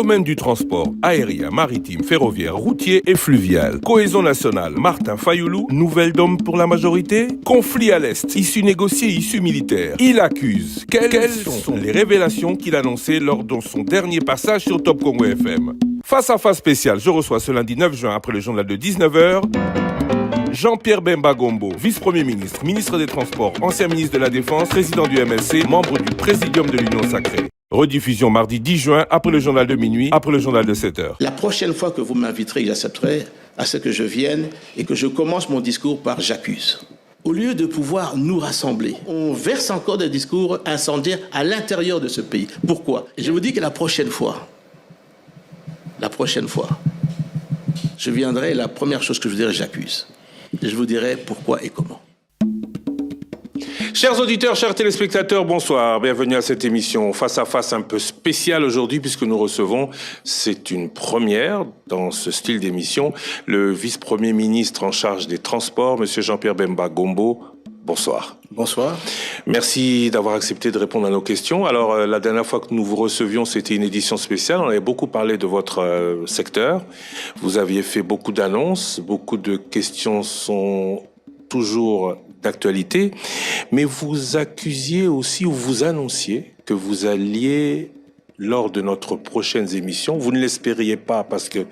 Domaine du transport aérien, maritime, ferroviaire, routier et fluvial. Cohésion nationale, Martin Fayoulou, nouvelle dôme pour la majorité. Conflit à l'Est, issue négociée, issue militaire. Il accuse. Quelles sont les révélations qu'il annonçait lors de son dernier passage sur Top Congo FM? Face à face spécial, je reçois ce lundi 9 juin après le journal de 19h. Jean-Pierre Bemba Gombo, vice-premier ministre, ministre des Transports, ancien ministre de la Défense, président du MLC, membre du Présidium de l'Union Sacrée. Rediffusion mardi 10 juin, après le journal de minuit, après le journal de 7h. La prochaine fois que vous m'inviterez, j'accepterai à ce que je vienne et que je commence mon discours par « j'accuse ». Au lieu de pouvoir nous rassembler, on verse encore des discours incendiaires à l'intérieur de ce pays. Pourquoi? Je vous dis que la prochaine fois, je viendrai, la première chose que je vous dirai, j'accuse. Et je vous dirai pourquoi et comment. Chers auditeurs, chers téléspectateurs, bonsoir. Bienvenue à cette émission face à face un peu spéciale aujourd'hui puisque nous recevons, c'est une première dans ce style d'émission, le vice-premier ministre en charge des transports, monsieur Jean-Pierre Bemba Gombo. Bonsoir. Bonsoir. Merci d'avoir accepté de répondre à nos questions. Alors, la dernière fois que nous vous recevions, c'était une édition spéciale. On avait beaucoup parlé de votre secteur. Vous aviez fait beaucoup d'annonces. Beaucoup de questions sont toujours d'actualité. Mais vous accusiez aussi, ou vous annonciez, que vous alliez, lors de notre prochaine émission, vous ne l'espériez pas parce que,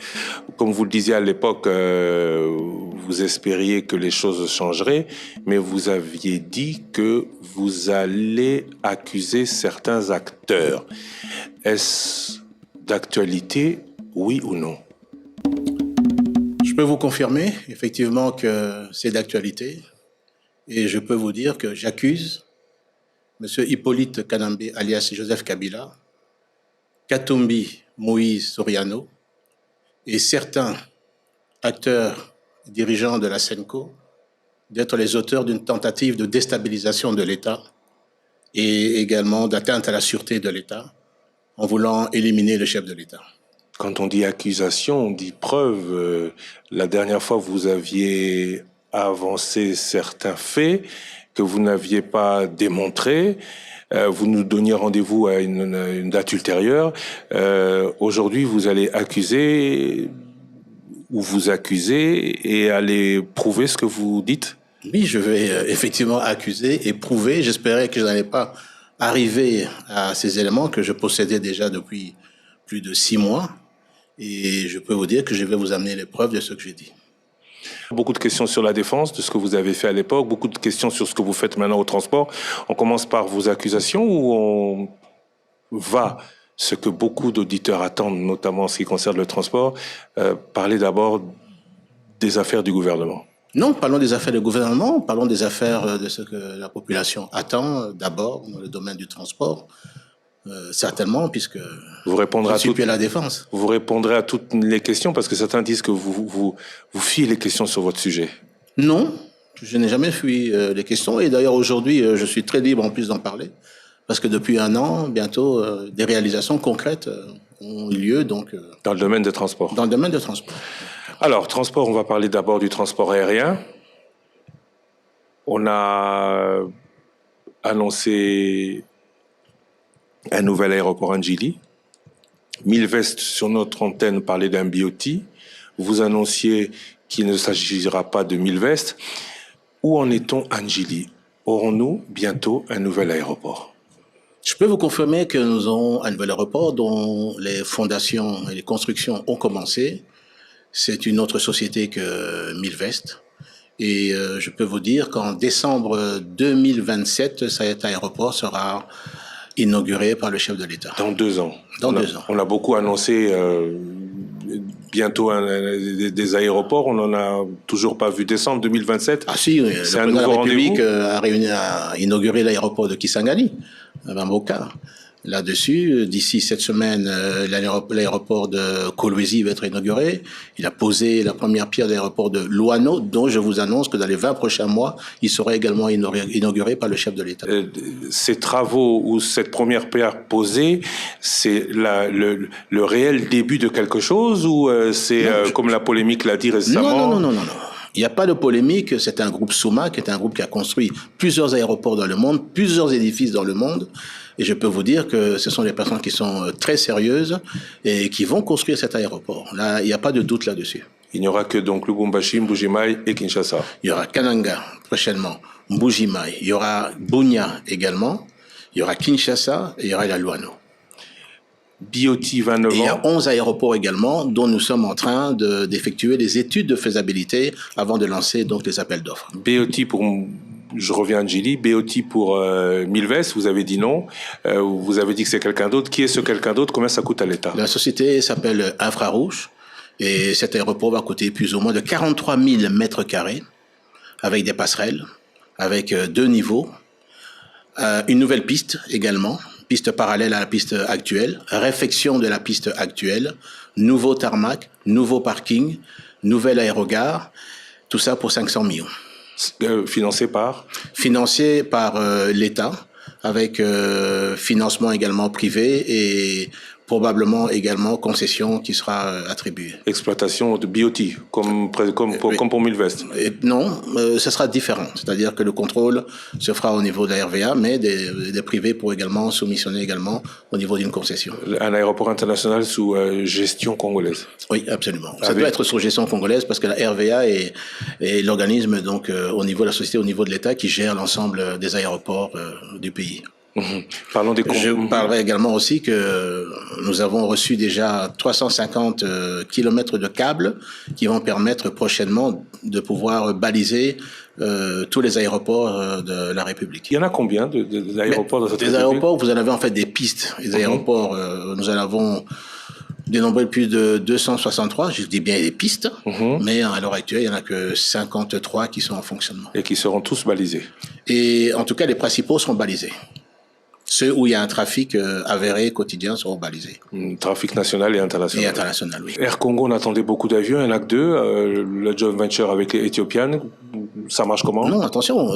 comme vous le disiez à l'époque, vous espériez que les choses changeraient, mais vous aviez dit que vous allez accuser certains acteurs. Est-ce d'actualité, oui ou non? Je peux vous confirmer, effectivement, que c'est d'actualité. Et je peux vous dire que j'accuse M. Hippolyte Kanambe, alias Joseph Kabila, Katumbi Moïse Soriano et certains acteurs dirigeants de la SENCO d'être les auteurs d'une tentative de déstabilisation de l'État et également d'atteinte à la sûreté de l'État en voulant éliminer le chef de l'État. Quand on dit accusation, on dit preuve. La dernière fois, vous aviez avancé certains faits que vous n'aviez pas démontrés. Vous nous donniez rendez-vous à une date ultérieure. Aujourd'hui, vous allez accuser ou vous accuser et aller prouver ce que vous dites? Oui, je vais effectivement accuser et prouver. J'espérais que je n'allais pas arriver à ces éléments que je possédais déjà depuis plus de 6 mois. Et je peux vous dire que je vais vous amener les preuves de ce que j'ai dit. Beaucoup de questions sur la défense, de ce que vous avez fait à l'époque, beaucoup de questions sur ce que vous faites maintenant au transport. On commence par vos accusations ou on va, ce que beaucoup d'auditeurs attendent, notamment en ce qui concerne le transport, parler d'abord des affaires du gouvernement? Non, parlons des affaires du gouvernement, parlons des affaires de ce que la population attend d'abord dans le domaine du transport. Certainement, puisque vous répondrez je suis plus à la défense. Vous répondrez à toutes les questions parce que certains disent que vous fuyez les questions sur votre sujet. Non, je n'ai jamais fui les questions et d'ailleurs aujourd'hui je suis très libre en plus d'en parler parce que depuis 1 an, bientôt, des réalisations concrètes ont eu lieu. Donc, dans le domaine des transports. Dans le domaine des transports. Alors, transport, on va parler d'abord du transport aérien. On a annoncé un nouvel aéroport en Djili. Milvest, sur notre antenne, parlait d'un BOT. Vous annonciez qu'il ne s'agira pas de Milvest. Où en est-on en Djili? Aurons-nous bientôt un nouvel aéroport? Je peux vous confirmer que nous avons un nouvel aéroport dont les fondations et les constructions ont commencé. C'est une autre société que Milvest. Et je peux vous dire qu'en décembre 2027, cet aéroport sera inauguré par le chef de l'État. Dans 2 ans. Dans 2 ans. On a beaucoup annoncé bientôt des aéroports. On n'en a toujours pas vu. Décembre 2027. Ah si, le président de la République a inauguré l'aéroport de Kisangani, à Bamboka. Là-dessus, d'ici cette semaine, l'aéroport de Kolwezi va être inauguré. Il a posé la première pierre de l'aéroport de Luano, dont je vous annonce que dans les 20 prochains mois, il sera également inauguré par le chef de l'État. Ces travaux ou cette première pierre posée, c'est le réel début de quelque chose ou c'est comme la polémique l'a dit récemment? Non. Il n'y a pas de polémique, c'est un groupe Souma, qui est un groupe qui a construit plusieurs aéroports dans le monde, plusieurs édifices dans le monde, et je peux vous dire que ce sont des personnes qui sont très sérieuses et qui vont construire cet aéroport. Là, il n'y a pas de doute là-dessus. Il n'y aura que donc Lubumbashi, Mbuji-Mayi et Kinshasa. Il y aura Kananga prochainement, Mbuji-Mayi, il y aura Bunia également, il y aura Kinshasa et il y aura la Luano. BOT 29 ans. Il y a 11 aéroports également dont nous sommes en train d'effectuer des études de faisabilité avant de lancer donc les appels d'offres. BOT pour, je reviens à Djili, BOT pour Milves, vous avez dit non, vous avez dit que c'est quelqu'un d'autre. Qui est ce quelqu'un d'autre? Combien ça coûte à l'État? La société s'appelle Infrarouge et cet aéroport va coûter plus ou moins de 43 000 mètres carrés avec des passerelles, avec 2 niveaux, une nouvelle piste également, piste parallèle à la piste actuelle, réfection de la piste actuelle, nouveau tarmac, nouveau parking, nouvelle aérogare, tout ça pour 500 millions. Financé par? Financé par l'État, avec financement également privé et probablement également concession qui sera attribuée. Exploitation de BOT, comme pour Milvest? Non, ce sera différent. C'est-à-dire que le contrôle se fera au niveau de la RVA, mais des privés pourront également soumissionner également au niveau d'une concession. Un aéroport international sous gestion congolaise? Oui, absolument. Ça doit être sous gestion congolaise parce que la RVA est l'organisme donc au niveau de la société, au niveau de l'État qui gère l'ensemble des aéroports du pays. Parlons des Je parlerai également aussi que nous avons reçu déjà 350 kilomètres de câbles qui vont permettre prochainement de pouvoir baliser tous les aéroports de la République. Il y en a combien d'aéroports dans cette République? Des aéroports, vous en avez en fait des pistes. Les aéroports, nous en avons dénombré plus de 263, je dis bien des pistes, mais à l'heure actuelle, il n'y en a que 53 qui sont en fonctionnement. Et qui seront tous balisés? Et en tout cas, les principaux seront balisés. Ceux où il y a un trafic avéré quotidien seront balisés. Trafic national et international. Et international, oui. Air Congo, on attendait beaucoup d'avions, il y en a que 2. La joint venture avec les Ethiopian, ça marche comment? Non, attention.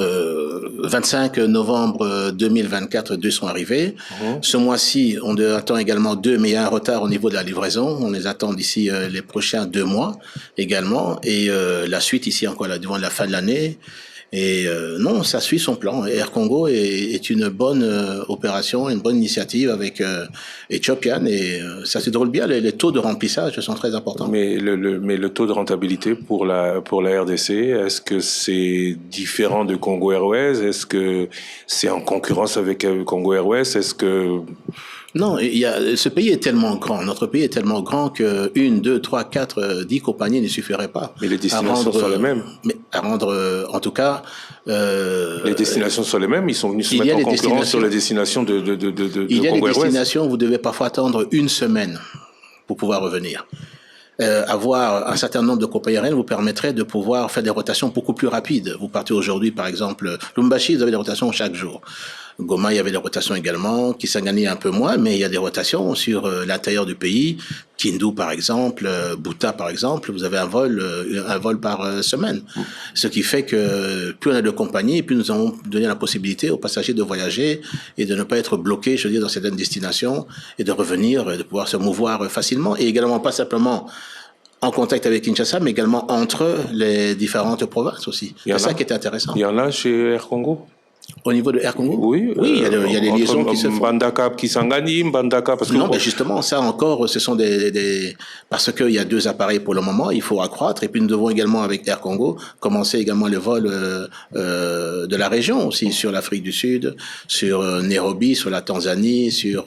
25 novembre 2024, 2 sont arrivés. Ce mois-ci, on attend également 2, mais il y a un retard au niveau de la livraison. On les attend d'ici les prochains 2 mois également. Et la suite ici encore devant la fin de l'année. Et non, ça suit son plan. Air Congo est une bonne opération, une bonne initiative avec Ethiopian et ça se déroule bien. Les taux de remplissage sont très importants. Mais le taux de rentabilité pour la RDC, est-ce que c'est différent de Congo Airways? Est-ce que c'est en concurrence avec Congo Airways? Est-ce que... Non, ce pays est tellement grand, notre pays est tellement grand que 1, 2, 3, 4, 10 compagnies ne suffiraient pas. Mais les destinations sont les mêmes. Mais à rendre, en tout cas... les destinations sont les mêmes, ils sont venus se mettre en concurrence sur les destinations de Il y a Congo des Airways. destinations où vous devez parfois attendre 1 semaine pour pouvoir revenir. Avoir un certain nombre de compagnies aériennes vous permettrait de pouvoir faire des rotations beaucoup plus rapides. Vous partez aujourd'hui, par exemple, Lubumbashi, vous avez des rotations chaque jour. Goma, il y avait des rotations également. Kisangani, un peu moins, mais il y a des rotations sur l'intérieur du pays. Kindu, par exemple, Buta, par exemple, vous avez un vol par semaine. Ce qui fait que plus on a de compagnies, plus nous avons donné la possibilité aux passagers de voyager et de ne pas être bloqués, je veux dire, dans certaines destinations et de revenir, de pouvoir se mouvoir facilement et également pas simplement en contact avec Kinshasa, mais également entre les différentes provinces aussi. C'est ça qui est intéressant. Il y en a chez Air Congo? Au niveau de Air Congo? Oui, il y a des liaisons qui se font. Mbandaka, Kisangani, Mbandaka, parce que... Non, mais justement, ça encore, ce sont parce qu'il y a 2 appareils pour le moment, il faut accroître, et puis nous devons également, avec Air Congo, commencer également les vols de la région aussi, sur l'Afrique du Sud, sur Nairobi, sur la Tanzanie, sur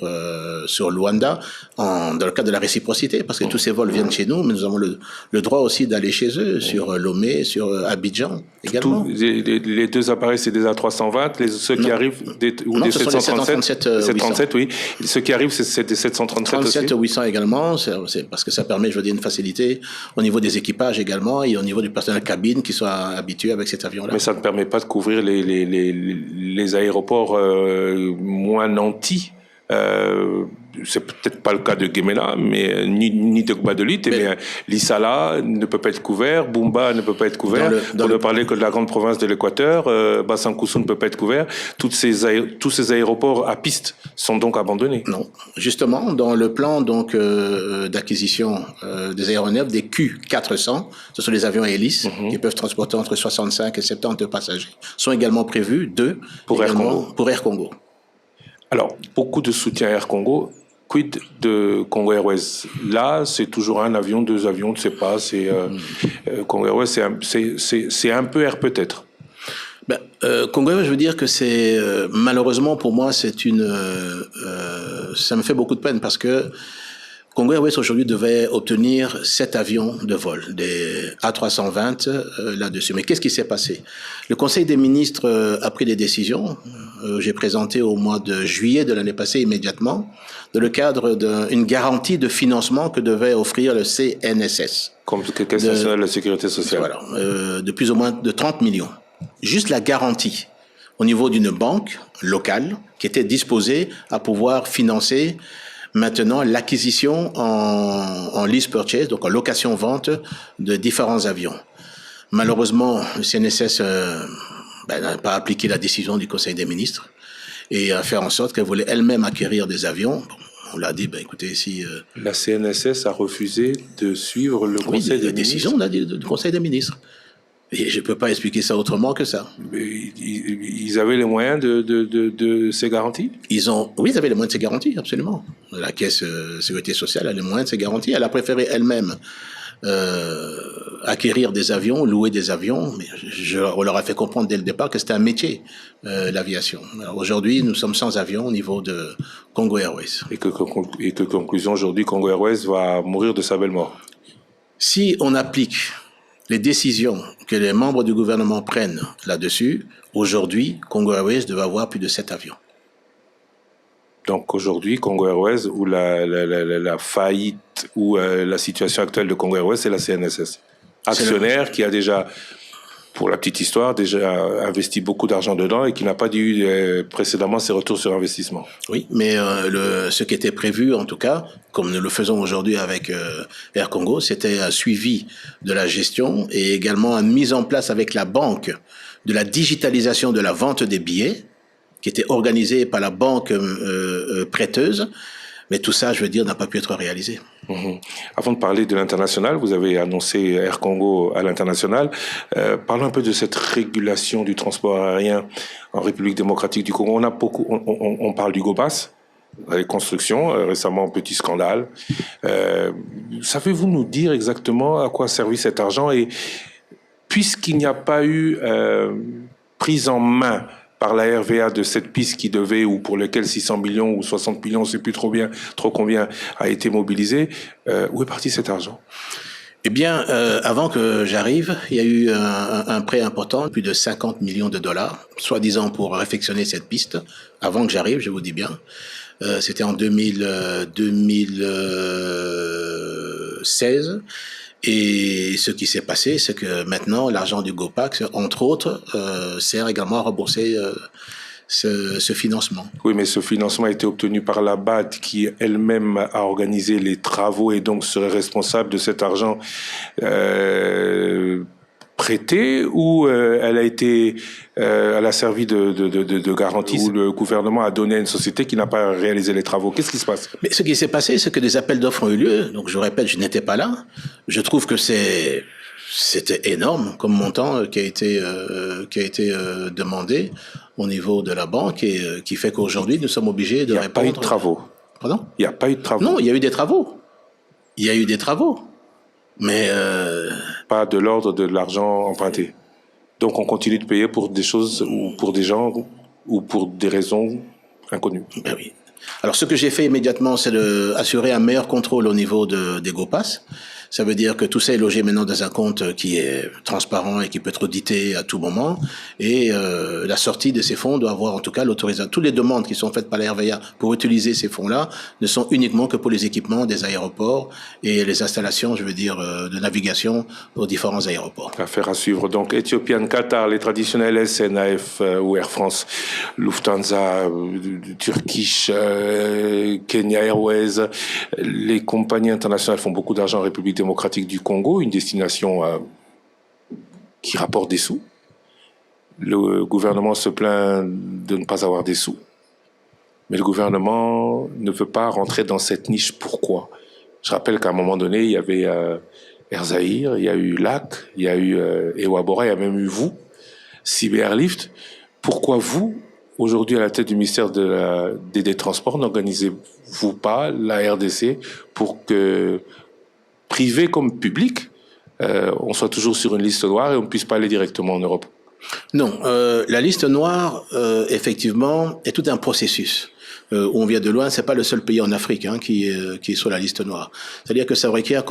Luanda, dans le cadre de la réciprocité, parce que tous ces vols viennent chez nous, mais nous avons le droit aussi d'aller chez eux, sur Lomé, sur Abidjan également. Les 2 appareils, c'est des A320, ceux qui arrivent, ou des 737, oui. Ceux qui arrivent, c'est des 737 aussi. 800 également, c'est parce que ça permet, je veux dire, une facilité au niveau des équipages également et au niveau du personnel cabine qui soit habitué avec cet avion-là. Mais ça ne permet pas de couvrir les aéroports moins nantis. c'est peut-être pas le cas de Guémena, mais ni de Gbadolit, mais Lissala ne peut pas être couvert, Bumba ne peut pas être couvert, pour ne parler que de la grande province de l'Équateur, Bassankoussou ne peut pas être couvert. Tous ces aéroports à piste sont donc abandonnés. Non, justement, dans le plan donc d'acquisition des aéronefs, des Q400, ce sont des avions à hélice qui peuvent transporter entre 65 et 70 passagers, sont également prévus pour Air Congo. Alors, beaucoup de soutien à Air Congo. Quid de Congo Airways? Là, c'est toujours un avion, deux avions, je ne sais pas. Congo Airways, c'est un peu Air peut-être. Congo Airways, je veux dire que c'est malheureusement pour moi, ça me fait beaucoup de peine parce que Congo Airways aujourd'hui devait obtenir 7 avions de vol, des A320 là-dessus. Mais qu'est-ce qui s'est passé? Le Conseil des ministres a pris des décisions. J'ai présenté au mois de juillet de l'année passée immédiatement, dans le cadre d'une garantie de financement que devait offrir le CNSS. Comme Caisse nationale de la sécurité sociale. Voilà, de plus ou moins de 30 millions. Juste la garantie au niveau d'une banque locale qui était disposée à pouvoir financer maintenant l'acquisition en lease purchase, donc en location-vente de différents avions. Malheureusement, le CNSS n'a pas appliqué la décision du Conseil des ministres et a fait en sorte qu'elle voulait elle-même acquérir des avions. Bon, on l'a dit, écoutez, si... La CNSS a refusé de suivre le Conseil des ministres. La décision du Conseil des ministres. Et je ne peux pas expliquer ça autrement que ça. Ils avaient les moyens de ces garanties? Oui, ils avaient les moyens de ces garanties, absolument. La Caisse Sécurité Sociale a les moyens de ces garanties. Elle a préféré elle-même acquérir des avions, louer des avions. Mais on leur a fait comprendre dès le départ que c'était un métier, l'aviation. Aujourd'hui, nous sommes sans avions au niveau de Congo Airways. Et que conclusion, aujourd'hui, Congo Airways va mourir de sa belle mort. Si on applique les décisions que les membres du gouvernement prennent là-dessus, aujourd'hui, Congo Airways devait avoir plus de 7 avions. Donc aujourd'hui, Congo Airways, ou la faillite, ou la situation actuelle de Congo Airways, c'est la CNSS. Actionnaire qui a déjà, pour la petite histoire, déjà investi beaucoup d'argent dedans et qui n'a pas eu précédemment ses retours sur investissement. Oui, mais ce qui était prévu, en tout cas, comme nous le faisons aujourd'hui avec Air Congo, c'était un suivi de la gestion et également une mise en place avec la banque de la digitalisation de la vente des billets, qui était organisée par la banque prêteuse. Mais tout ça, je veux dire, n'a pas pu être réalisé. Avant de parler de l'international, vous avez annoncé Air Congo à l'international. Parlons un peu de cette régulation du transport aérien en République démocratique du Congo. On parle du GOPAS, les constructions, récemment petit scandale. Savez-vous nous dire exactement à quoi a servi cet argent? Et puisqu'il n'y a pas eu prise en main par la RVA de cette piste qui devait, ou pour laquelle 600 millions ou 60 millions, on ne sait plus trop combien, a été mobilisé, où est parti cet argent? Eh bien, avant que j'arrive, il y a eu un prêt important, plus de 50 millions de dollars, soi-disant pour réfectionner cette piste. Avant que j'arrive, je vous dis bien. C'était en 2016. Et ce qui s'est passé, c'est que maintenant, l'argent du GOPAC, entre autres, sert également à rembourser ce financement. Oui, mais ce financement a été obtenu par la BAD qui elle-même a organisé les travaux et donc serait responsable de cet argent prêté, ou elle a servi de garantie, où le gouvernement a donné à une société qui n'a pas réalisé les travaux. Qu'est-ce qui se passe? Mais ce qui s'est passé, c'est que des appels d'offres ont eu lieu. Donc je répète, je n'étais pas là. Je trouve que c'était énorme comme montant qui a été demandé au niveau de la banque et qui fait qu'aujourd'hui nous sommes obligés de répondre. Il n'y a pas eu de travaux. Pardon? Il n'y a pas eu de travaux. Non, il y a eu des travaux. Il y a eu des travaux. Mais pas de l'ordre de l'argent emprunté. Donc on continue de payer pour des choses ou pour des gens ou pour des raisons inconnues. Ben oui. Alors ce que j'ai fait immédiatement, c'est d'assurer un meilleur contrôle au niveau des GOPAS. Ça veut dire que tout ça est logé maintenant dans un compte qui est transparent et qui peut être audité à tout moment. Et la sortie de ces fonds doit avoir en tout cas l'autorisation. Toutes les demandes qui sont faites par la RVA pour utiliser ces fonds-là ne sont uniquement que pour les équipements des aéroports et les installations, je veux dire, de navigation aux différents aéroports. Affaire à suivre. Donc, Ethiopian, Qatar, les traditionnels SNAF ou Air France, Lufthansa, Turkish, Kenya Airways, les compagnies internationales font beaucoup d'argent en République démocratique du Congo, une destination qui rapporte des sous. Le gouvernement se plaint de ne pas avoir des sous. Mais le gouvernement ne veut pas rentrer dans cette niche. Pourquoi? Je rappelle qu'à un moment donné, il y avait Air Zahir, il y a eu LAC, il y a eu Ewabora, il y a même eu vous, CIB Airlift. Pourquoi vous, aujourd'hui à la tête du ministère des Transports, n'organisez-vous pas la RDC pour que, privé comme public, on soit toujours sur une liste noire et on ne puisse pas aller directement en Europe? Non, la liste noire, effectivement, est tout un processus. Où on vient de loin, c'est pas le seul pays en Afrique qui est sur la liste noire. C'est-à-dire que ça requiert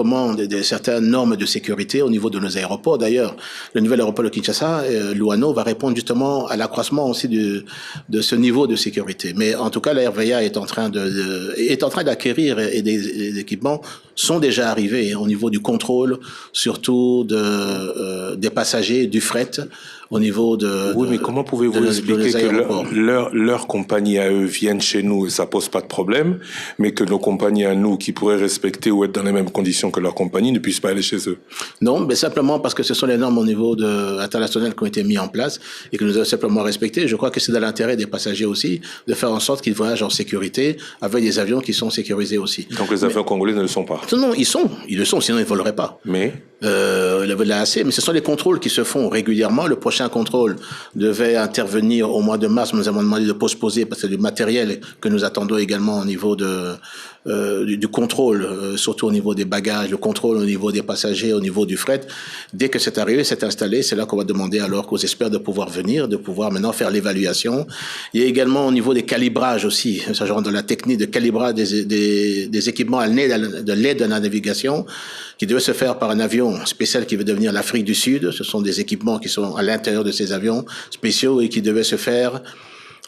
certaines normes de sécurité au niveau de nos aéroports. D'ailleurs, le nouvel aéroport de Kinshasa, Luano, va répondre justement à l'accroissement aussi de ce niveau de sécurité. Mais en tout cas, la RVA est en train d'acquérir et des équipements sont déjà arrivés au niveau du contrôle, surtout des passagers, du fret, au niveau de... Oui, mais comment pouvez-vous expliquer que leur compagnie à eux viennent chez nous et ça pose pas de problème, mais que nos compagnies à nous, qui pourraient respecter ou être dans les mêmes conditions que leur compagnie, ne puissent pas aller chez eux? Non, mais simplement parce que ce sont les normes au niveau international qui ont été mises en place et que nous devons simplement respecter. Je crois que c'est dans l'intérêt des passagers aussi de faire en sorte qu'ils voyagent en sécurité avec des avions qui sont sécurisés aussi. Donc les avions congolais ne le sont pas? Non, ils le sont, sinon ils ne voleraient pas. Mais mais ce sont les contrôles qui se font régulièrement. Le prochain contrôle devait intervenir au mois de mars. Nous avons demandé de postposer parce que c'est du matériel que nous attendons également au niveau du contrôle, surtout au niveau des bagages, le contrôle au niveau des passagers, au niveau du fret. Dès que c'est arrivé, c'est installé, c'est là qu'on va demander alors aux experts de pouvoir venir, de pouvoir maintenant faire l'évaluation. Il y a également au niveau des calibrages aussi, ça genre de la technique de calibrage des équipements à l'aide de la navigation, qui devait se faire par un avion spécial qui veut devenir l'Afrique du Sud. Ce sont des équipements qui sont à l'intérieur de ces avions spéciaux et qui devaient se faire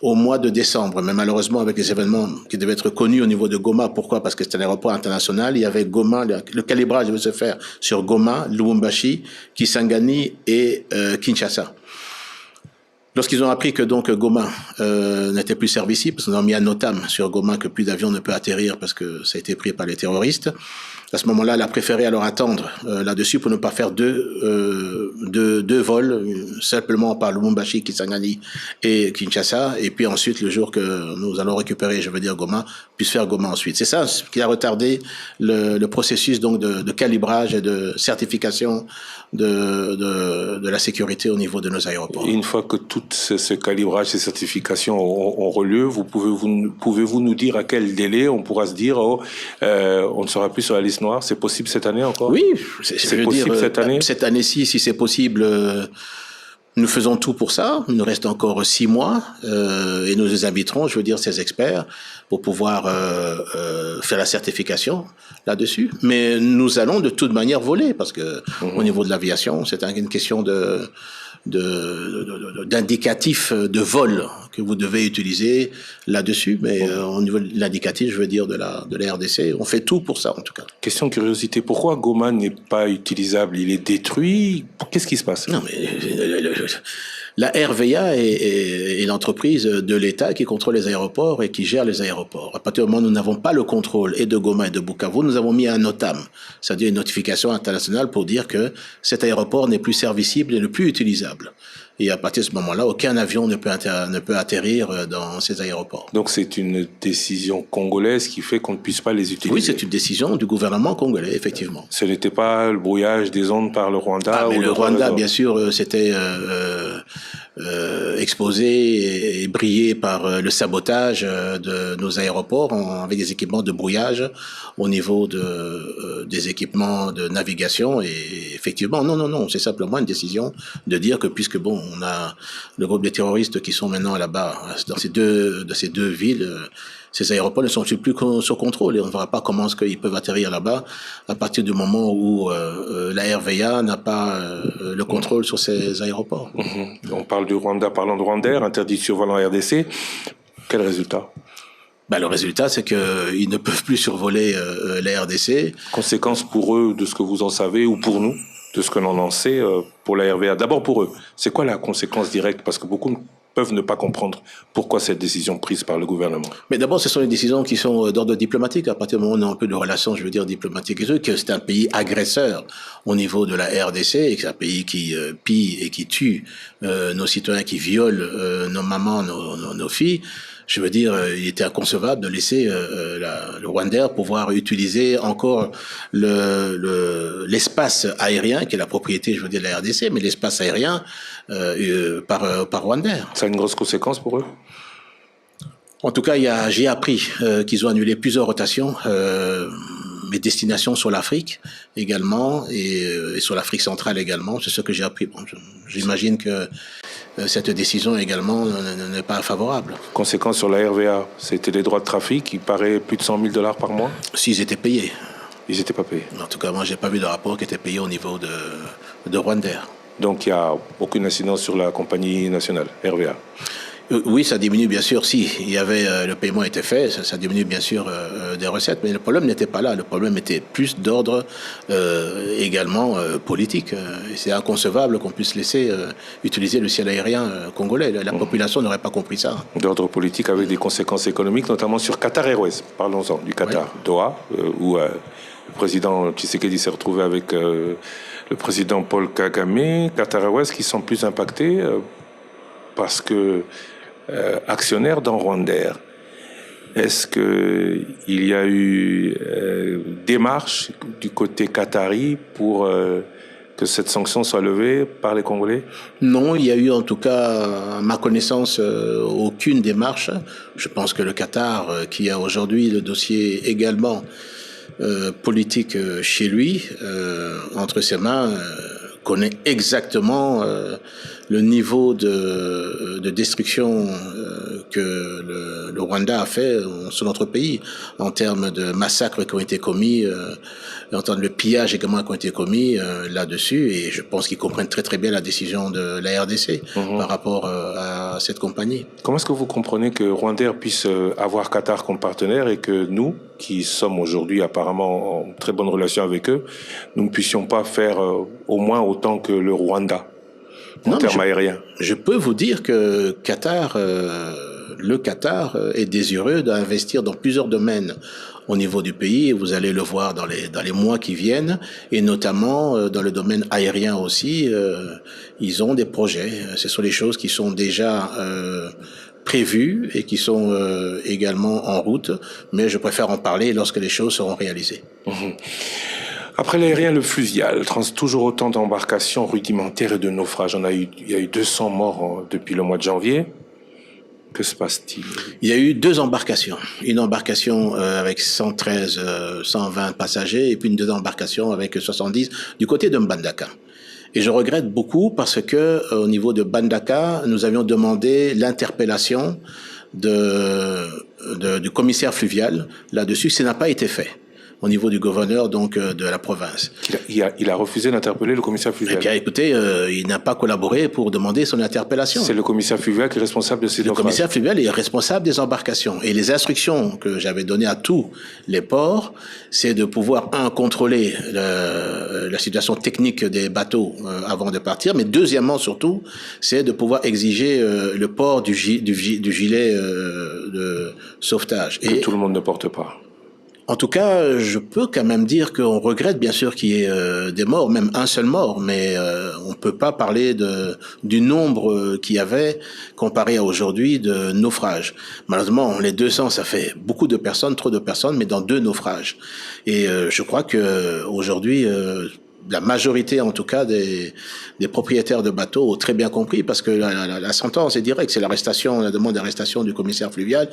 au mois de décembre. Mais malheureusement, avec les événements qui devaient être connus au niveau de Goma. Pourquoi? Parce que c'était un aéroport international. Il y avait Goma, le calibrage devait se faire sur Goma, Lubumbashi, Kisangani et Kinshasa. Lorsqu'ils ont appris que donc Goma n'était plus servicible, parce qu'ils ont mis un notam sur Goma que plus d'avions ne peut atterrir parce que ça a été pris par les terroristes. À ce moment-là, elle a préféré alors attendre là-dessus pour ne pas faire deux vols, simplement par Lubumbashi, Kisangani et Kinshasa, et puis ensuite, le jour que nous allons récupérer, je veux dire Goma, puisse faire Goma ensuite. C'est ça qui a retardé le processus donc de calibrage et de certification de la sécurité au niveau de nos aéroports. Et une fois que tout ce calibrage, ces certifications ont lieu, pouvez-vous nous dire à quel délai on pourra se dire on ne sera plus sur la liste noire? C'est possible cette année encore? Oui, c'est possible cette année? Cette année-ci, si c'est possible, nous faisons tout pour ça. Il nous reste encore 6 mois et nous inviterons, je veux dire, ces experts pour pouvoir faire la certification là-dessus. Mais nous allons de toute manière voler parce que au niveau de l'aviation, c'est une question d'indicatif de vol que vous devez utiliser là-dessus, mais au niveau de l'indicatif, je veux dire, de la RDC, on fait tout pour ça, en tout cas. Question de curiosité, pourquoi Goma n'est pas utilisable? Il est détruit? Qu'est-ce qui se passe? Non, mais la RVA est l'entreprise de l'État qui contrôle les aéroports et qui gère les aéroports. À partir du moment où nous n'avons pas le contrôle et de Goma et de Bukavu, nous avons mis un NOTAM, c'est-à-dire une notification internationale pour dire que cet aéroport n'est plus servicible et ne plus utilisable. Et à partir de ce moment-là, aucun avion ne peut atterrir dans ces aéroports. Donc c'est une décision congolaise qui fait qu'on ne puisse pas les utiliser? Oui, c'est une décision du gouvernement congolais, effectivement. Ce n'était pas le brouillage des ondes par le Rwanda? Mais le Rwanda, bien sûr, c'était exposé et brillé par le sabotage de nos aéroports avec des équipements de brouillage au niveau des équipements de navigation. Et effectivement, non, c'est simplement une décision de dire que puisque on a le groupe des terroristes qui sont maintenant là-bas dans ces deux villes, ces aéroports ne sont plus sous contrôle et on ne verra pas comment est-ce qu'ils peuvent atterrir là-bas à partir du moment où la RVA n'a pas le contrôle sur ces aéroports. On parle du Rwanda, parlant de Rwandair, interdit de survol en RDC. Quel résultat? Le résultat, c'est qu'ils ne peuvent plus survoler la RDC. Conséquence pour eux de ce que vous en savez ou pour nous, de ce que l'on en sait pour la RVA. D'abord pour eux, c'est quoi la conséquence directe? Parce que beaucoup peuvent ne pas comprendre pourquoi cette décision prise par le gouvernement. Mais d'abord, ce sont des décisions qui sont d'ordre diplomatique. À partir du moment où on a un peu de relations, je veux dire, diplomatiques et tout, que c'est un pays agresseur au niveau de la RDC et que c'est un pays qui pille et qui tue nos citoyens, qui viole nos mamans, nos filles. Je veux dire, il était inconcevable de laisser le Rwandair pouvoir utiliser encore l'espace aérien, qui est la propriété, je veux dire, de la RDC, mais l'espace aérien par Rwandair. Ça a une grosse conséquence pour eux? En tout cas, j'ai appris qu'ils ont annulé plusieurs rotations, mes destinations sur l'Afrique également et sur l'Afrique centrale également. C'est ce que j'ai appris. Bon, j'imagine que cette décision également n'est pas favorable. Conséquence sur la RVA, c'était les droits de trafic qui paraît plus de 100 000 $ par mois? S'ils étaient payés. Ils n'étaient pas payés. En tout cas, moi, j'ai pas vu de rapport qui était payé au niveau de Rwandair. Donc, il n'y a aucune incidence sur la compagnie nationale, RVA? Oui, ça diminue bien sûr. Si il y avait le paiement était fait, ça diminue bien sûr des recettes. Mais le problème n'était pas là. Le problème était plus d'ordre également politique. Et c'est inconcevable qu'on puisse laisser utiliser le ciel aérien congolais. La population n'aurait pas compris ça. D'ordre politique avec des conséquences économiques, notamment sur Qatar Airways. Parlons-en du Qatar, oui. Doha, où le président Tshisekedi s'est retrouvé avec le président Paul Kagame. Qatar Airways qui sont plus impactés parce que actionnaire dans Rwandair. Est-ce qu'il y a eu démarche du côté qatari pour que cette sanction soit levée par les Congolais? Non, il y a eu en tout cas, à ma connaissance, aucune démarche. Je pense que le Qatar, qui a aujourd'hui le dossier également politique chez lui, entre ses mains, connaît exactement le niveau de destruction que le Rwanda a fait sur notre pays, en termes de massacres qui ont été commis, en termes de pillages également qui ont été commis là-dessus, et je pense qu'ils comprennent très très bien la décision de la RDC par rapport à cette compagnie. Comment est-ce que vous comprenez que Rwandair puisse avoir Qatar comme partenaire et que nous, qui sommes aujourd'hui apparemment en très bonne relation avec eux, nous ne puissions pas faire au moins autant que le Rwanda en termes aériens? Je peux vous dire que le Qatar est désireux d'investir dans plusieurs domaines au niveau du pays, et vous allez le voir dans les mois qui viennent, et notamment dans le domaine aérien aussi, ils ont des projets. Ce sont des choses qui sont déjà prévues et qui sont également en route, mais je préfère en parler lorsque les choses seront réalisées. Après l'aérien, le fluvial, toujours autant d'embarcations rudimentaires et de naufrages. Il y a eu 200 morts depuis le mois de janvier. Que se passe-t-il? Il y a eu 2 embarcations. Une embarcation avec 113, 120 passagers, et puis une deuxième embarcation avec 70 du côté de Mbandaka. Et je regrette beaucoup parce que au niveau de Mbandaka, nous avions demandé l'interpellation du commissaire fluvial là-dessus. Ça n'a pas été fait au niveau du gouverneur donc de la province. Il a refusé d'interpeller le commissaire fluvial. Eh bien, écoutez, il n'a pas collaboré pour demander son interpellation. C'est le commissaire fluvial qui est responsable de ces naufrages. Le commissaire fluvial est responsable des embarcations. Et les instructions que j'avais données à tous les ports, c'est de pouvoir, contrôler la situation technique des bateaux avant de partir, mais deuxièmement, surtout, c'est de pouvoir exiger le port du gilet de sauvetage. Que tout le monde ne porte pas. En tout cas, je peux quand même dire qu'on regrette bien sûr qu'il y ait des morts, même un seul mort, mais on peut pas parler du nombre qu'il y avait comparé à aujourd'hui de naufrages. Malheureusement, les 200, ça fait beaucoup de personnes, trop de personnes, mais dans 2 naufrages. Et je crois que aujourd'hui, la majorité, en tout cas, des propriétaires de bateaux ont très bien compris, parce que la sentence est directe, c'est l'arrestation, la demande d'arrestation du commissaire fluvial,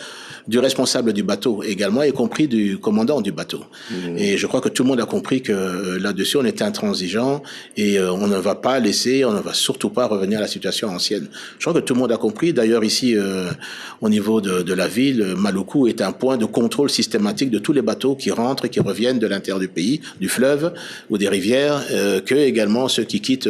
du responsable du bateau également, y compris du commandant du bateau. Et je crois que tout le monde a compris que là-dessus, on était intransigeant et on ne va pas laisser, on ne va surtout pas revenir à la situation ancienne. Je crois que tout le monde a compris. D'ailleurs, ici, au niveau de la ville, Maluku est un point de contrôle systématique de tous les bateaux qui rentrent et qui reviennent de l'intérieur du pays, du fleuve ou des rivières, que également ceux qui quittent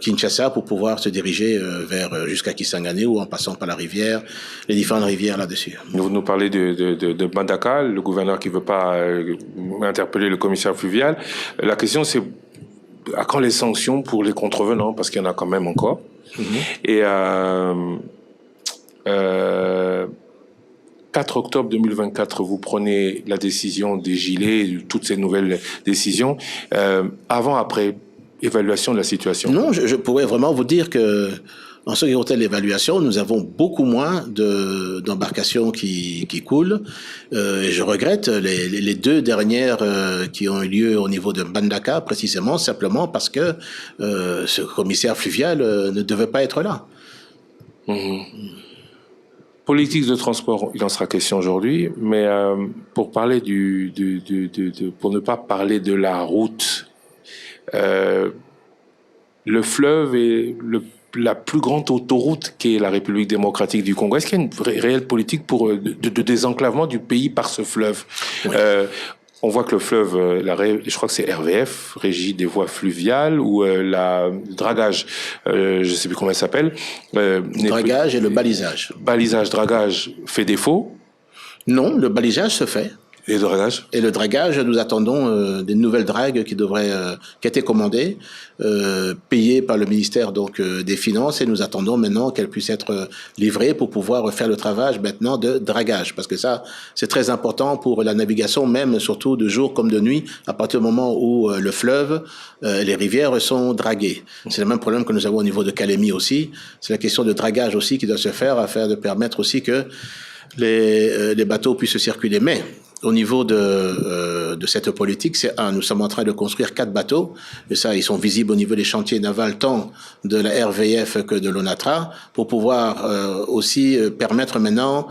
Kinshasa pour pouvoir se diriger vers jusqu'à Kisangani ou en passant par la rivière, les différentes rivières là-dessus. Vous nous parlez de Bandaka, le gouverneur qui ne veut pas interpeller le commissaire fluvial. La question, c'est à quand les sanctions pour les contrevenants, parce qu'il y en a quand même encore. Et 4 octobre 2024, vous prenez la décision des gilets, toutes ces nouvelles décisions. Avant, après, évaluation de la situation. Non, je pourrais vraiment vous dire que, en ce qui concerne l'évaluation, nous avons beaucoup moins d'embarcations qui coulent. Et je regrette les 2 dernières qui ont eu lieu au niveau de Bandaka, précisément, simplement parce que ce commissaire fluvial ne devait pas être là. Politique de transport, il en sera question aujourd'hui, mais pour parler pour ne pas parler de la route, le fleuve est la plus grande autoroute qu'est la République démocratique du Congo. Est-ce qu'il y a une réelle politique de désenclavement du pays par ce fleuve? Oui. On voit que le fleuve, je crois que c'est RVF, Régie des voies fluviales, ou le dragage, je ne sais plus comment elle s'appelle. Dragage et le balisage. Balisage, dragage fait défaut? Non, le balisage se fait. Et le dragage? Et le dragage, nous attendons des nouvelles dragues qui ont été commandées, payées par le ministère des Finances, et nous attendons maintenant qu'elles puissent être livrées pour pouvoir faire le travail maintenant de dragage, parce que ça, c'est très important pour la navigation, même surtout de jour comme de nuit, à partir du moment où le fleuve, les rivières sont draguées. C'est le même problème que nous avons au niveau de Kalemi aussi. C'est la question de dragage aussi qui doit se faire afin de permettre aussi que les bateaux puissent circuler. Mais au niveau de cette politique, nous sommes en train de construire 4 bateaux, et ça, ils sont visibles au niveau des chantiers navals, tant de la RVF que de l'ONATRA, pour pouvoir aussi permettre maintenant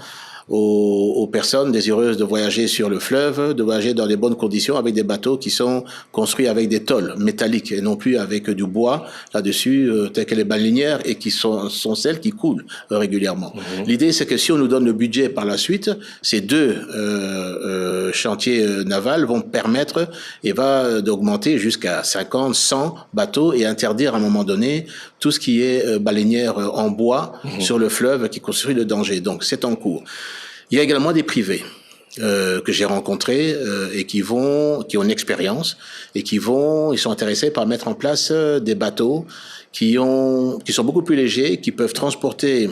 aux personnes désireuses de voyager sur le fleuve, de voyager dans des bonnes conditions avec des bateaux qui sont construits avec des tôles métalliques et non plus avec du bois là-dessus, telles que les balinières, et qui sont celles qui coulent régulièrement. L'idée, c'est que si on nous donne le budget par la suite, ces 2 chantiers navals vont permettre d'augmenter jusqu'à 50, 100 bateaux et interdire à un moment donné tout ce qui est baleinière en bois sur le fleuve qui constitue le danger. Donc, c'est en cours. Il y a également des privés que j'ai rencontrés et qui ont une expérience et ils sont intéressés par mettre en place des bateaux qui sont beaucoup plus légers, qui peuvent transporter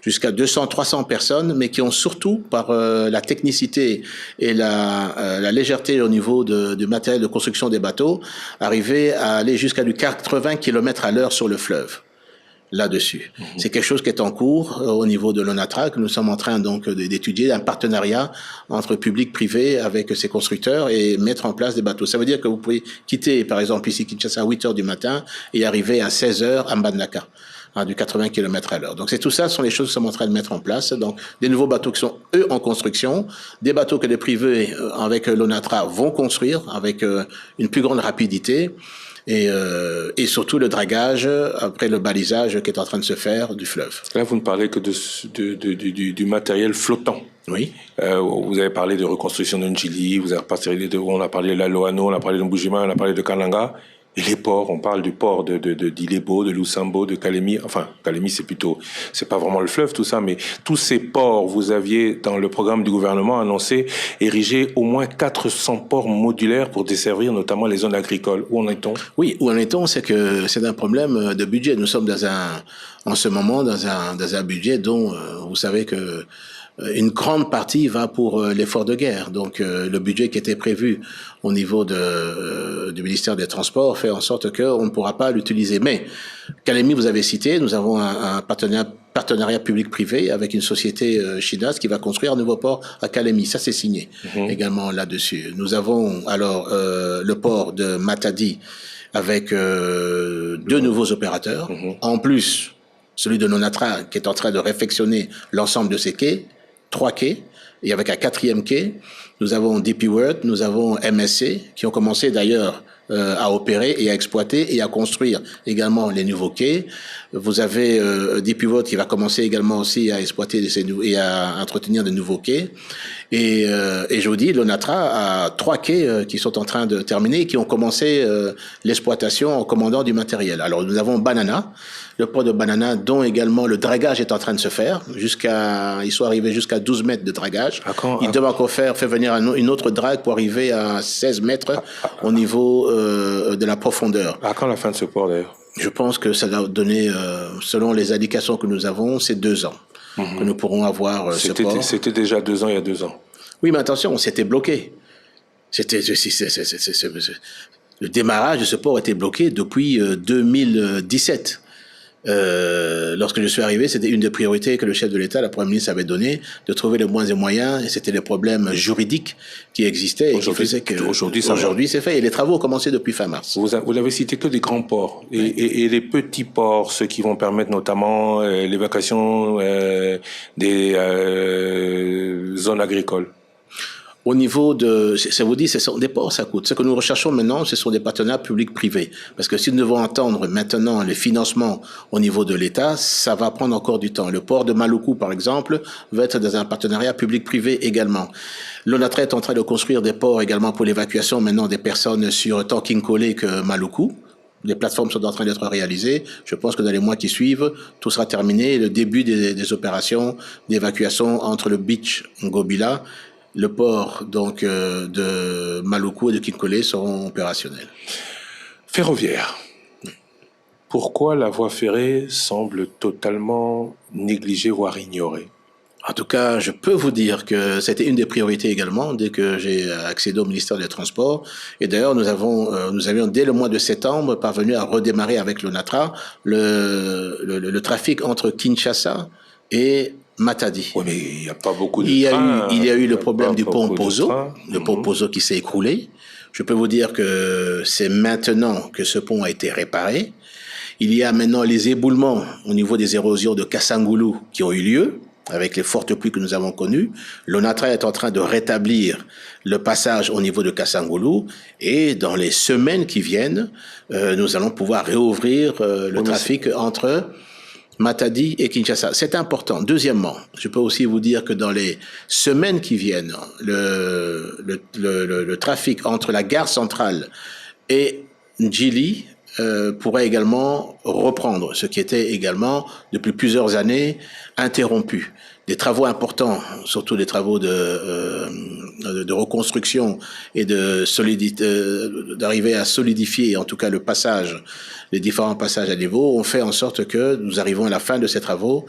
jusqu'à 200, 300 personnes, mais qui ont surtout, par la technicité et la légèreté au niveau du matériel de construction des bateaux, arrivé à aller jusqu'à du 80 km à l'heure sur le fleuve. Là-dessus. C'est quelque chose qui est en cours au niveau de l'ONATRA, que nous sommes en train donc d'étudier, un partenariat entre public privé avec ces constructeurs et mettre en place des bateaux. Ça veut dire que vous pouvez quitter, par exemple, ici Kinshasa à 8 heures du matin et arriver à 16 heures à Mbandaka, du 80 km à l'heure. Donc tout ça, ce sont les choses que nous sommes en train de mettre en place. Donc des nouveaux bateaux qui sont, eux, en construction, des bateaux que les privés, avec l'ONATRA, vont construire avec une plus grande rapidité. Et surtout le dragage, après le balisage qui est en train de se faire du fleuve. Là, vous ne parlez que du matériel flottant. Oui. Vous avez parlé de reconstruction de Njili, on a parlé de la Loano, on a parlé de Mbujima, on a parlé de Kananga. Et les ports, on parle du port d'Ilebo, de Lusambo, de Kalemi. Enfin, Kalemi, c'est pas vraiment le fleuve, tout ça, mais tous ces ports, vous aviez, dans le programme du gouvernement, annoncé ériger au moins 400 ports modulaires pour desservir notamment les zones agricoles. Où en est-on? Oui, où en est-on, c'est que c'est un problème de budget. Nous sommes en ce moment dans un budget dont vous savez que une grande partie va pour l'effort de guerre. Donc le budget qui était prévu au niveau du ministère des Transports fait en sorte qu'on ne pourra pas l'utiliser. Mais Kalemi, vous avez cité, nous avons un partenariat public-privé avec une société chinoise qui va construire un nouveau port à Kalemi. Ça, c'est signé également là-dessus. Nous avons alors le port de Matadi avec deux nouveaux opérateurs. En plus, celui de Lonatra qui est en train de réfectionner l'ensemble de ses quais, 3 quais, et avec un 4e quai. Nous avons DP World, nous avons MSC, qui ont commencé d'ailleurs à opérer et à exploiter et à construire également les nouveaux quais. Vous avez DP World qui va commencer également aussi à exploiter et à entretenir de nouveaux quais. Et je vous dis, Lonatra a 3 quais qui sont en train de terminer et qui ont commencé l'exploitation en commandant du matériel. Alors nous avons Banana, le port de Banana, dont également le dragage est en train de se faire. Ils sont arrivés jusqu'à 12 mètres de dragage. Ils doivent encore faire venir une autre drague pour arriver à 16 mètres au niveau de la profondeur. À quand la fin de ce port d'ailleurs? Je pense que ça va donner, selon les indications que nous avons, c'est 2 ans que nous pourrons avoir ce port. C'était déjà 2 ans il y a 2 ans. Oui, mais attention, on s'était bloqué. Le démarrage de ce port était bloqué depuis 2017. Lorsque je suis arrivé, c'était une des priorités que le chef de l'État, la Première ministre, avait donné, de trouver les moyens et moyens, et c'était les problèmes juridiques qui existaient et qui faisaient que aujourd'hui c'est fait. Et les travaux ont commencé depuis fin mars. Vous n'avez cité que des grands ports et les petits ports, ceux qui vont permettre notamment l'évacuation des zones agricoles. Au niveau ça vous dit, ce sont des ports, ça coûte. Ce que nous recherchons maintenant, ce sont des partenaires publics-privés. Parce que si nous devons entendre maintenant les financements au niveau de l'État, ça va prendre encore du temps. Le port de Maluku, par exemple, va être dans un partenariat public-privé également. Lonatra est en train de construire des ports également pour l'évacuation maintenant des personnes sur tant Kinkole que Maluku. Les plateformes sont en train d'être réalisées. Je pense que dans les mois qui suivent, tout sera terminé. Le début des opérations d'évacuation entre le beach Ngobila, le port donc de Maluku et de Kinkole seront opérationnels. Ferroviaire. Pourquoi la voie ferrée semble totalement négligée, voire ignorée? En tout cas, je peux vous dire que c'était une des priorités également dès que j'ai accédé au ministère des Transports. Et d'ailleurs, nous avions dès le mois de septembre parvenu à redémarrer avec Lonatra le trafic entre Kinshasa et Matadi. Oui, mais il n'y a pas beaucoup de trains. Il y a eu le problème du pont Pozo, le pont Pozo qui s'est écroulé. Je peux vous dire que c'est maintenant que ce pont a été réparé. Il y a maintenant les éboulements au niveau des érosions de Kassangoulou qui ont eu lieu avec les fortes pluies que nous avons connues. Lonatra est en train de rétablir le passage au niveau de Kassangoulou et dans les semaines qui viennent, nous allons pouvoir réouvrir le trafic entre Matadi et Kinshasa. C'est important. Deuxièmement, je peux aussi vous dire que dans les semaines qui viennent, le trafic entre la gare centrale et Ndjili pourrait également reprendre, ce qui était également depuis plusieurs années interrompu. Des travaux importants, surtout des travaux de reconstruction et d'arriver à solidifier, en tout cas le passage, les différents passages à niveau, ont fait en sorte que nous arrivons à la fin de ces travaux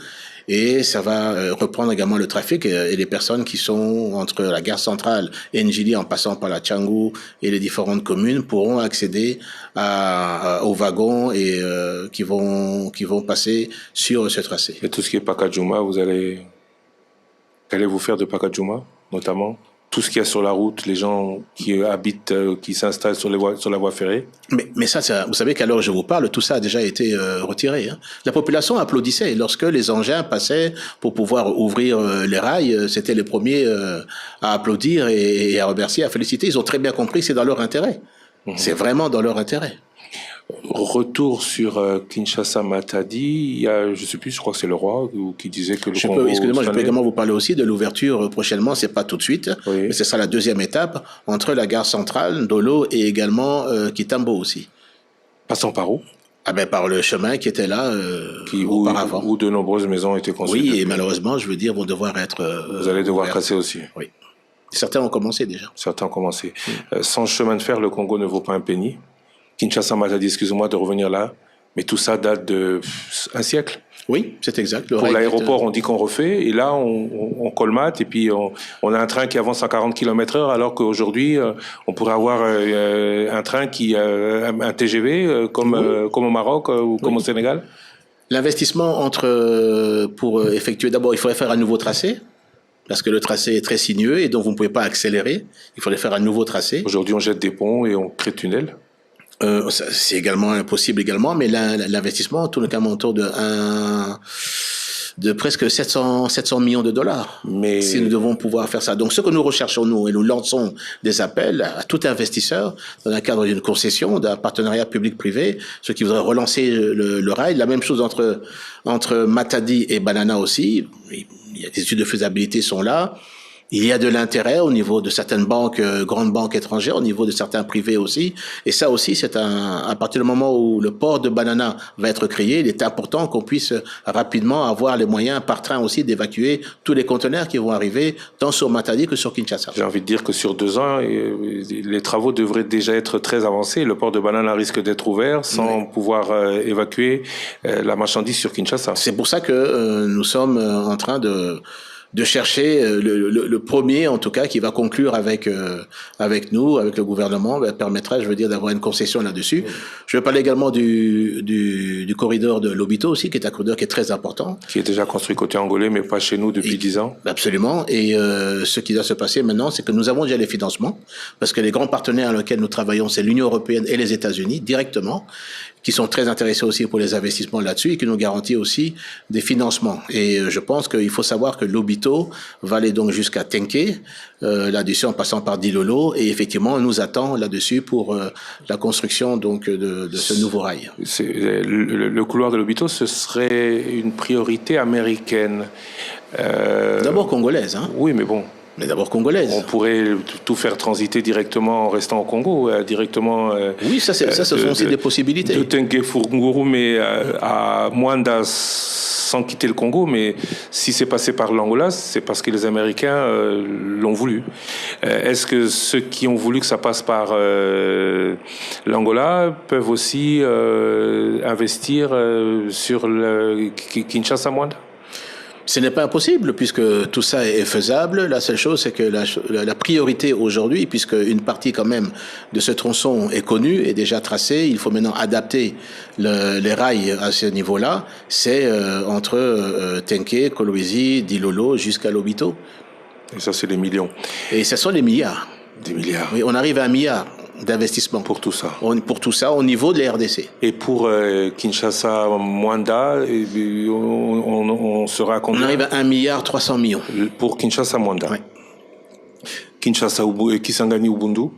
et ça va reprendre également le trafic et les personnes qui sont entre la gare centrale et Ndjili en passant par la Tchangou et les différentes communes pourront accéder aux wagons et qui vont passer sur ce tracé. Et tout ce qui est Pakajouma, qu'allez-vous faire de Pakajouma, notamment? Tout ce qu'il y a sur la route, les gens qui habitent, qui s'installent sur la voie ferrée. Mais ça, vous savez qu'à l'heure où je vous parle, tout ça a déjà été retiré. Hein. La population applaudissait. Lorsque les engins passaient pour pouvoir ouvrir les rails, c'était les premiers à applaudir et à remercier, à féliciter. Ils ont très bien compris que c'est dans leur intérêt. C'est vraiment dans leur intérêt. Retour sur Kinshasa-Matadi, il y a, je sais plus, je crois que c'est le roi qui disait que le Congo... Excusez-moi, je peux également vous parler aussi de l'ouverture prochainement, c'est pas tout de suite, oui. Mais ce sera la deuxième étape entre la gare centrale, Ndolo et également Kitambo aussi. Passant par où? Par le chemin qui était là auparavant. Où de nombreuses maisons ont été construites. Oui, et malheureusement, je veux dire, vont devoir être... Vous allez devoir casser aussi. Oui. Certains ont commencé déjà. Certains ont commencé. Sans chemin de fer, le Congo ne vaut pas un penny. Kinshasa-Matadi, excusez-moi de revenir là, mais tout ça date de un siècle. Oui, c'est exact. Pour l'aéroport, on dit qu'on refait, et là, on colmate, et puis on a un train qui avance à 40 km/h, alors qu'aujourd'hui, on pourrait avoir un train un TGV, comme au Maroc ou comme au Sénégal. L'investissement pour effectuer, d'abord, il faudrait faire un nouveau tracé, parce que le tracé est très sinueux, et donc vous ne pouvez pas accélérer. Il faudrait faire un nouveau tracé. Aujourd'hui, on jette des ponts et on crée de tunnels. C'est également impossible également, mais l'investissement tourne quand même autour de presque 700 millions de dollars. Mais si nous devons pouvoir faire ça. Donc, ce que nous recherchons, nous, et nous lançons des appels à tout investisseur dans le cadre d'une concession, d'un partenariat public-privé, ceux qui voudraient relancer le rail. La même chose entre Matadi et Banana aussi. Il y a des études de faisabilité sont là. Il y a de l'intérêt au niveau de certaines banques, grandes banques étrangères, au niveau de certains privés aussi. Et ça aussi, à partir du moment où le port de Banana va être créé, il est important qu'on puisse rapidement avoir les moyens par train aussi d'évacuer tous les conteneurs qui vont arriver tant sur Matadi que sur Kinshasa. J'ai envie de dire que sur 2 ans, les travaux devraient déjà être très avancés. Le port de Banana risque d'être ouvert sans pouvoir évacuer la marchandise sur Kinshasa. C'est pour ça que nous sommes en train de chercher le premier, en tout cas, qui va conclure avec nous, avec le gouvernement, permettra, je veux dire, d'avoir une concession là-dessus. Je vais parler également du corridor de Lobito aussi, qui est un corridor qui est très important. Qui est déjà construit côté angolais, mais pas chez nous depuis 10 ans. Absolument. Et ce qui doit se passer maintenant, c'est que nous avons déjà les financements, parce que les grands partenaires avec lesquels nous travaillons, c'est l'Union européenne et les États-Unis, directement, qui sont très intéressés aussi pour les investissements là-dessus et qui nous garantissent aussi des financements. Et je pense qu'il faut savoir que Lobito va aller donc jusqu'à Tenke, là-dessus en passant par Dilolo, et effectivement on nous attend là-dessus pour la construction donc de ce nouveau rail. Le couloir de Lobito, ce serait une priorité américaine. D'abord congolaise, hein. Oui, mais bon. Mais d'abord congolaise. On pourrait tout faire transiter directement en restant au Congo, directement. Oui, ça sont aussi des possibilités. De Tenke Funguru, mais à Mwanda, sans quitter le Congo. Mais si c'est passé par l'Angola, c'est parce que les Américains l'ont voulu. Est-ce que ceux qui ont voulu que ça passe par l'Angola peuvent aussi investir sur le Kinshasa-Mwanda? Ce n'est pas impossible, puisque tout ça est faisable. La seule chose, c'est que la priorité aujourd'hui, puisque une partie quand même de ce tronçon est connue, est déjà tracée, il faut maintenant adapter les rails à ce niveau-là, c'est entre Tenke, Kolwezi, Dilolo, jusqu'à Lobito. Et ça, c'est des millions. Et ce sont des milliards. Des milliards. Oui, on arrive à 1 milliard d'investissement. Pour tout ça. Pour tout ça, au niveau de la RDC. Et pour Kinshasa-Mwanda, on sera à combien? On arrive à 1,3 milliard. Pour Kinshasa-Mwanda. Oui. Kinshasa et Kisangani-Ubundu?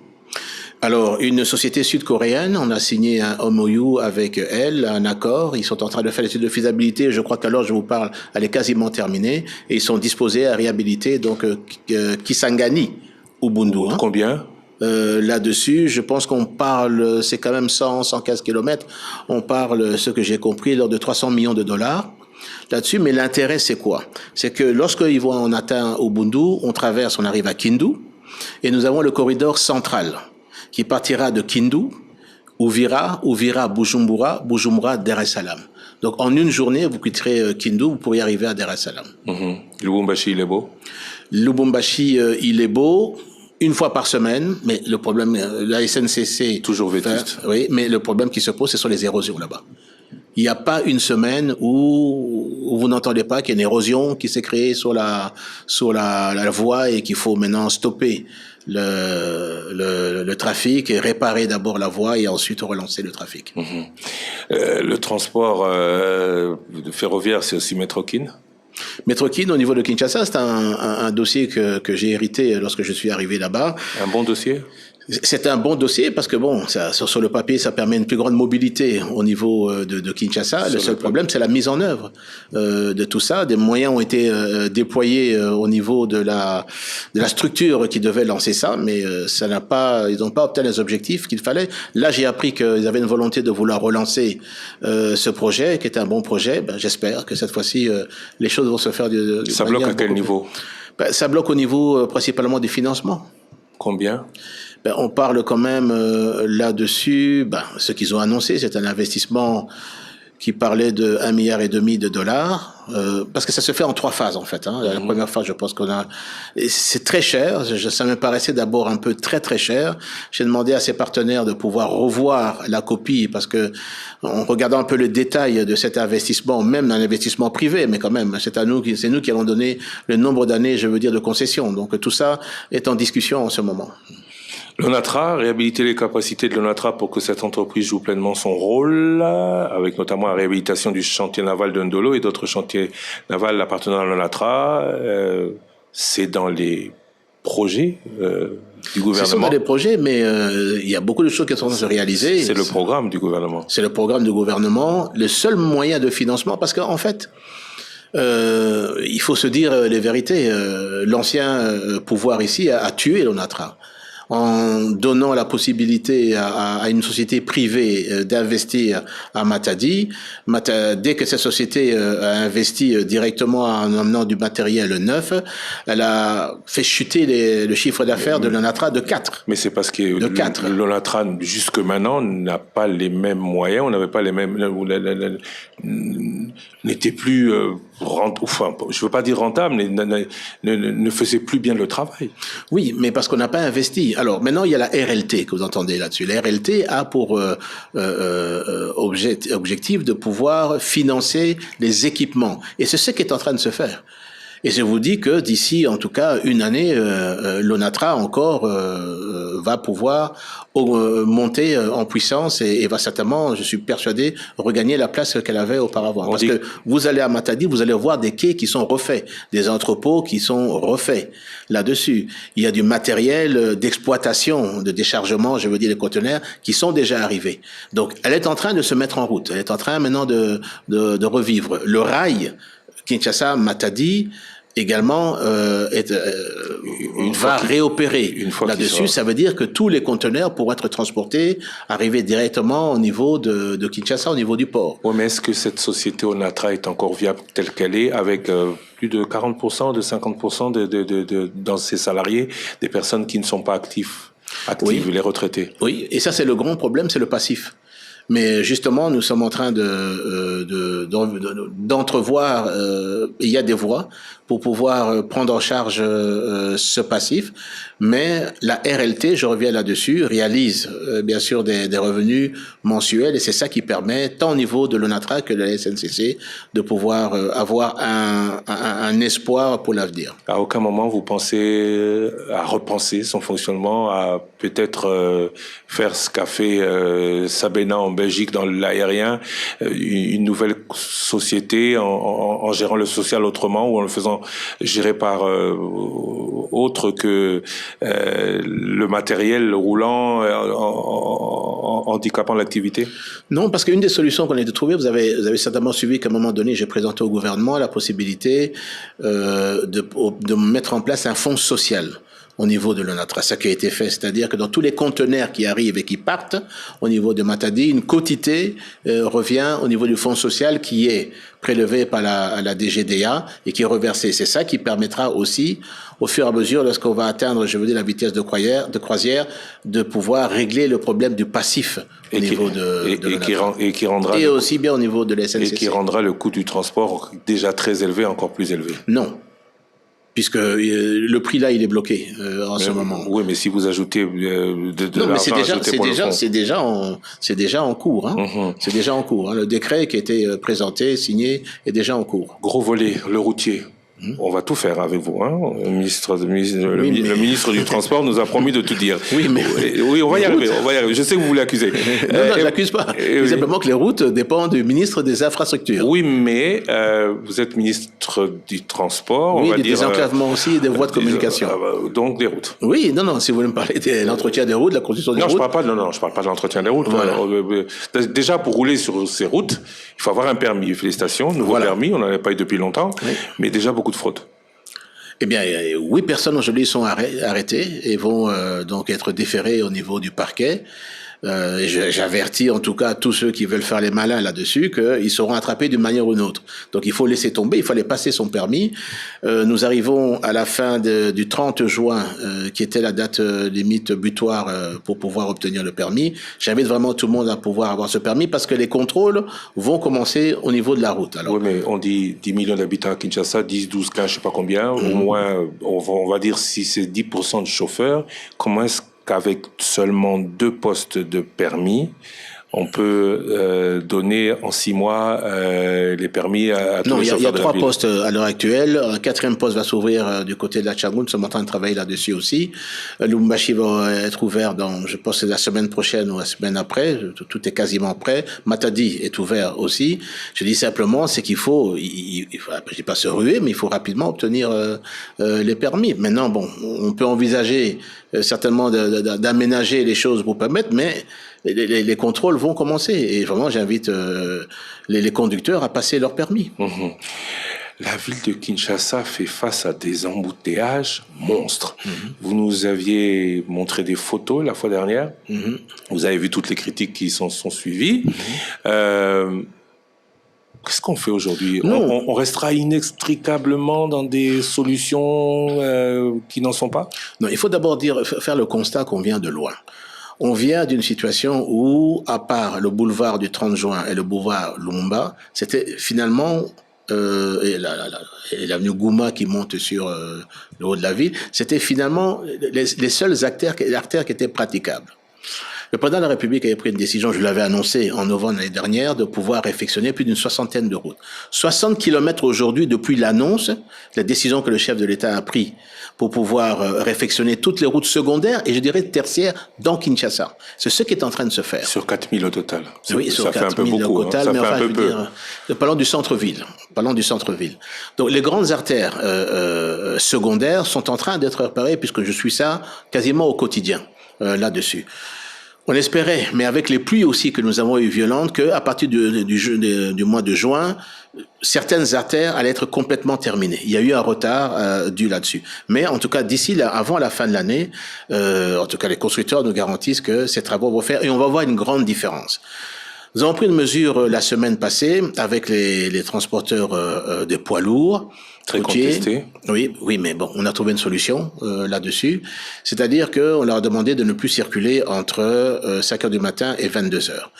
Alors, une société sud-coréenne, on a signé un MOU avec elle, un accord. Ils sont en train de faire l'étude de faisabilité. Je crois qu'alors je vous parle, elle est quasiment terminée. Et ils sont disposés à réhabiliter donc Kisangani-Ubundu. Combien? Là-dessus, je pense qu'on parle, c'est quand même 115 kilomètres, on parle, ce que j'ai compris, lors de 300 millions de dollars là-dessus, mais l'intérêt c'est quoi? C'est que on atteint Ubundu, on traverse, on arrive à Kindu, et nous avons le corridor central, qui partira de Kindu, Uvira, Bujumbura, Dar es Salaam. Donc en une journée, vous quitterez Kindu, vous pourriez arriver à Dar es Salaam. Lubumbashi, il est beau? Lubumbashi, il est beau. Une fois par semaine, mais le problème, la SNCC... Toujours vétuste. Oui, mais le problème qui se pose, ce sont les érosions là-bas. Il n'y a pas une semaine où vous n'entendez pas qu'il y a une érosion qui s'est créée sur la voie et qu'il faut maintenant stopper le trafic et réparer d'abord la voie et ensuite relancer le trafic. Le transport ferroviaire, c'est aussi Metrokin? Metrokin, au niveau de Kinshasa, c'est un dossier que j'ai hérité lorsque je suis arrivé là-bas. Un bon dossier? C'est un bon dossier parce que bon, sur le papier, ça permet une plus grande mobilité au niveau de Kinshasa. Le seul problème, c'est la mise en œuvre de tout ça. Des moyens ont été déployés au niveau de la structure qui devait lancer ça, mais ils n'ont pas obtenu les objectifs qu'il fallait. Là, j'ai appris qu'ils avaient une volonté de vouloir relancer ce projet, qui est un bon projet. J'espère que cette fois-ci, les choses vont se faire de Ça bloque à quel niveau? Ça bloque au niveau principalement du financement. Combien? On parle quand même là-dessus, ce qu'ils ont annoncé, c'est un investissement qui parlait de 1,5 milliard de dollars, parce que ça se fait en 3 phases en fait. La première phase, je pense qu'on a... C'est très cher, ça me paraissait d'abord un peu très très cher. J'ai demandé à ses partenaires de pouvoir revoir la copie, parce que en regardant un peu le détail de cet investissement, même un investissement privé, mais quand même, c'est nous qui allons donner le nombre d'années, je veux dire, de concessions. Donc tout ça est en discussion en ce moment. L'ONATRA, réhabiliter les capacités de l'ONATRA pour que cette entreprise joue pleinement son rôle, avec notamment la réhabilitation du chantier naval de Ndolo et d'autres chantiers navals appartenant à l'ONATRA, c'est dans les projets du gouvernement. Ce sont des projets, mais il y a beaucoup de choses qui sont en train de se réaliser. C'est le programme du gouvernement. C'est le programme du gouvernement, le seul moyen de financement, parce qu'en fait, il faut se dire les vérités. L'ancien pouvoir ici a tué l'ONATRA en donnant la possibilité à une société privée d'investir à Matadi. Dès que cette société a investi directement en amenant du matériel neuf, elle a fait chuter le chiffre d'affaires de l'ONATRA de 4. Mais c'est parce que l'ONATRA, jusque maintenant, n'a pas les mêmes moyens, on n'avait pas les mêmes... n'était plus... enfin, je veux pas dire rentable, mais ne faisait plus bien le travail. Oui, mais parce qu'on n'a pas investi. Alors maintenant, il y a la RLT que vous entendez là-dessus. La RLT a pour objectif de pouvoir financer les équipements. Et c'est ce qui est en train de se faire. Et je vous dis que d'ici, en tout cas, une année, l'ONATRA encore va pouvoir monter en puissance et va certainement, je suis persuadé, regagner la place qu'elle avait auparavant. Parce que vous allez à Matadi, vous allez voir des quais qui sont refaits, des entrepôts qui sont refaits là-dessus. Il y a du matériel d'exploitation, de déchargement, je veux dire, les conteneurs, qui sont déjà arrivés. Donc, elle est en train de se mettre en route. Elle est en train maintenant de revivre. Le rail, Kinshasa-Matadi, également va réopérer là-dessus. Ça veut dire que tous les conteneurs pourront être transportés, arriver directement au niveau de Kinshasa, au niveau du port. Oui, mais est-ce que cette société ONATRA est encore viable telle qu'elle est, avec plus de 40%, de 50% dans ses salariés, des personnes qui ne sont pas actives, oui. Les retraités? Oui, et ça c'est le grand problème, c'est le passif. Mais justement, nous sommes en train d'entrevoir, il y a des voies pour pouvoir prendre en charge ce passif. Mais la RLT, je reviens là-dessus, réalise bien sûr des revenus mensuels et c'est ça qui permet, tant au niveau de l'ONATRA que de la SNCC, de pouvoir avoir un espoir pour l'avenir. À aucun moment vous pensez à repenser son fonctionnement, à peut-être faire ce qu'a fait Sabena en Belgique dans l'aérien, une nouvelle société en gérant le social autrement ou en le faisant gérer par autre que le matériel roulant en handicapant l'activité? Non, parce qu'une des solutions qu'on a de trouver, vous avez certainement suivi qu'à un moment donné, j'ai présenté au gouvernement la possibilité de mettre en place un fonds social au niveau de l'ONATRA. Ça qui a été fait, c'est-à-dire que dans tous les conteneurs qui arrivent et qui partent au niveau de Matadi, une quotité revient au niveau du fonds social qui est prélevé par la DGDA et qui est reversé. C'est ça qui permettra aussi, au fur et à mesure, lorsqu'on va atteindre, je veux dire, la vitesse de croisière, de pouvoir régler le problème du passif au niveau de l'ONATRA. Et aussi bien au niveau de la SNCC. Et qui rendra le coût du transport déjà très élevé, encore plus élevé. Non. Puisque le prix là, il est bloqué en ce moment. Oui, mais si vous ajoutez l'argent ajouté pour le fonds. C'est déjà en cours. Hein. C'est déjà en cours. Hein. Le décret qui a été présenté, signé, est déjà en cours. Gros volet, le routier. On va tout faire avec vous, hein. Le ministre du Transport nous a promis de tout dire. Oui, mais oui, on va y arriver. Je sais que vous voulez accuser. Non, je l'accuse pas. C'est simplement que les routes dépendent du ministre des Infrastructures. Oui, mais vous êtes ministre du Transport. Oui, on va des dire, désenclavements aussi et des voies de communication. Donc des routes. Oui, non, si vous voulez me parler de l'entretien des routes, de la construction des routes. Je parle pas de l'entretien des routes. Voilà. Déjà, pour rouler sur ces routes, il faut avoir un permis. Félicitations, nouveau permis, on n'en avait pas eu depuis longtemps, mais déjà beaucoup de fraude. Eh bien, 8 personnes aujourd'hui sont arrêtées et vont donc être déférées au niveau du parquet. J'avertis en tout cas tous ceux qui veulent faire les malins là-dessus qu'ils seront attrapés d'une manière ou d'une autre. Donc il faut laisser tomber, il fallait passer son permis. Nous arrivons à la fin du 30 juin, qui était la date limite butoir pour pouvoir obtenir le permis. J'invite vraiment tout le monde à pouvoir avoir ce permis parce que les contrôles vont commencer au niveau de la route. Alors, oui, mais on dit 10 millions d'habitants à Kinshasa, 10, 12, 15, je sais pas combien. Au moins, on va dire si c'est 10% de chauffeurs, comment est-ce qu'avec seulement 2 postes de permis, on peut donner en 6 mois les permis à tous les chauffeurs de la ville? Non, il y a 3 postes à l'heure actuelle. Un 4e poste va s'ouvrir du côté de la Tchagoun. Nous sommes en train de travailler là-dessus aussi. Lubumbashi va être ouvert je pense, c'est la semaine prochaine ou la semaine après. Tout est quasiment prêt. Matadi est ouvert aussi. Je dis simplement, c'est qu'il faut, je dis pas se ruer, mais il faut rapidement obtenir les permis. Maintenant, bon, on peut envisager certainement d'aménager les choses pour permettre, mais les contrôles vont commencer. Et vraiment, j'invite les conducteurs à passer leur permis. La ville de Kinshasa fait face à des embouteillages monstres. Vous nous aviez montré des photos la fois dernière. Vous avez vu toutes les critiques qui sont suivies. Qu'est-ce qu'on fait aujourd'hui? On restera inextricablement dans des solutions qui n'en sont pas? Non, il faut d'abord faire le constat qu'on vient de loin. On vient d'une situation où, à part le boulevard du 30 juin et le boulevard Lumumba, c'était finalement et l'avenue Gouma qui monte sur le haut de la ville, c'était finalement les seules artères qui étaient praticables. Le président de la République avait pris une décision, je l'avais annoncé en novembre l'année dernière, de pouvoir réfectionner plus d'une 60aine de routes. 60 kilomètres aujourd'hui depuis l'annonce, la décision que le chef de l'État a prise pour pouvoir réfectionner toutes les routes secondaires et je dirais tertiaires dans Kinshasa. C'est ce qui est en train de se faire. Sur 4000 au total. Oui, sur 4000 au total, mais enfin, je veux dire, parlons du centre-ville. Donc, les grandes artères secondaires sont en train d'être réparées puisque je suis ça quasiment au quotidien là-dessus. On espérait, mais avec les pluies aussi que nous avons eues violentes, qu'à partir du mois de juin, certaines artères allaient être complètement terminées. Il y a eu un retard dû là-dessus. Mais en tout cas, avant la fin de l'année, en tout cas, les constructeurs nous garantissent que ces travaux vont faire et on va voir une grande différence. Nous avons pris une mesure la semaine passée avec les transporteurs de poids lourds. Très contesté. Oui, mais bon, on a trouvé une solution là-dessus. C'est-à-dire qu'on leur a demandé de ne plus circuler entre 5 heures du matin et 22 heures.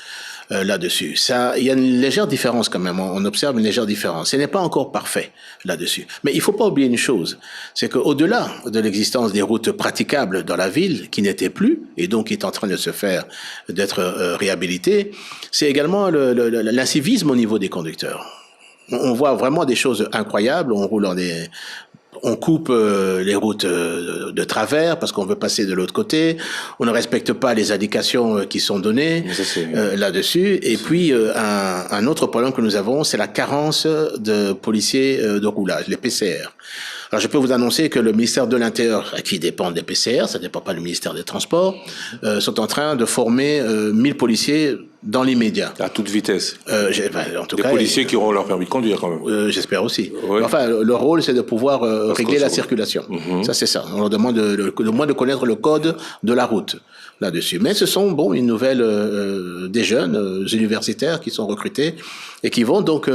Là-dessus. Il y a une légère différence quand même. On observe une légère différence. Ce n'est pas encore parfait là-dessus. Mais il faut pas oublier une chose. C'est qu'au-delà de l'existence des routes praticables dans la ville, qui n'étaient plus, et donc qui est en train de se faire, d'être réhabilitée, c'est également l'incivisme au niveau des conducteurs. On voit vraiment des choses incroyables. On roule on coupe les routes de travers parce qu'on veut passer de l'autre côté. On ne respecte pas les indications qui sont données là-dessus. Et puis, un autre problème que nous avons, c'est la carence de policiers de roulage, les PCR. Alors, je peux vous annoncer que le ministère de l'Intérieur, qui dépend des PCR, ça ne dépend pas du ministère des Transports, sont en train de former 1000 policiers dans l'immédiat. À toute vitesse. En tout des cas, policiers qui auront leur permis de conduire quand même. J'espère aussi. Oui. Enfin, leur rôle, c'est de pouvoir régler la circulation. Ça, c'est ça. On leur demande au moins de connaître le code de la route là-dessus. Mais ce sont, une nouvelle des jeunes universitaires qui sont recrutés et qui vont donc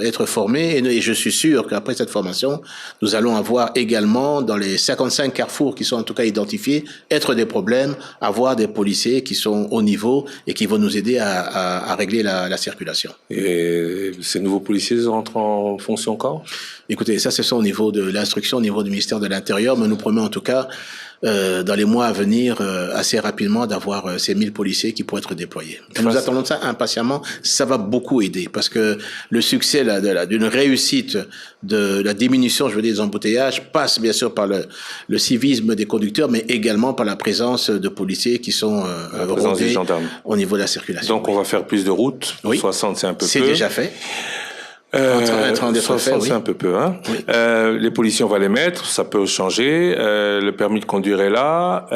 être formés. Et je suis sûr qu'après cette formation, nous allons avoir également, dans les 55 carrefours qui sont en tout cas identifiés, être des problèmes, avoir des policiers qui sont au niveau et qui vont nous aider à régler la circulation. Et ces nouveaux policiers rentrent en fonction quand? Écoutez, ça, c'est au niveau de l'instruction, au niveau du ministère de l'Intérieur, mais nous promet en tout cas, dans les mois à venir, assez rapidement, d'avoir ces 1000 policiers qui pourraient être déployés. Et nous attendons ça impatiemment. Ça va beaucoup aider parce que le succès d'une réussite de la diminution, des embouteillages passe bien sûr par le civisme des conducteurs, mais également par la présence de policiers qui sont rodés au niveau de la circulation. Donc, on va faire plus de routes. Oui. 60, c'est un peu peu. C'est déjà fait. 60, c'est un peu peu. Hein. Oui. Les policiers, on va les mettre, ça peut changer. Le permis de conduire est là.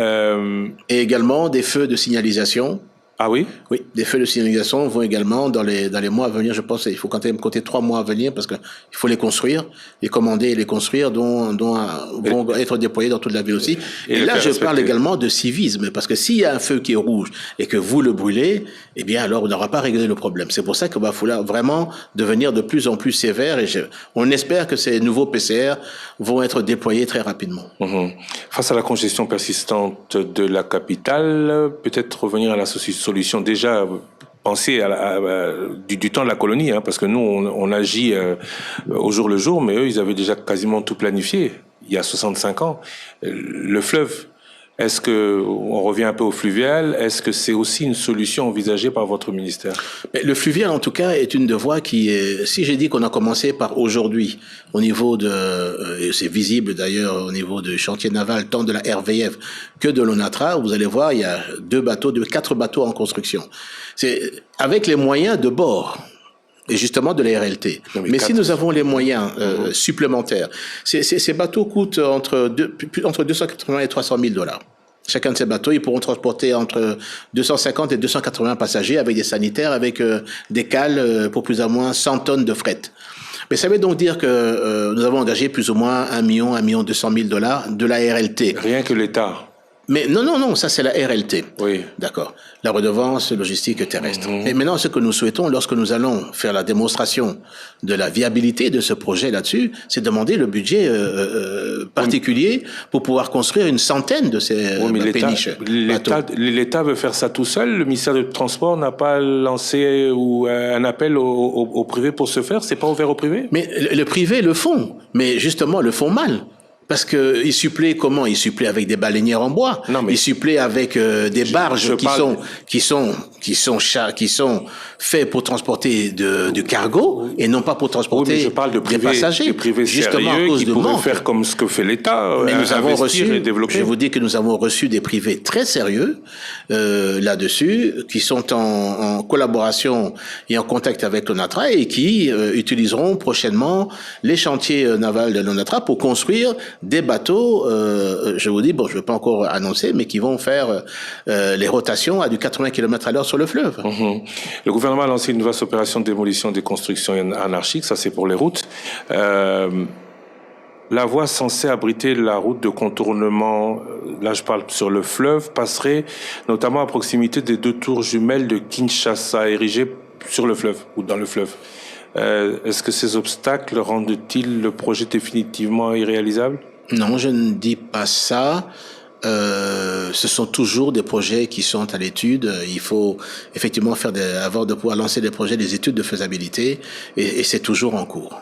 Et également des feux de signalisation Ah oui? Oui, des feux de signalisation vont également dans les mois à venir, je pense. Il faut quand même compter 3 mois à venir parce qu'il faut les construire, les commander et les construire, dont vont être déployés dans toute la ville aussi. Et là, je parle également de civisme parce que s'il y a un feu qui est rouge et que vous le brûlez, eh bien alors on n'aura pas réglé le problème. C'est pour ça qu'il va falloir vraiment devenir de plus en plus sévère et on espère que ces nouveaux PCR vont être déployés très rapidement. Face à la congestion persistante de la capitale, peut-être revenir à la solution déjà pensée du temps de la colonie, hein, parce que nous, on agit au jour le jour, mais eux, ils avaient déjà quasiment tout planifié il y a 65 ans. Le fleuve, est-ce qu'on revient un peu au fluvial? Est-ce que c'est aussi une solution envisagée par votre ministère? Le fluvial, en tout cas, est une voie qui est... Si j'ai dit qu'on a commencé par aujourd'hui, au niveau de... c'est visible d'ailleurs au niveau du chantier naval, tant de la RVF que de l'ONATRA, vous allez voir, il y a 4 bateaux en construction. C'est avec les moyens de bord et justement de la RLT. Mais si nous avons les moyens supplémentaires, ces bateaux coûtent entre 280 et 300 000 $. Chacun de ces bateaux, ils pourront transporter entre 250 et 280 passagers avec des sanitaires, avec des cales pour plus ou moins 100 tonnes de fret. Mais ça veut donc dire que nous avons engagé plus ou moins 1 million, 1 200 000 $ de la RLT. Rien que l'État. Mais non, ça c'est la RLT. Oui. D'accord. La redevance logistique terrestre. Et maintenant, ce que nous souhaitons, lorsque nous allons faire la démonstration de la viabilité de ce projet là-dessus, c'est demander le budget particulier pour pouvoir construire une centaine de ces péniches. L'État veut faire ça tout seul. Le ministère du Transport n'a pas lancé un appel au privé pour ce faire. C'est pas ouvert au privé? Mais le privé le font, mais justement le font mal. Parce que ils suppléent comment? Ils suppléent avec des baleinières en bois. Non, mais ils suppléent avec des barges qui sont faits pour transporter du cargo et non pas pour transporter des passagers. De privés sérieux qui pourraient faire comme ce que fait l'État. Mais nous avons reçu, je vous dis que nous avons reçu des privés très sérieux là-dessus, qui sont en collaboration et en contact avec l'ONATRA et qui utiliseront prochainement les chantiers navals de l'ONATRA pour construire des bateaux, je vous dis, bon, je ne veux pas encore annoncer, mais qui vont faire les rotations à du 80 km/h sur le fleuve. Le gouvernement a lancé une vaste opération de démolition des constructions anarchiques, ça c'est pour les routes. La voie censée abriter la route de contournement, là je parle sur le fleuve, passerait notamment à proximité des 2 tours jumelles de Kinshasa, érigées sur le fleuve ou dans le fleuve. Est-ce que ces obstacles rendent-ils le projet définitivement irréalisable? Non, je ne dis pas ça. Ce sont toujours des projets qui sont à l'étude. Il faut effectivement avant de pouvoir lancer des projets, des études de faisabilité, et c'est toujours en cours.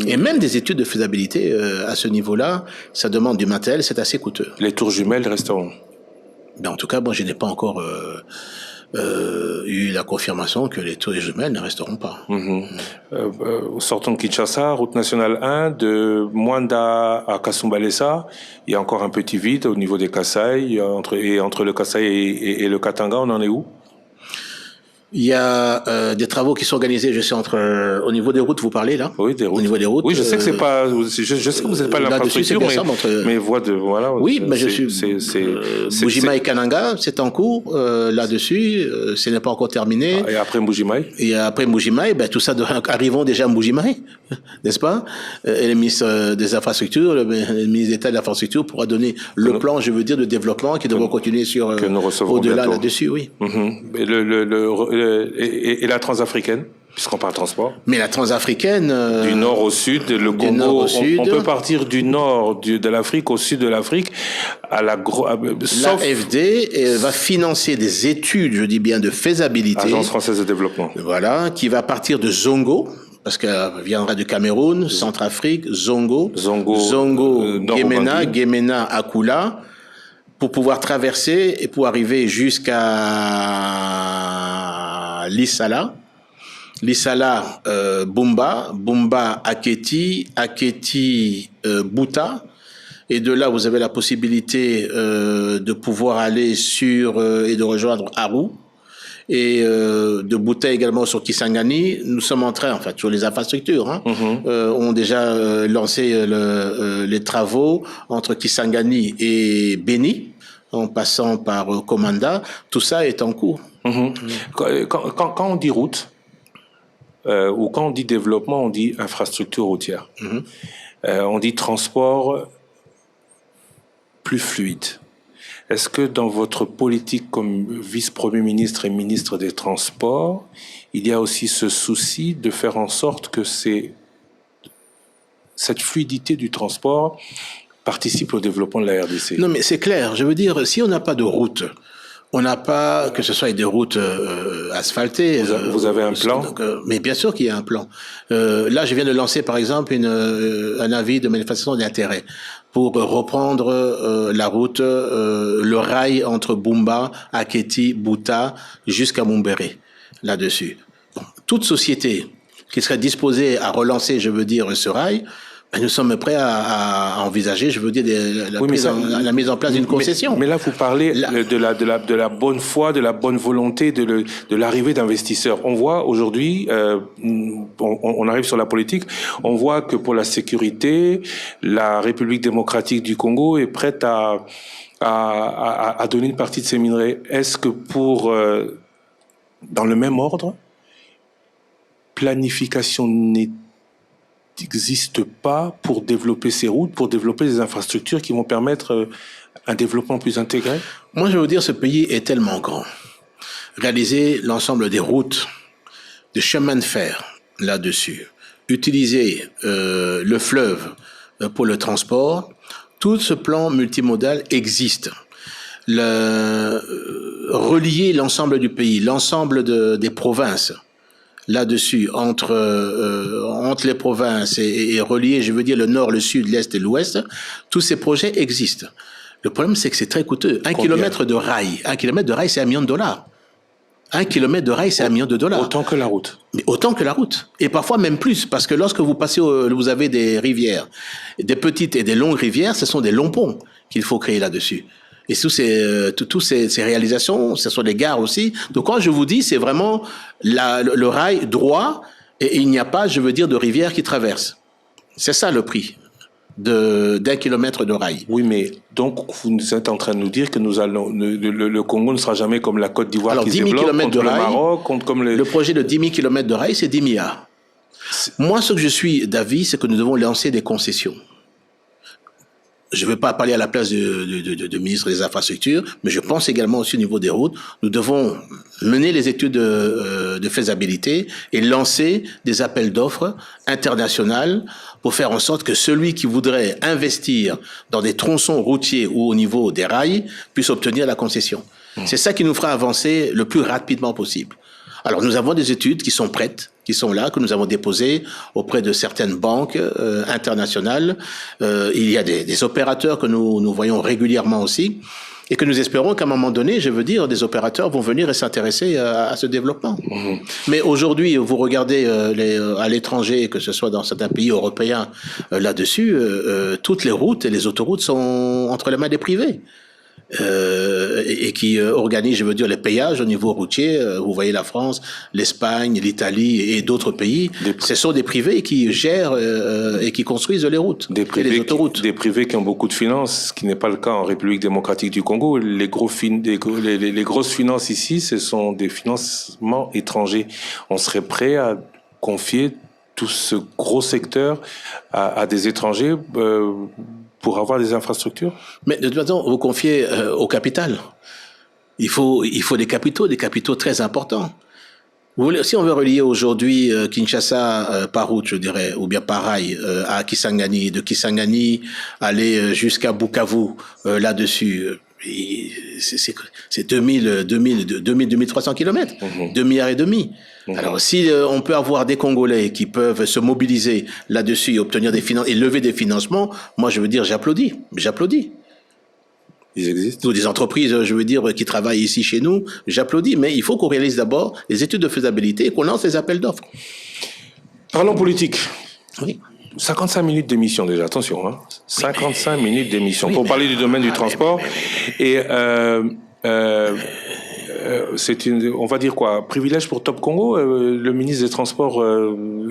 Et même des études de faisabilité à ce niveau-là, ça demande du matériel, c'est assez coûteux. Les tours jumelles resteront? Ben, en tout cas, moi, je n'ai pas encore eu la confirmation que les tours jumelles ne resteront pas. Sortons de Kinshasa, route nationale 1, de Mwanda à Kasumbalesa, il y a encore un petit vide au niveau des Kasaï, entre le Kasaï et le Katanga, on en est où? Il y a des travaux qui sont organisés, je sais, au niveau des routes, vous parlez là? Oui, des routes. Au niveau des routes. Oui, je sais que c'est pas, je sais que vous n'êtes pas l'infrastructure, mais voie de, voilà. Oui, mais je suis, Mbuji-Mayi et Kananga, c'est en cours, là-dessus, ce n'est pas encore terminé. Et après Mbuji-Mayi? Et après Mbuji-Mayi, ben, tout ça, arrivons déjà à Mbuji-Mayi, n'est-ce pas? Et le ministre des Infrastructures, le ministre d'État de l'Infrastructure pourra donner le plan, je veux dire, de développement qui devra continuer sur, au-delà là-dessus, oui. Et la transafricaine, puisqu'on parle transport. Mais la transafricaine... du nord au sud, le Congo, on peut partir du nord de l'Afrique au sud de l'Afrique à l'AFD va financer des études, je dis bien, de faisabilité. Agence française de développement. Voilà, qui va partir de Zongo, parce qu'elle viendra du Cameroun, Centrafrique, Zongo, Guémena, Akula, pour pouvoir traverser et pour arriver jusqu'à Lissala, Bumba, Aketi, Bouta. Et de là, vous avez la possibilité de pouvoir aller et de rejoindre Aru. Et de Bouta également sur Kisangani. Nous sommes en train, en fait, sur les infrastructures, ont déjà lancé les travaux entre Kisangani et Beni, en passant par Komanda, tout ça est en cours. Quand on dit route, ou quand on dit développement, on dit infrastructure routière. On dit transport plus fluide. Est-ce que dans votre politique comme vice-premier ministre et ministre des Transports, il y a aussi ce souci de faire en sorte que cette fluidité du transport participe au développement de la RDC? Non, mais c'est clair. Je veux dire, si on n'a pas de route, on n'a pas, que ce soit des routes asphaltées. Vous avez un plan? Mais bien sûr qu'il y a un plan. Là, je viens de lancer, par exemple, un avis de manifestation d'intérêt pour reprendre la route, le rail entre Bumba, Aketi, Bouta, jusqu'à Mumbere, là-dessus. Bon, toute société qui serait disposée à relancer, je veux dire, ce rail, nous sommes prêts à envisager, je veux dire, la mise en place d'une concession. Mais là, vous parlez de la bonne foi, de la bonne volonté, de l'arrivée d'investisseurs. On voit aujourd'hui, on arrive sur la politique, on voit que pour la sécurité, la République démocratique du Congo est prête à donner une partie de ses minerais. Est-ce que dans le même ordre, planification n'existe pas pour développer ces routes, pour développer des infrastructures qui vont permettre un développement plus intégré? Moi, je veux dire, ce pays est tellement grand. Réaliser l'ensemble des routes, des chemins de fer là-dessus, utiliser le fleuve pour le transport, tout ce plan multimodal existe. Relier l'ensemble du pays, l'ensemble des provinces, là-dessus, entre les provinces et relier, je veux dire, le nord, le sud, l'est et l'ouest, tous ces projets existent. Le problème, c'est que c'est très coûteux. Un kilomètre de rail, c'est $1 million. Un kilomètre de rail, c'est $1 million. Autant que la route. Mais autant que la route. Et parfois même plus, parce que lorsque vous passez, vous avez des rivières, des petites et des longues rivières, ce sont des longs ponts qu'il faut créer là-dessus. Et toutes ces réalisations, ce sont des gares aussi. Donc quand je vous dis, c'est vraiment le rail droit et il n'y a pas, je veux dire, de rivière qui traverse. C'est ça le prix d'un kilomètre de rail. Oui, mais donc vous êtes en train de nous dire que le Congo ne sera jamais comme la Côte d'Ivoire qui se développe, contre le Maroc, comme le projet de 10 000 km de rail, c'est 10 milliards. Moi, ce que je suis d'avis, c'est que nous devons lancer des concessions. Je ne veux pas parler à la place du ministre des Infrastructures, mais je pense également aussi au niveau des routes. Nous devons mener les études de faisabilité et lancer des appels d'offres internationales pour faire en sorte que celui qui voudrait investir dans des tronçons routiers ou au niveau des rails puisse obtenir la concession. C'est ça qui nous fera avancer le plus rapidement possible. Alors, nous avons des études qui sont prêtes, qui sont là, que nous avons déposées auprès de certaines banques internationales. Il y a des opérateurs que nous voyons régulièrement aussi et que nous espérons qu'à un moment donné, je veux dire, des opérateurs vont venir et s'intéresser à ce développement. Mais aujourd'hui, vous regardez à l'étranger, que ce soit dans certains pays européens, là-dessus, toutes les routes et les autoroutes sont entre les mains des privés. Et qui organise, je veux dire, les péages au niveau routier. Vous voyez la France, l'Espagne, l'Italie et d'autres pays. Ce sont des privés qui gèrent et qui construisent les routes et les autoroutes. Des privés qui ont beaucoup de finances, ce qui n'est pas le cas en République démocratique du Congo. Les grosses finances ici, ce sont des financements étrangers. On serait prêt à confier tout ce gros secteur à des étrangers pour avoir des infrastructures? Mais de toute façon, vous confiez au capital. Il faut des capitaux très importants. Si on veut relier aujourd'hui Kinshasa par route, je dirais, ou bien par rail à Kisangani, de Kisangani aller jusqu'à Bukavu là-dessus, c'est 2300 kilomètres, 2,5 milliards. Alors, si on peut avoir des Congolais qui peuvent se mobiliser là-dessus et obtenir des finances et lever des financements, moi, je veux dire, j'applaudis. Ils existent. Ou des entreprises, je veux dire, qui travaillent ici chez nous, j'applaudis. Mais il faut qu'on réalise d'abord les études de faisabilité et qu'on lance les appels d'offres. Parlons politique. Oui. 55 minutes d'émission déjà, attention. 55 minutes d'émission pour parler du domaine du transport. Et on va dire quoi, privilège pour Top Congo. Le ministre des Transports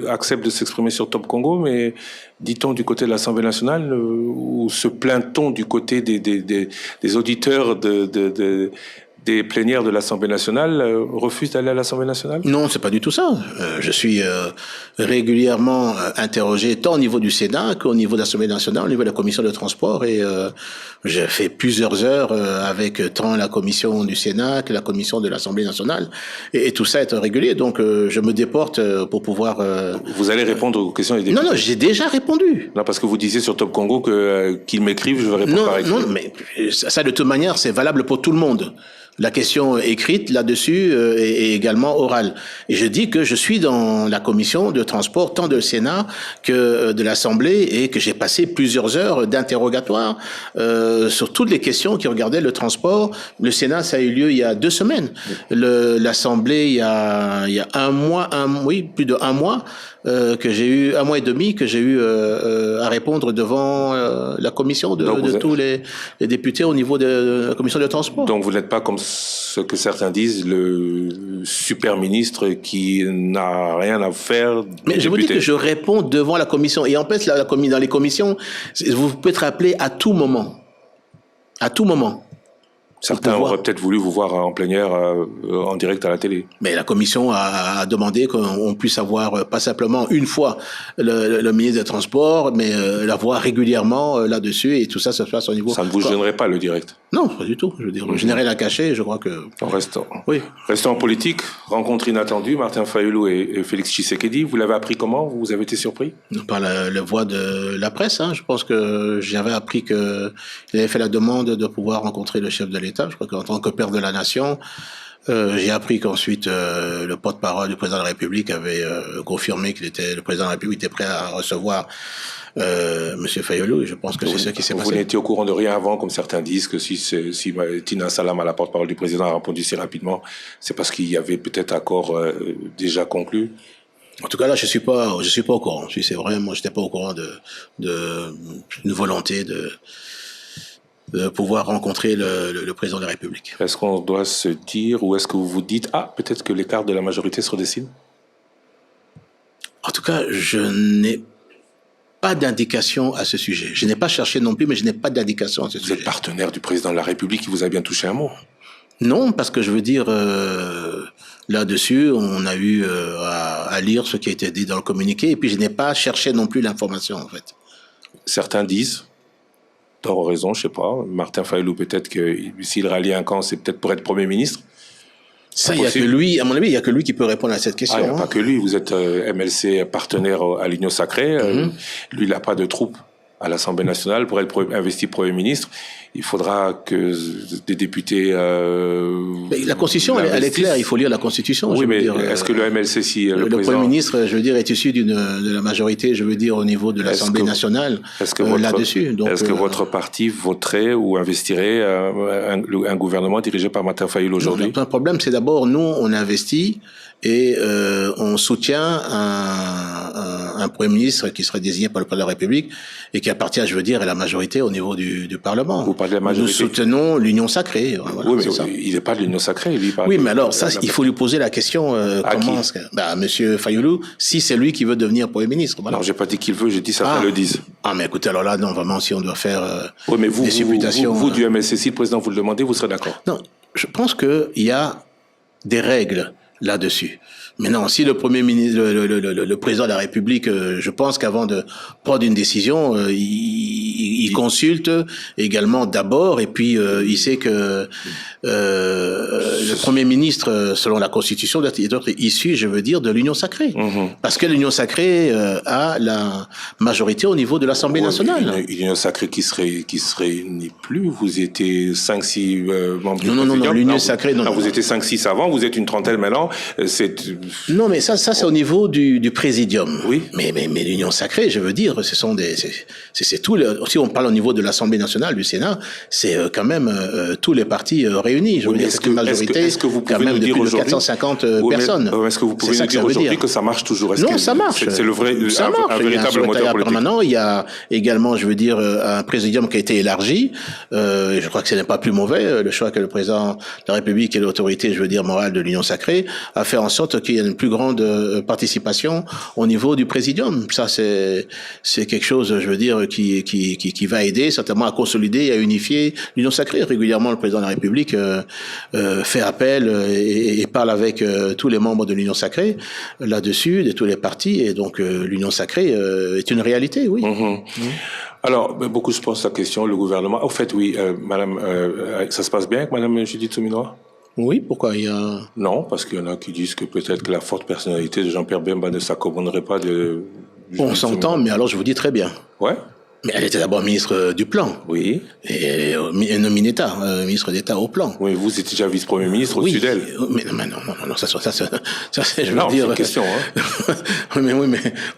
accepte de s'exprimer sur Top Congo, mais dit-on du côté de l'Assemblée nationale, ou se plaint-on du côté des auditeurs des plénières de l'Assemblée nationale, refusent d'aller à l'Assemblée nationale? Non, c'est pas du tout ça. Je suis régulièrement interrogé tant au niveau du Sénat qu'au niveau de l'Assemblée nationale, au niveau de la commission de transport, et j'ai fait plusieurs heures avec tant la commission du Sénat que la commission de l'Assemblée nationale, et tout ça est régulier. Donc je me déporte pour pouvoir. Vous allez répondre aux questions des députés? Non, j'ai déjà répondu. Non, parce que vous disiez sur Top Congo qu'ils m'écrivent, je vais répondre par écrit. Non, mais ça de toute manière, c'est valable pour tout le monde. La question écrite là-dessus est également orale. Et je dis que je suis dans la commission de transport, tant de Sénat que de l'Assemblée, et que j'ai passé plusieurs heures d'interrogatoire sur toutes les questions qui regardaient le transport. Le Sénat, ça a eu lieu il y a 2 semaines. L'Assemblée, il y a un mois, plus de 1 mois, que j'ai eu 1 mois et demi, que j'ai eu à répondre devant la commission de tous les députés au niveau de la commission de transport. Donc vous n'êtes pas comme ce que certains disent, le super ministre qui n'a rien à faire. Mais je vous dis que je réponds devant la commission. Et en plus, dans les commissions, vous pouvez être appelé à tout moment. À tout moment. Certains auraient peut-être voulu vous voir en plénière en direct à la télé. Mais la commission a demandé qu'on puisse avoir pas simplement une fois le ministre des Transports, mais la voir régulièrement là-dessus, et tout ça se passe au niveau... Ça ne vous gênerait pas, le direct? Non, pas du tout. Je veux dire, je n'ai rien à cacher, je crois que... Restons en politique. Rencontre inattendue, Martin Fayulu et Félix Tshisekedi. Vous l'avez appris comment? Vous avez été surpris? Par la voie de la presse. Je pense que j'avais appris qu'il avait fait la demande de pouvoir rencontrer le chef de l'État. Je crois qu'en tant que père de la nation, j'ai appris qu'ensuite le porte-parole du président de la République avait confirmé le président de la République était prêt à recevoir Monsieur Fayulu, et je pense que c'est ce qui s'est passé. Vous n'étiez au courant de rien avant, comme certains disent, que si Tina Salama, la porte-parole du président, a répondu si rapidement, c'est parce qu'il y avait peut-être accord déjà conclu? En tout cas, là, je suis pas au courant. C'est vrai, moi, j'étais pas au courant d'une volonté de pouvoir rencontrer le président de la République. Est-ce qu'on doit se dire, ou est-ce que vous vous dites, peut-être que l'écart de la majorité se redessine? En tout cas, je n'ai pas d'indication à ce sujet. Je n'ai pas cherché non plus, mais je n'ai pas d'indication à ce sujet. Vous êtes partenaire du président de la République, il vous a bien touché un mot? Non, parce que je veux dire, là-dessus, on a eu à lire ce qui a été dit dans le communiqué, et puis je n'ai pas cherché non plus l'information, en fait. Certains disent, tort ou raison, je sais pas, Martin Fayulu, peut-être que s'il rallie un camp, c'est peut-être pour être Premier ministre. Ça, il n'y a que lui, à mon avis, il n'y a que lui qui peut répondre à cette question. Il n'y a pas que lui, vous êtes MLC partenaire à l'Union Sacrée, lui, il n'a pas de troupe à l'Assemblée nationale pour être investi Premier ministre. Il faudra que des députés... mais la Constitution, elle est claire, il faut lire la Constitution. Oui, mais est-ce que le MLC, si le président... Premier ministre, je veux dire, est issu de la majorité, je veux dire, au niveau de l'Assemblée nationale, là-dessus. Est-ce que votre parti voterait ou investirait un gouvernement dirigé par Martin Fayulu aujourd'hui? Le problème, c'est d'abord, nous, on investit et on soutient un Premier ministre qui serait désigné par le président de la République et qui appartient, je veux dire, à la majorité au niveau du Parlement. Vous parlez de la majorité. Nous soutenons l'Union sacrée. Voilà, oui, mais il n'est pas de l'Union sacrée. Lui, oui, mais alors, ça, il faut lui poser la question, comment... Monsieur Fayulu, si c'est lui qui veut devenir Premier ministre. Voilà. Non, j'ai pas dit qu'il veut, j'ai dit certains le disent. Mais écoutez, alors là, non, vraiment, si on doit faire oui, mais des supputations... Vous du MLC, si le président vous le demandez, vous serez d'accord? Non, je pense qu'il y a des règles là-dessus. Maintenant, si le Premier ministre, le président de la République, je pense qu'avant de prendre une décision, il consulte également d'abord, et puis il sait que le Premier ministre, selon la Constitution, doit être issu, je veux dire, de l'Union sacrée. Parce que l'Union sacrée a la majorité au niveau de l'Assemblée nationale. Une Union sacrée qui se réunit plus. Vous étiez 5-6 membres du Non, l'Union sacrée... Non, vous étiez 5-6 avant, vous êtes une trentaine maintenant. Non, mais ça c'est au niveau du présidium. Oui. Mais l'union sacrée, je veux dire, ce sont c'est tout. Si on parle au niveau de l'Assemblée nationale, du Sénat, c'est quand même tous les partis réunis. Je veux dire, c'est une majorité est-ce que vous pouvez quand même nous de dire plus de aujourd'hui 450 personnes. Est-ce que vous pouvez nous dire aujourd'hui que ça marche toujours? Non, ça marche. C'est le vrai, ça marche. un véritable moteur politique. Permanent. Il y a également, je veux dire, un présidium qui a été élargi. Je crois que ce n'est pas plus mauvais. Le choix que le président de la République et l'autorité, je veux dire, morale de l'Union sacrée, a fait en sorte qu'il y ait une plus grande participation au niveau du présidium. Ça, c'est quelque chose, je veux dire, qui va aider certainement à consolider et à unifier l'Union sacrée. Régulièrement, le président de la République fait appel et parle avec tous les membres de l'Union sacrée là-dessus, de tous les partis, et donc l'Union sacrée est une réalité, oui. Alors, beaucoup se posent la question, le gouvernement. Au fait, oui, madame, ça se passe bien avec madame Judith Souminois? Oui, pourquoi il y a... Non, parce qu'il y en a qui disent que peut-être que la forte personnalité de Jean-Pierre Bemba ne s'accommoderait pas de... On s'entend, mais alors je vous dis très bien. Ouais. Mais elle était d'abord ministre du Plan. Oui. Et Nomineta, ministre d'État au Plan. Oui, vous étiez déjà vice-premier ministre au-dessus d'elle. Mais non, ça c'est, je veux non, dire. C'est une question, hein. mais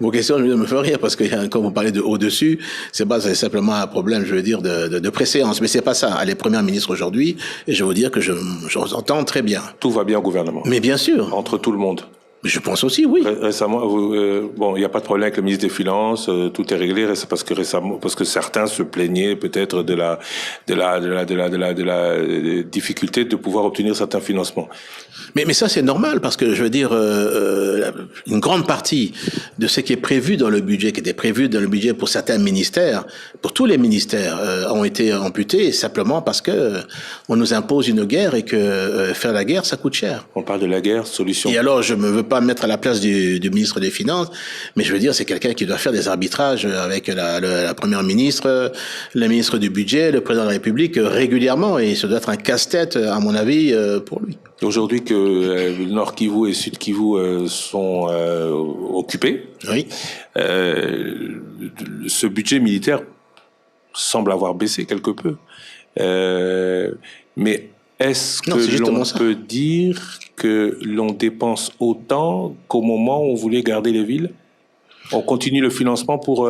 vos questions, je veux dire, me font rire parce que quand vous parlez de au-dessus, c'est simplement un problème, je veux dire, de préséance. Mais c'est pas ça. Elle est première ministre aujourd'hui, et je veux vous dire que je vous entends très bien. Tout va bien au gouvernement. Mais bien sûr. Entre tout le monde. Je pense aussi, oui. Récemment, bon, il n'y a pas de problème avec le ministre des Finances, tout est réglé, parce que certains se plaignaient peut-être de la difficulté de pouvoir obtenir certains financements. Mais ça c'est normal parce que je veux dire une grande partie de ce qui est prévu dans le budget, qui était prévu dans le budget pour certains ministères, pour tous les ministères, ont été amputés simplement parce que on nous impose une guerre et que faire la guerre ça coûte cher. On parle de la guerre, solution. Et alors je me veux pas mettre à la place du ministre des Finances, mais je veux dire c'est quelqu'un qui doit faire des arbitrages avec la première ministre, le ministre du budget, le président de la République régulièrement, et ça doit être un casse-tête à mon avis pour lui. Aujourd'hui que Nord Kivu et Sud Kivu sont occupés, oui. Ce budget militaire semble avoir baissé quelque peu. Mais est-ce que l'on peut dire que l'on dépense autant qu'au moment où on voulait garder les villes? On continue le financement pour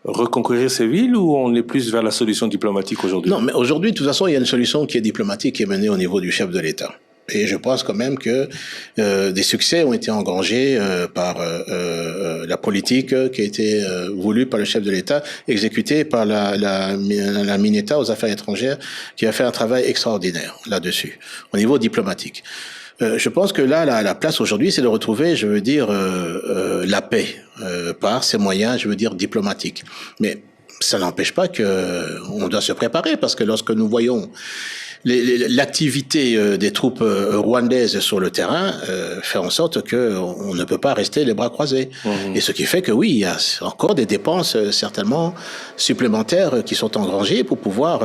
reconquérir ces villes, ou on est plus vers la solution diplomatique aujourd'hui? Non, mais aujourd'hui, de toute façon, il y a une solution qui est diplomatique, qui est menée au niveau du chef de l'État. Et je pense quand même que des succès ont été engrangés par la politique qui a été voulue par le chef de l'État, exécutée par la Mineta aux affaires étrangères, qui a fait un travail extraordinaire là-dessus, au niveau diplomatique. Je pense que là, la place aujourd'hui, c'est de retrouver, je veux dire, la paix par ces moyens, je veux dire, diplomatiques. Mais ça n'empêche pas que on doit se préparer, parce que lorsque nous voyons l'activité des troupes rwandaises sur le terrain fait en sorte que on ne peut pas rester les bras croisés. Et ce qui fait que oui, il y a encore des dépenses certainement supplémentaires qui sont engrangées pour pouvoir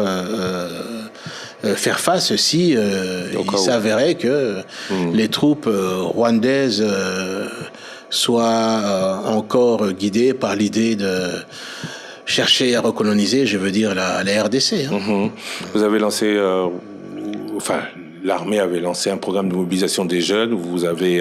faire face si il s'avérait que les troupes rwandaises soient encore guidées par l'idée de chercher à recoloniser, je veux dire, la RDC. Hein. Vous avez lancé, l'armée avait lancé un programme de mobilisation des jeunes. Vous avez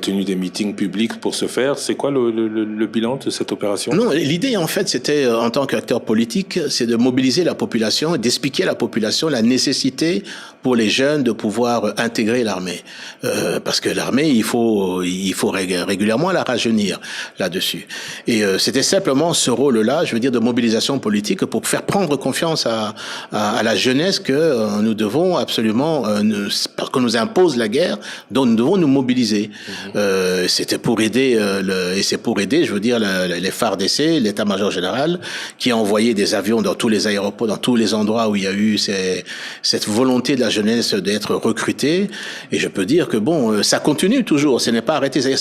tenu des meetings publics pour ce faire. C'est quoi le bilan de cette opération? Non, l'idée en fait, c'était en tant qu'acteur politique, c'est de mobiliser la population, d'expliquer à la population la nécessité pour les jeunes de pouvoir intégrer l'armée, parce que l'armée, il faut régulièrement la rajeunir là-dessus. Et c'était simplement ce rôle-là, je veux dire, de mobilisation politique pour faire prendre confiance à la jeunesse que nous devons absolument, parce qu'on nous impose la guerre, donc nous devons nous mobiliser. C'était pour aider et c'est pour aider, je veux dire, les FARDC, l'état-major général, qui a envoyé des avions dans tous les aéroports, dans tous les endroits où il y a eu cette volonté de la jeunesse d'être recrutée. Et je peux dire que bon, ça continue toujours, ce n'est pas arrêté. C'est-à-dire,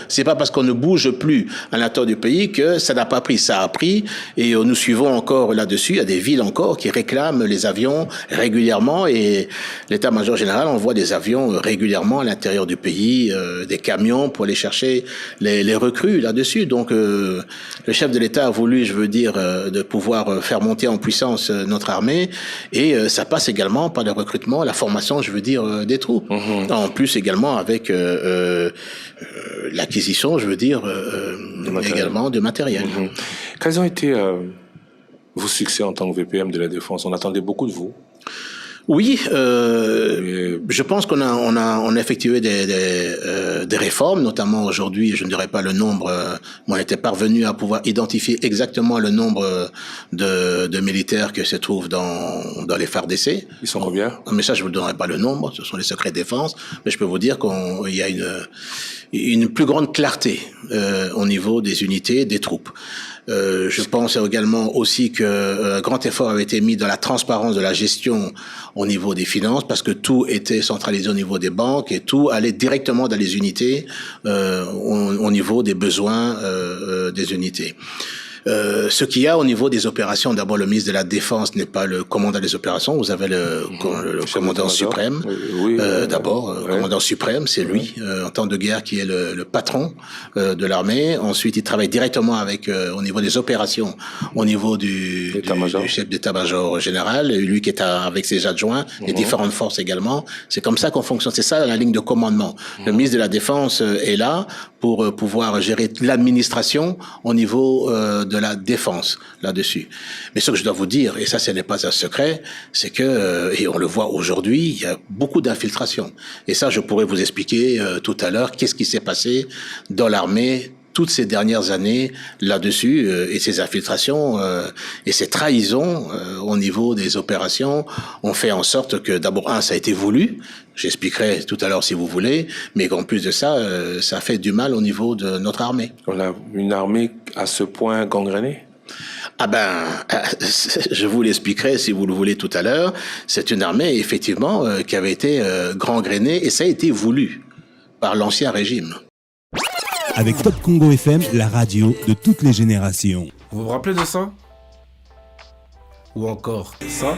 c'est pas parce qu'on ne bouge plus à l'intérieur du pays que ça n'a pas pris. Ça a pris, et nous suivons encore là-dessus. Il y a des villes encore qui réclament les avions régulièrement régulièrement et l'état-major général envoie des avions régulièrement à l'intérieur du pays, des camions pour aller chercher les recrues là-dessus. Donc le chef de l'État a voulu, de pouvoir faire monter en puissance notre armée et ça passe également par le recrutement, la formation, des troupes. En plus également avec l'acquisition, également de matériel. Quels ont été vos succès en tant que VPM de la Défense? On attendait beaucoup de vous. Oui, je pense qu'on a effectué des réformes, notamment aujourd'hui, je ne dirais pas le nombre, on était parvenu à pouvoir identifier exactement le nombre de militaires qui se trouvent dans les FARDC. Ils sont combien? Mais ça, je ne vous donnerai pas le nombre, ce sont les secrets de défense, mais je peux vous dire qu'il y a une plus grande clarté au niveau des unités, des troupes. Je pense également aussi qu'un grand effort avait été mis dans la transparence de la gestion au niveau des finances, parce que tout était centralisé au niveau des banques et tout allait directement dans les unités au niveau des besoins des unités. Ce qu'il y a au niveau des opérations, d'abord le ministre de la Défense n'est pas le commandant des opérations, vous avez le commandant suprême. Le commandant suprême, c'est lui, en temps de guerre, qui est le patron de l'armée. Ensuite, il travaille directement avec, au niveau des opérations, au niveau du chef d'état-major général, lui qui est avec ses adjoints, les différentes forces également. C'est comme ça qu'on fonctionne, c'est ça la ligne de commandement. Le ministre de la Défense est là pour pouvoir gérer l'administration au niveau de la défense là-dessus. Mais ce que je dois vous dire, et ça ce n'est pas un secret, c'est que, et on le voit aujourd'hui, il y a beaucoup d'infiltration. Et ça, je pourrais vous expliquer tout à l'heure qu'est-ce qui s'est passé dans l'armée toutes ces dernières années là-dessus, et ces infiltrations et ces trahisons au niveau des opérations ont fait en sorte que d'abord, ça a été voulu, j'expliquerai tout à l'heure si vous voulez, mais qu'en plus de ça, ça fait du mal au niveau de notre armée. On a une armée à ce point gangrénée? Je vous l'expliquerai si vous le voulez tout à l'heure. C'est une armée, effectivement, qui avait été gangrénée, et ça a été voulu par l'ancien régime. Avec Top Congo FM, la radio de toutes les générations. Vous vous rappelez de ça? Ou encore ça?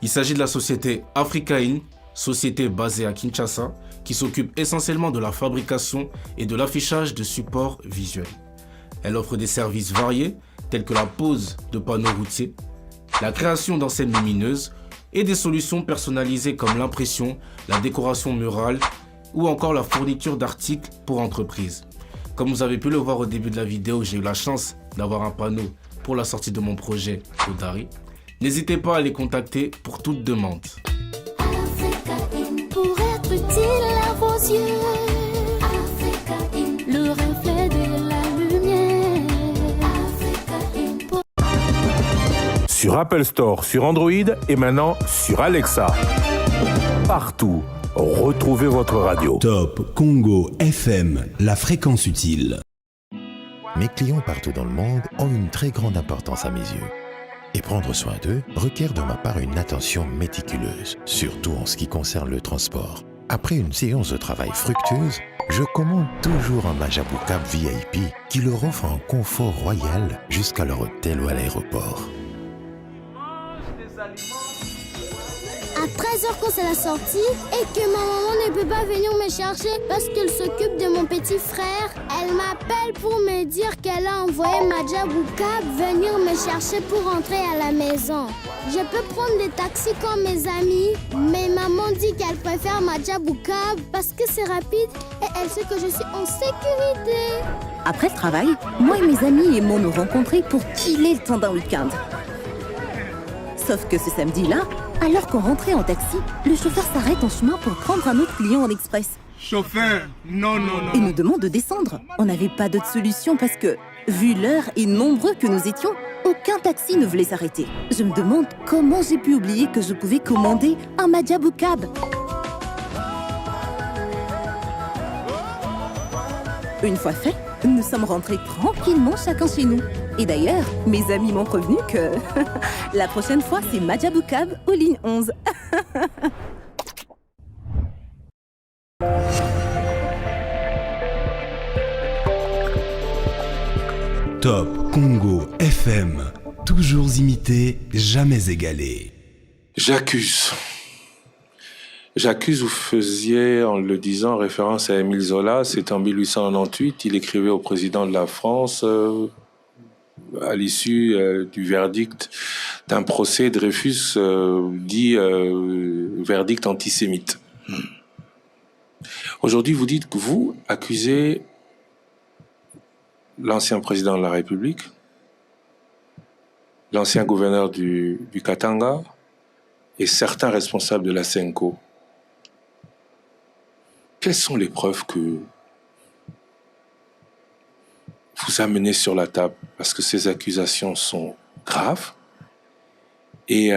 Il s'agit de la société Africain, société basée à Kinshasa, qui s'occupe essentiellement de la fabrication et de l'affichage de supports visuels. Elle offre des services variés, tels que la pose de panneaux routiers, la création d'enseignes lumineuses et des solutions personnalisées comme l'impression, la décoration murale ou encore la fourniture d'articles pour entreprises. Comme vous avez pu le voir au début de la vidéo, j'ai eu la chance d'avoir un panneau pour la sortie de mon projet Odari. N'hésitez pas à les contacter pour toute demande. Pour être utile à vos yeux, le reflet de la lumière. Sur Apple Store, sur Android et maintenant sur Alexa. Partout, retrouvez votre radio. Top Congo FM, la fréquence utile. Mes clients partout dans le monde ont une très grande importance à mes yeux. Et prendre soin d'eux requiert de ma part une attention méticuleuse, surtout en ce qui concerne le transport. Après une séance de travail fructueuse, je commande toujours un Majabou Cab VIP qui leur offre un confort royal jusqu'à leur hôtel ou à l'aéroport. À 13h quand c'est la sortie et que ma maman ne peut pas venir me chercher parce qu'elle s'occupe de mon petit frère, elle m'appelle pour me dire qu'elle a envoyé Majabou Cab venir me chercher pour rentrer à la maison. Je peux prendre des taxis comme mes amis, mais maman dit qu'elle préfère Majabou Cab parce que c'est rapide et elle sait que je suis en sécurité. Après le travail, moi et mes amis aimons nous rencontrer pour chiller le temps d'un week-end. Sauf que ce samedi-là, alors qu'on rentrait en taxi, le chauffeur s'arrête en chemin pour prendre un autre client en express. Chauffeur, non. Et nous demande de descendre. On n'avait pas d'autre solution parce que, vu l'heure et nombreux que nous étions, aucun taxi ne voulait s'arrêter. Je me demande comment j'ai pu oublier que je pouvais commander un Majabou Cab. Une fois fait, nous sommes rentrés tranquillement chacun chez nous. Et d'ailleurs, mes amis m'ont prévenu que la prochaine fois, c'est Majabou Cab aux lignes 11. Top Congo FM, Toujours imité, jamais égalé. J'accuse. J'accuse, vous faisiez, en le disant, référence à Émile Zola. C'est en 1898, il écrivait au président de la France, à l'issue du verdict d'un procès Dreyfus, dit verdict antisémite. Aujourd'hui, vous dites que vous accusez l'ancien président de la République, l'ancien gouverneur du Katanga et certains responsables de la CENCO. Quelles sont les preuves que vous amenez sur la table? Parce que ces accusations sont graves. Et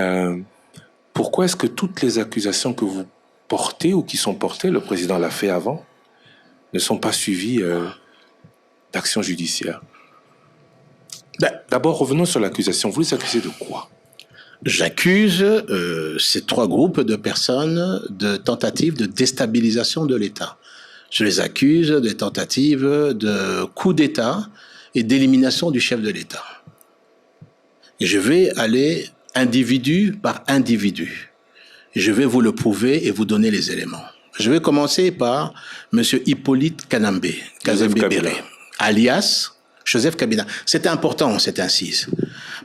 pourquoi est-ce que toutes les accusations que vous portez ou qui sont portées, le président l'a fait avant, ne sont pas suivies d'action judiciaire? D'abord, revenons sur l'accusation. Vous les accusez de quoi? J'accuse ces trois groupes de personnes de tentatives de déstabilisation de l'État. Je les accuse des tentatives de coup d'État et d'élimination du chef de l'État. Et je vais aller individu par individu. Et je vais vous le prouver et vous donner les éléments. Je vais commencer par M. Hippolyte Kanambe, Kazembe-Béré, alias Joseph Kabila. C'est important, cette incise.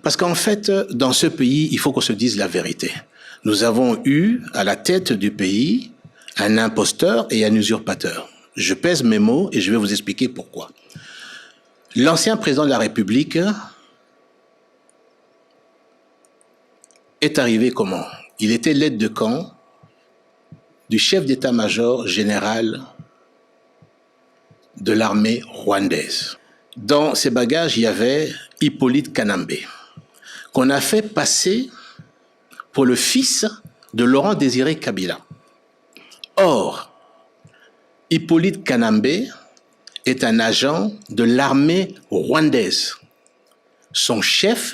Parce qu'en fait, dans ce pays, il faut qu'on se dise la vérité. Nous avons eu à la tête du pays un imposteur et un usurpateur. Je pèse mes mots et je vais vous expliquer pourquoi. L'ancien président de la République est arrivé comment? Il était l'aide de camp du chef d'état-major général de l'armée rwandaise. Dans ses bagages, il y avait Hippolyte Kanambe, qu'on a fait passer pour le fils de Laurent Désiré Kabila. Or, Hippolyte Kanambe est un agent de l'armée rwandaise. Son chef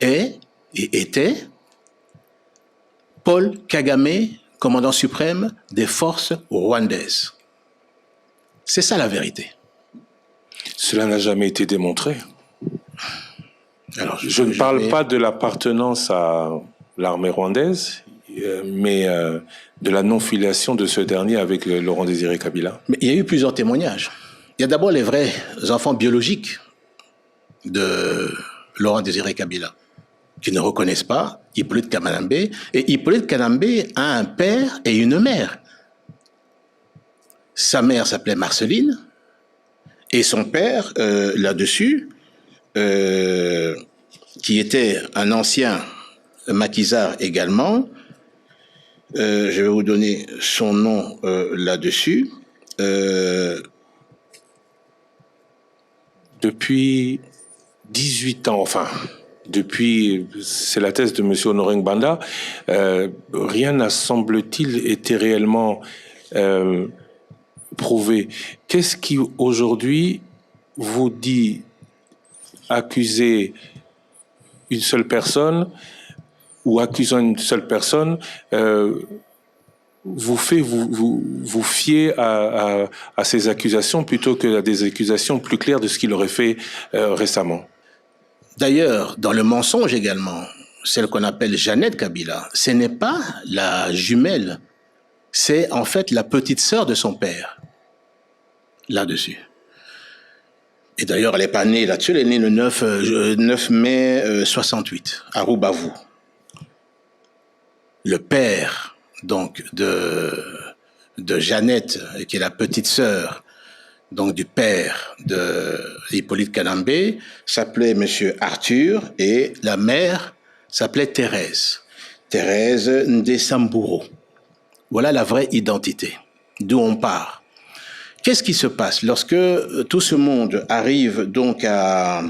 est et était Paul Kagame, commandant suprême des forces rwandaises. C'est ça la vérité. Cela n'a jamais été démontré. Alors, je ne parle pas de l'appartenance à l'armée rwandaise, mais de la non-filiation de ce dernier avec Laurent Désiré Kabila. Mais il y a eu plusieurs témoignages. Il y a d'abord les vrais enfants biologiques de Laurent Désiré Kabila, qui ne reconnaissent pas Hippolyte Kanambe. Et Hippolyte Kanambe a un père et une mère. Sa mère s'appelait Marceline, et son père, là-dessus, qui était un ancien maquisard également, je vais vous donner son nom là-dessus. Depuis 18 ans, enfin, depuis, c'est la thèse de M. Honoré Ngbanda, rien n'a, semble-t-il, été réellement prouvé. Qu'est-ce qui, aujourd'hui, vous dit accuser une seule personne ou accusant une seule personne vous fait vous fier à ces accusations plutôt que à des accusations plus claires de ce qu'il aurait fait récemment? D'ailleurs, dans le mensonge également, celle qu'on appelle Jeannette Kabila, ce n'est pas la jumelle, c'est en fait la petite sœur de son père, là-dessus. Et d'ailleurs, elle n'est pas née là-dessus, elle est née le 9 mai 68, à Rubavu. Le père, donc, de Jeannette, qui est la petite sœur, donc du père de Hippolyte Kanambe, s'appelait Monsieur Arthur, et la mère s'appelait Thérèse Ndesamburo. Voilà la vraie identité, d'où on part. Qu'est-ce qui se passe lorsque tout ce monde arrive donc à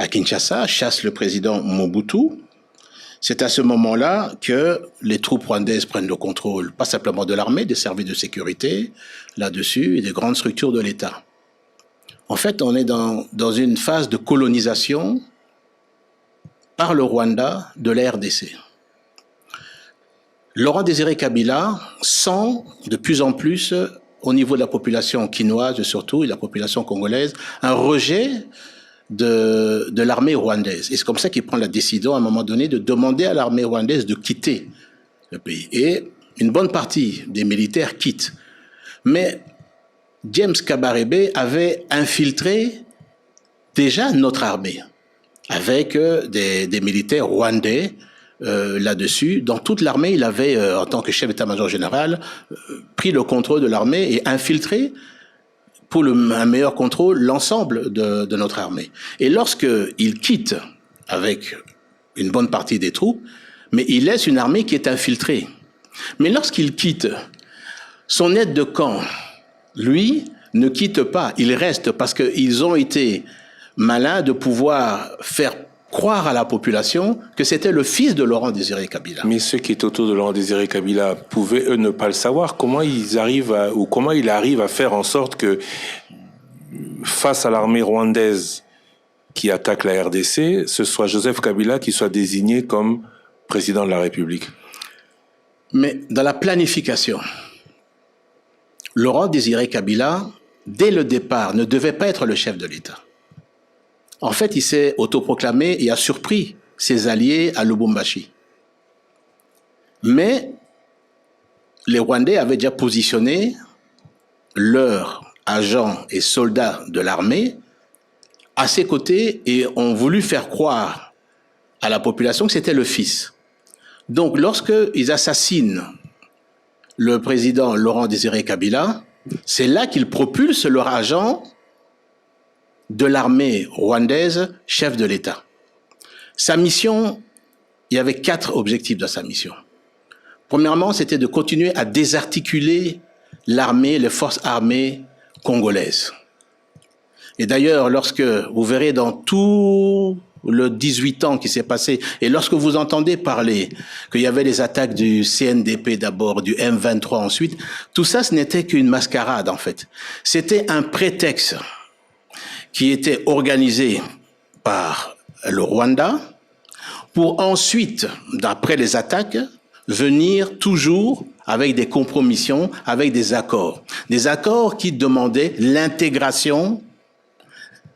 Kinshasa, chasse le président Mobutu? C'est à ce moment-là que les troupes rwandaises prennent le contrôle, pas simplement de l'armée, des services de sécurité, là-dessus, et des grandes structures de l'État. En fait, on est dans une phase de colonisation par le Rwanda de la RDC. Laurent Désiré Kabila sent de plus en plus, au niveau de la population quinoise surtout, et de la population congolaise, un rejet de l'armée rwandaise. Et c'est comme ça qu'il prend la décision, à un moment donné, de demander à l'armée rwandaise de quitter le pays. Et une bonne partie des militaires quittent. Mais James Kabarebe avait infiltré déjà notre armée, avec des militaires rwandais là-dessus. Dans toute l'armée, il avait, en tant que chef d'état-major général, pris le contrôle de l'armée et infiltré, pour un meilleur contrôle, l'ensemble de notre armée. Et lorsqu'il quitte avec une bonne partie des troupes, mais il laisse une armée qui est infiltrée. Mais lorsqu'il quitte, son aide de camp, lui, ne quitte pas, il reste parce qu'ils ont été malins de pouvoir faire croire à la population que c'était le fils de Laurent Désiré Kabila. Mais ceux qui étaient autour de Laurent Désiré Kabila pouvaient, eux, ne pas le savoir. Comment il arrive à faire en sorte que, face à l'armée rwandaise qui attaque la RDC, ce soit Joseph Kabila qui soit désigné comme président de la République? Mais dans la planification, Laurent Désiré Kabila, dès le départ, ne devait pas être le chef de l'État. En fait, il s'est autoproclamé et a surpris ses alliés à Lubumbashi. Mais les Rwandais avaient déjà positionné leurs agents et soldats de l'armée à ses côtés et ont voulu faire croire à la population que c'était le fils. Donc, lorsqu'ils assassinent le président Laurent Désiré Kabila, c'est là qu'ils propulsent leur agent de l'armée rwandaise, chef de l'État. Sa mission, il y avait 4 objectifs dans sa mission. Premièrement, c'était de continuer à désarticuler l'armée, les forces armées congolaises. Et d'ailleurs, lorsque vous verrez dans tout le 18 ans qui s'est passé, et lorsque vous entendez parler qu'il y avait les attaques du CNDP d'abord, du M23 ensuite, tout ça, ce n'était qu'une mascarade en fait. C'était un prétexte qui était organisé par le Rwanda pour ensuite, d'après les attaques, venir toujours avec des compromissions, avec des accords. Des accords qui demandaient l'intégration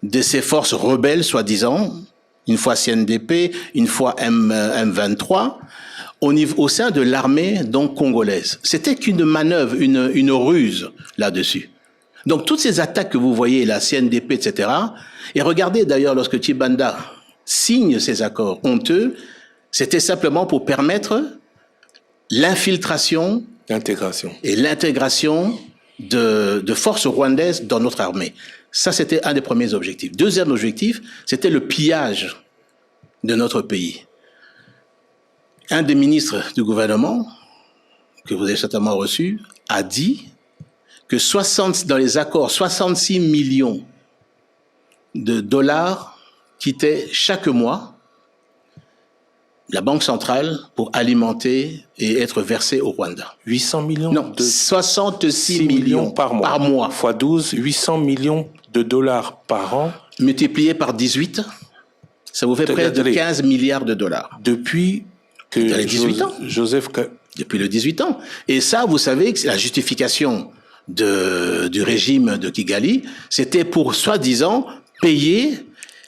de ces forces rebelles, soi-disant, une fois CNDP, une fois M23, au sein de l'armée donc congolaise. C'était qu'une manœuvre, une ruse là-dessus. Donc toutes ces attaques que vous voyez, la CNDP, etc., et regardez d'ailleurs lorsque Tshibanda signe ces accords honteux, c'était simplement pour permettre l'infiltration et l'intégration de forces rwandaises dans notre armée. Ça, c'était un des premiers objectifs. Deuxième objectif, c'était le pillage de notre pays. Un des ministres du gouvernement, que vous avez certainement reçu, a dit que dans les accords, 66 millions de dollars quittaient chaque mois la Banque centrale pour alimenter et être versés au Rwanda. 800 millions Non, 66 millions par mois. Fois 12, 800 millions de dollars par an. Multiplié par 18, ça vous fait près de 15 milliards de dollars. Depuis que les 18 ans. Depuis le 18 ans. Et ça, vous savez que c'est la justification du régime de Kigali, c'était pour, soi-disant, payer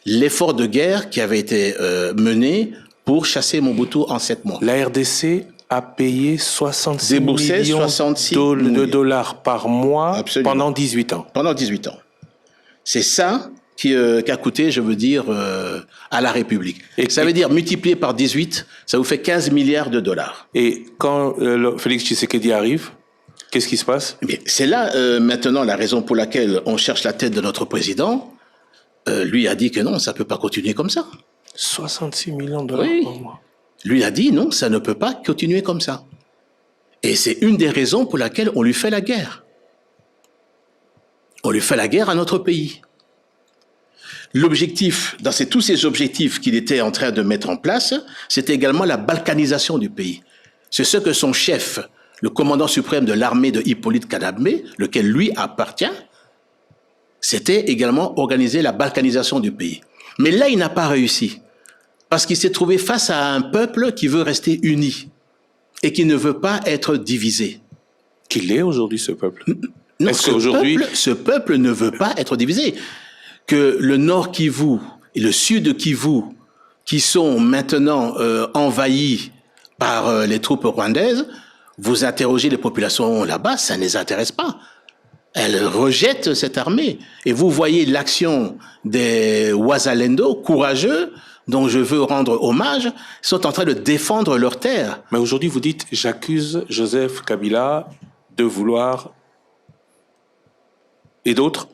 l'effort de guerre qui avait été mené pour chasser Mobutu en 7 mois. La RDC a payé 66 millions de dollars par mois. Absolument. Pendant 18 ans. Pendant 18 ans. C'est ça qui a coûté, je veux dire, à la République. Et ça veut dire, multiplié par 18, ça vous fait 15 milliards de dollars. Et quand Félix Tshisekedi arrive, qu'est-ce qui se passe? C'est là, maintenant, la raison pour laquelle on cherche la tête de notre président. Lui a dit que non, ça ne peut pas continuer comme ça. 66 millions de dollars par mois. Lui a dit non, ça ne peut pas continuer comme ça. Et c'est une des raisons pour laquelle on lui fait la guerre. On lui fait la guerre à notre pays. L'objectif, dans tous ces objectifs qu'il était en train de mettre en place, c'était également la balkanisation du pays. C'est ce que son chef, le commandant suprême de l'armée de Hippolyte Kanambe, lequel lui appartient, c'était également organiser la balkanisation du pays. Mais là, il n'a pas réussi. Parce qu'il s'est trouvé face à un peuple qui veut rester uni et qui ne veut pas être divisé. Qu'il est aujourd'hui, ce peuple? Non, ce peuple ne veut pas être divisé. que le Nord Kivu et le Sud Kivu, qui sont maintenant envahis par les troupes rwandaises, vous interrogez les populations là-bas, ça ne les intéresse pas. Elles rejettent cette armée. Et vous voyez l'action des Wazalendo, courageux, dont je veux rendre hommage, ils sont en train de défendre leurs terres. Mais aujourd'hui, vous dites, j'accuse Joseph Kabila de vouloir... Et d'autres.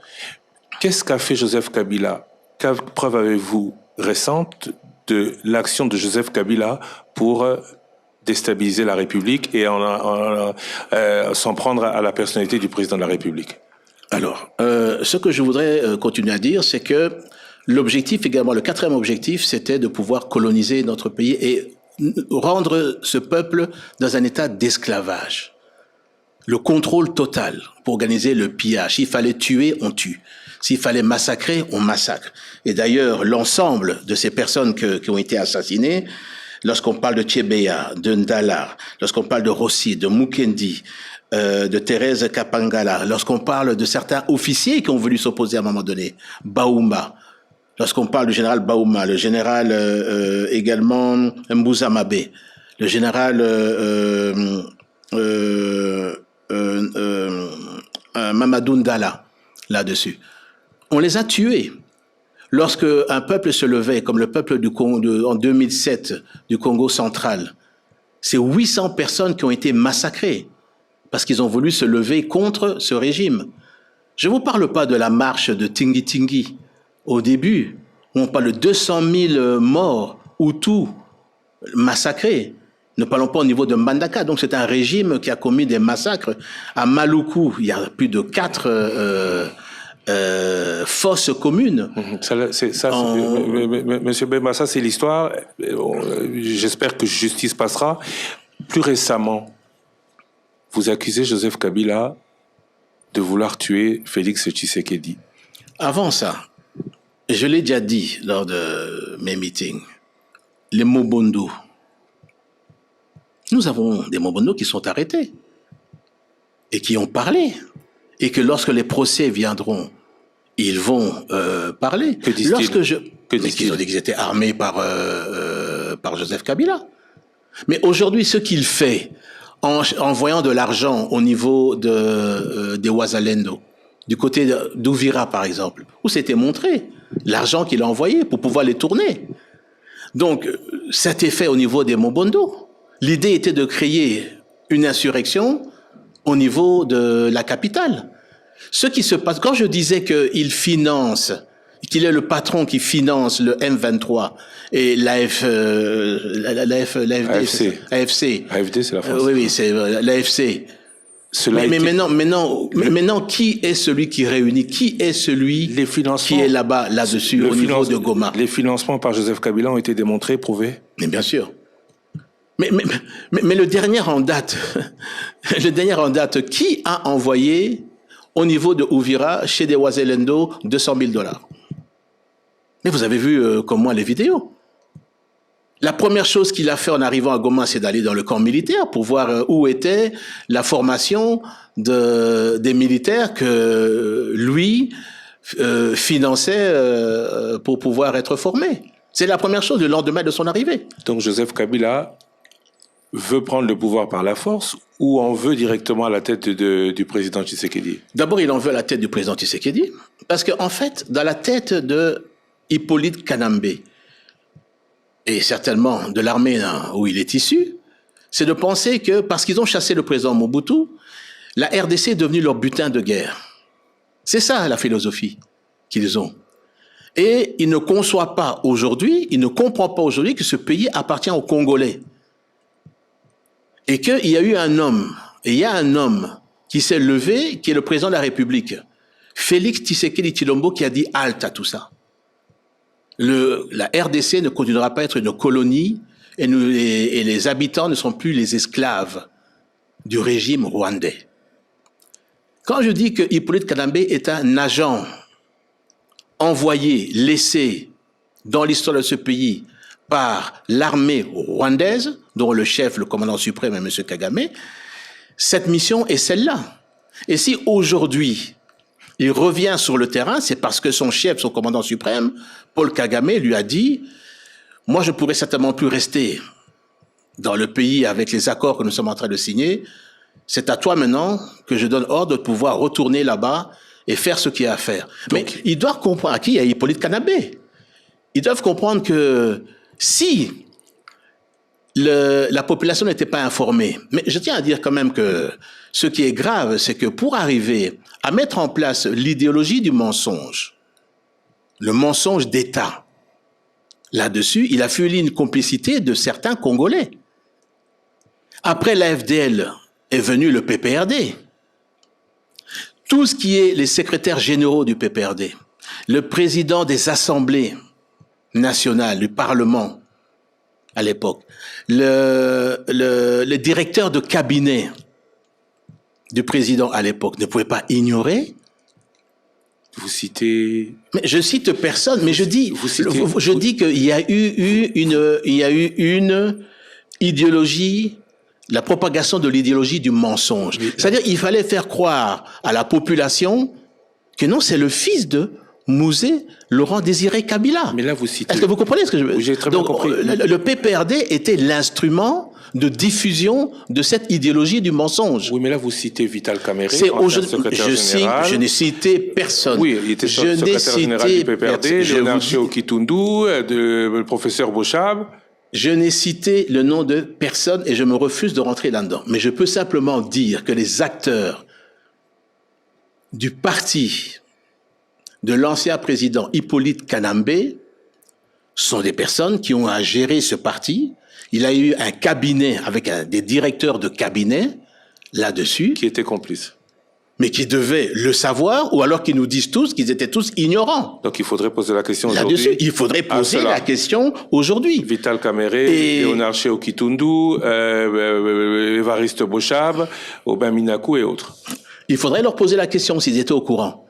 Qu'est-ce qu'a fait Joseph Kabila? Quelle preuve avez-vous récente de l'action de Joseph Kabila pour déstabiliser la République et s'en prendre à la personnalité du président de la République? Alors, ce que je voudrais continuer à dire, c'est que l'objectif également, le quatrième objectif, c'était de pouvoir coloniser notre pays et rendre ce peuple dans un état d'esclavage. Le contrôle total pour organiser le pillage. S'il fallait tuer, on tue. S'il fallait massacrer, on massacre. Et d'ailleurs, l'ensemble de ces personnes qui ont été assassinées, lorsqu'on parle de Tchebeya, de Ndala, lorsqu'on parle de Rossi, de Mukendi, de Thérèse Kapangala, lorsqu'on parle de certains officiers qui ont voulu s'opposer à un moment donné, Baouma, lorsqu'on parle du général Baouma, le général également Mbouza Mabé, le général Mamadou Ndala, là-dessus. On les a tués. Lorsque un peuple se levait, comme le peuple du Congo, en 2007, du Congo central, c'est 800 personnes qui ont été massacrées parce qu'ils ont voulu se lever contre ce régime. Je ne vous parle pas de la marche de Tingi Tingi. Au début, on parle de 200 000 morts, Hutus, massacrés. Ne parlons pas au niveau de Mbandaka. Donc c'est un régime qui a commis des massacres. À Maluku, il y a plus de 4 fosses communes. Monsieur Bemba, ça c'est l'histoire. J'espère que justice passera. Plus récemment, vous accusez Joseph Kabila de vouloir tuer Félix Tshisekedi. Avant ça, je l'ai déjà dit lors de mes meetings, les Mobondo. Nous avons des Mobondo qui sont arrêtés et qui ont parlé. Et que lorsque les procès viendront, ils vont parler. Que disent-ils? Ils ont dit qu'ils étaient armés par Joseph Kabila. Mais aujourd'hui, ce qu'il fait en envoyant de l'argent au niveau des Wazalendo, du côté d'Ouvira par exemple, où c'était montré l'argent qu'il a envoyé pour pouvoir les tourner. Donc, cet effet au niveau des Mobondo. L'idée était de créer une insurrection au niveau de la capitale. Ce qui se passe, quand je disais qu'il finance, qu'il est le patron qui finance le M23 et l'AFC. AFD, c'est la France. Oui, c'est l'AFC. Mais maintenant, qui est celui qui réunit? Qui est celui qui est là-dessus, au niveau de Goma? Les financements par Joseph Kabila ont été démontrés, prouvés? Mais bien sûr. Mais le dernier en date, qui a envoyé au niveau de Ouvira, chez des Wazalendo, $200,000? Mais vous avez vu comme moi les vidéos. La première chose qu'il a fait en arrivant à Goma, c'est d'aller dans le camp militaire pour voir où était la formation des militaires que lui finançait pour pouvoir être formés. C'est la première chose le lendemain de son arrivée. Donc Joseph Kabila veut prendre le pouvoir par la force ou en veut directement à la tête du président Tshisekedi? D'abord, il en veut à la tête du président Tshisekedi, parce qu'en fait, dans la tête de Hippolyte Kanambe, et certainement de l'armée où il est issu, c'est de penser que parce qu'ils ont chassé le président Mobutu, la RDC est devenue leur butin de guerre. C'est ça la philosophie qu'ils ont. Et il ne conçoit pas aujourd'hui, il ne comprend pas aujourd'hui que ce pays appartient aux Congolais. Et qu'il y a eu un homme, et il y a un homme qui s'est levé, qui est le président de la République, Félix Tshisekedi Tshilombo, qui a dit halte à tout ça. La RDC ne continuera pas à être une colonie et les habitants ne sont plus les esclaves du régime rwandais. Quand je dis que Hippolyte Kanambe est un agent envoyé, laissé dans l'histoire de ce pays par l'armée rwandaise, dont le chef, le commandant suprême est M. Kagame, cette mission est celle-là. Et si aujourd'hui, Il revient sur le terrain, c'est parce que son chef, son commandant suprême, Paul Kagame, lui a dit « Moi, je ne pourrais certainement plus rester dans le pays avec les accords que nous sommes en train de signer. C'est à toi maintenant que je donne ordre de pouvoir retourner là-bas et faire ce qu'il y a à faire. » Mais ils doivent comprendre, à qui il y a Hippolyte Kanambé. Ils doivent comprendre que si la population n'était pas informée, mais je tiens à dire quand même que ce qui est grave, c'est que pour arriver à mettre en place l'idéologie du mensonge, le mensonge d'État, là-dessus, il a fallu une complicité de certains Congolais. Après l'AFDL est venu le PPRD. Tout ce qui est les secrétaires généraux du PPRD, le président des assemblées nationales, du Parlement à l'époque, le directeur de cabinet du président à l'époque ne pouvait pas ignorer. Vous citez... Mais je cite personne, mais je dis qu'il y a eu une idéologie, la propagation de l'idéologie du mensonge. C'est-à-dire il fallait faire croire à la population que non, c'est le fils de Mouzé Laurent Désiré Kabila. Mais là, vous citez... Est-ce que vous comprenez ce que je veux dire? J'ai très bien compris. Le PPRD était l'instrument de diffusion de cette idéologie du mensonge. Oui, mais là, vous citez Vital Kamere, secrétaire général. Je n'ai cité personne. Oui, il était secrétaire général du PPRD, Léonard Kitundu, le professeur Bochab. Je n'ai cité le nom de personne et je me refuse de rentrer là-dedans. Mais je peux simplement dire que les acteurs du parti de l'ancien président Hippolyte Kanambé sont des personnes qui ont à gérer ce parti. Il a eu un cabinet avec des directeurs de cabinet là-dessus. Qui étaient complices. Mais qui devaient le savoir, ou alors qu'ils nous disent tous qu'ils étaient tous ignorants. Donc il faudrait poser la question aujourd'hui. Là-dessus, il faudrait poser la question aujourd'hui. Vital Kamere, Léonard Kitundu, Évariste Bochab, Aubin Minakou et autres. Il faudrait leur poser la question s'ils étaient au courant.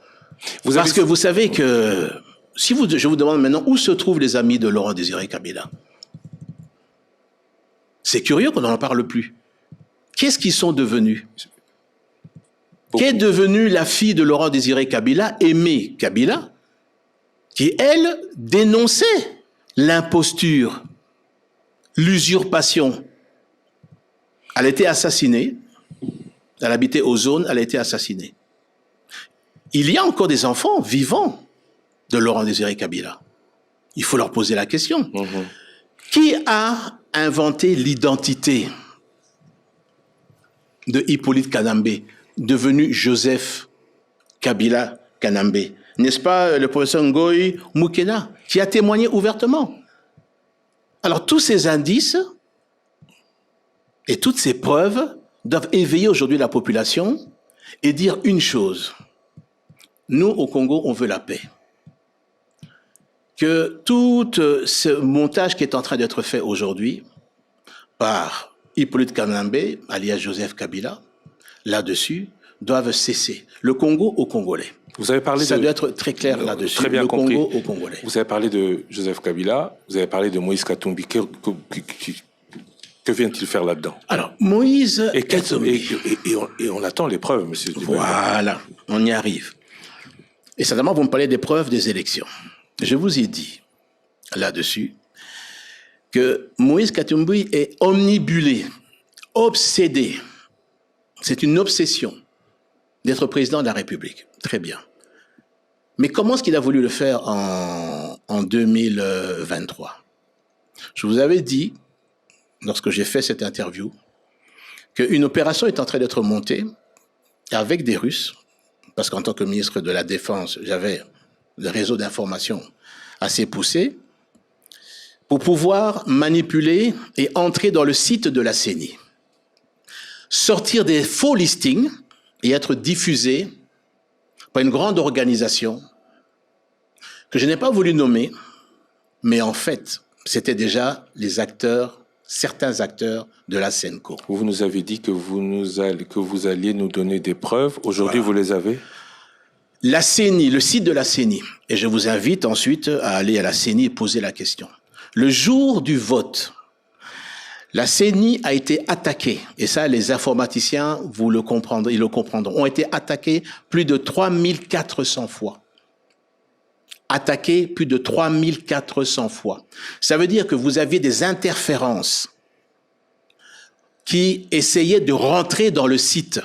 Parce que vous savez que, je vous demande maintenant où se trouvent les amis de Laurent Désiré Kabila. C'est curieux qu'on n'en parle plus. Qu'est-ce qu'ils sont devenus? Qu'est devenue la fille de Laurent Désiré Kabila, Aimée Kabila, qui, elle, dénonçait l'imposture, l'usurpation. Elle a été assassinée. Elle habitait aux zones, elle a été assassinée. Il y a encore des enfants vivants de Laurent Désiré Kabila. Il faut leur poser la question. Qui a inventé l'identité de Hippolyte Kanambé, devenu Joseph Kabila Kanambé? N'est-ce pas le professeur Ngoï Moukena, qui a témoigné ouvertement? Alors tous ces indices et toutes ces preuves doivent éveiller aujourd'hui la population et dire une chose. Nous, au Congo, on veut la paix. Que tout ce montage qui est en train d'être fait aujourd'hui par Hippolyte Kanambé, alias Joseph Kabila, là-dessus, doivent cesser. Le Congo aux Congolais. Vous avez parlé Ça doit être très clair là-dessus. Très bien le compris. Congo aux Congolais. Vous avez parlé de Joseph Kabila, vous avez parlé de Moïse Katumbi. Que vient-il faire là-dedans? Alors, Moïse Katumbi. Et on attend les preuves, monsieur. Voilà, on y arrive. Et certainement, vous me parlez des preuves des élections. Je vous ai dit, là-dessus, que Moïse Katumbi est omnibulé, obsédé. C'est une obsession d'être président de la République. Très bien. Mais comment est-ce qu'il a voulu le faire en 2023? Je vous avais dit, lorsque j'ai fait cette interview, qu'une opération est en train d'être montée avec des Russes, parce qu'en tant que ministre de la Défense, j'avais le réseau d'information assez poussé, pour pouvoir manipuler et entrer dans le site de la CENI. Sortir des faux listings et être diffusés par une grande organisation que je n'ai pas voulu nommer, mais en fait, c'était déjà les acteurs, certains acteurs de la SENCO. Vous nous avez dit que vous alliez nous donner des preuves. Aujourd'hui, Vous les avez? La CENI, le site de la CENI. Et je vous invite ensuite à aller à la CENI et poser la question. Le jour du vote, La CENI a été attaquée, et ça, les informaticiens, ils le comprendront, ont été attaqués plus de 3400 fois. Attaqués plus de 3400 fois. Ça veut dire que vous aviez des interférences qui essayaient de rentrer dans le site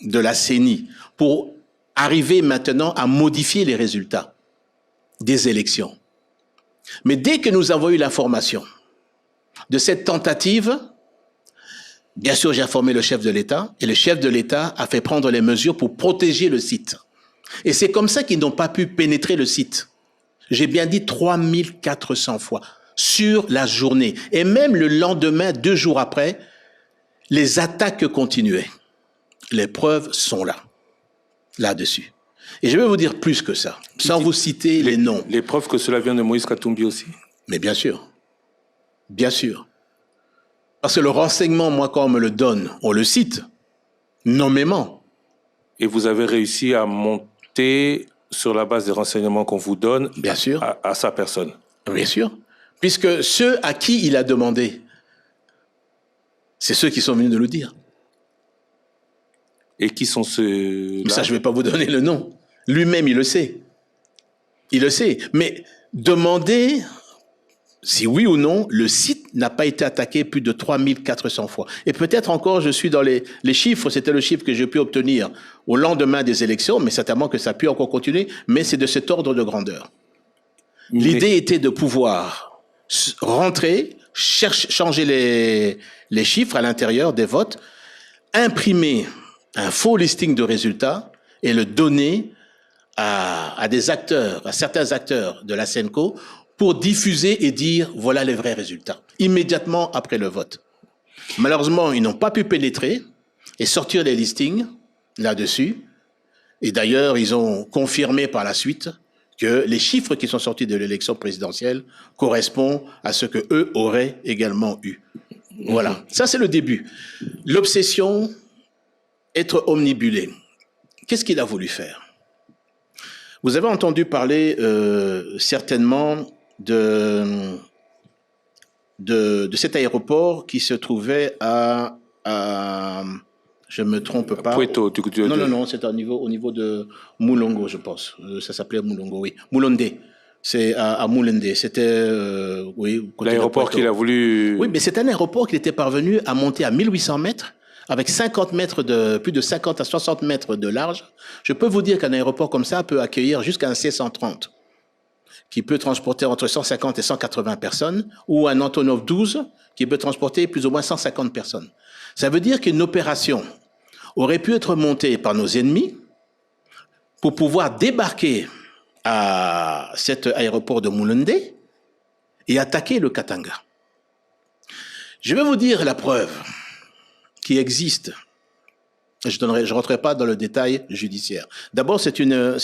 de la CENI pour arriver maintenant à modifier les résultats des élections. Mais dès que nous avons eu l'information de cette tentative, bien sûr, j'ai informé le chef de l'État, et le chef de l'État a fait prendre les mesures pour protéger le site. Et c'est comme ça qu'ils n'ont pas pu pénétrer le site. J'ai bien dit 3400 fois sur la journée. Et même le lendemain, 2 jours après, les attaques continuaient. Les preuves sont là-dessus. Et je vais vous dire plus que ça, sans vous citer les noms. Les preuves que cela vient de Moïse Katumbi aussi? Mais bien sûr. Bien sûr. Parce que le renseignement, moi, quand on me le donne, on le cite, nommément. Et vous avez réussi à monter sur la base des renseignements qu'on vous donne, bien sûr, à sa personne? Bien sûr. Puisque ceux à qui il a demandé, c'est ceux qui sont venus de le dire. Et qui sont ceux-là? Ça, je ne vais pas vous donner le nom. Lui-même, il le sait. Il le sait. Mais demandez si oui ou non, le site n'a pas été attaqué plus de 3400 fois. Et peut-être encore, je suis dans les chiffres, c'était le chiffre que j'ai pu obtenir au lendemain des élections, mais certainement que ça a pu encore continuer, mais c'est de cet ordre de grandeur. L'idée était de pouvoir rentrer, changer les chiffres à l'intérieur des votes, imprimer un faux listing de résultats et le donner à des acteurs, à certains acteurs de la SENCO, pour diffuser et dire voilà les vrais résultats, immédiatement après le vote. Malheureusement, ils n'ont pas pu pénétrer et sortir les listings là-dessus. Et d'ailleurs, ils ont confirmé par la suite que les chiffres qui sont sortis de l'élection présidentielle correspondent à ce que eux auraient également eu. Voilà, ça c'est le début. L'obsession, être omnibulé. Qu'est-ce qu'il a voulu faire? Vous avez entendu parler certainement de cet aéroport qui se trouvait à je me trompe pas. Puerto, non, c'est au niveau de Moulongo, je pense. Ça s'appelait Moulongo, oui. Moulondé. C'est à Moulondé. C'était, oui. L'aéroport qu'il a voulu. Oui, mais c'est un aéroport qu'il était parvenu à monter à 1800 mètres, avec 50 mètres plus de 50 à 60 mètres de large. Je peux vous dire qu'un aéroport comme ça peut accueillir jusqu'à un C-130, qui peut transporter entre 150 et 180 personnes, ou un Antonov 12, qui peut transporter plus ou moins 150 personnes. Ça veut dire qu'une opération aurait pu être montée par nos ennemis pour pouvoir débarquer à cet aéroport de Moulondé et attaquer le Katanga. Je vais vous dire la preuve qui existe. Je ne rentrerai pas dans le détail judiciaire. D'abord, c'est une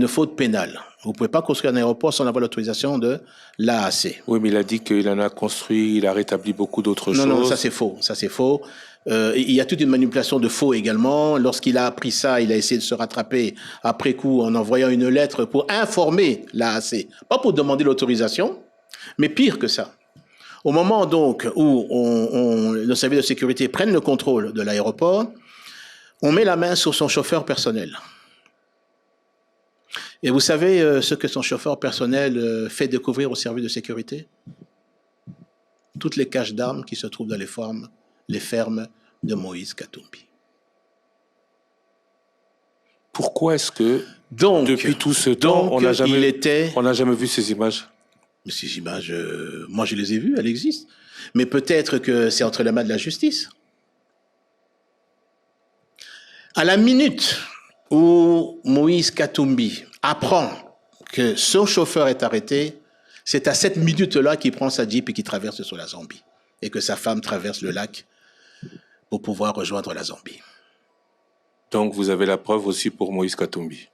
faute pénale. Vous ne pouvez pas construire un aéroport sans avoir l'autorisation de l'AAC. Oui, mais il a dit qu'il en a construit, il a rétabli beaucoup d'autres choses. Non, ça c'est faux. Ça c'est faux. Il y a toute une manipulation de faux également. Lorsqu'il a appris ça, il a essayé de se rattraper après coup en envoyant une lettre pour informer l'AAC. Pas pour demander l'autorisation, mais pire que ça. Au moment donc où nos services de sécurité prennent le contrôle de l'aéroport, on met la main sur son chauffeur personnel. Et vous savez ce que son chauffeur personnel fait découvrir au service de sécurité? Toutes les caches d'armes qui se trouvent dans les fermes de Moïse Katumbi. Pourquoi est-ce que, depuis tout ce temps, on n'a jamais vu ces images? Ces images, moi je les ai vues, elles existent. Mais peut-être que c'est entre les mains de la justice. À la minute où Moïse Katumbi apprend que son chauffeur est arrêté, c'est à cette minute-là qu'il prend sa Jeep et qu'il traverse sur la Zambie. Et que sa femme traverse le lac pour pouvoir rejoindre la Zambie. Donc vous avez la preuve aussi pour Moïse Katumbi.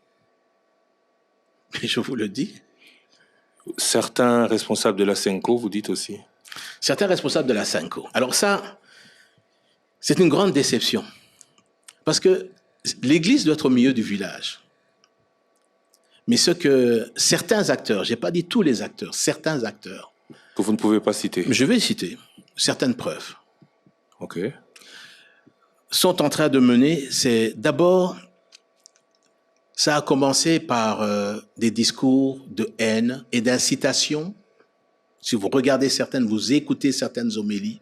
Mais je vous le dis. Certains responsables de la SENCO, vous dites aussi. Certains responsables de la SENCO. Alors ça, c'est une grande déception. Parce que l'église doit être au milieu du village. Mais ce que certains acteurs, je n'ai pas dit tous les acteurs, certains acteurs, Que vous ne pouvez pas citer. Je vais citer certaines preuves. OK. Sont en train de mener, c'est d'abord, ça a commencé par des discours de haine et d'incitation. Si vous regardez certaines, vous écoutez certaines homélies,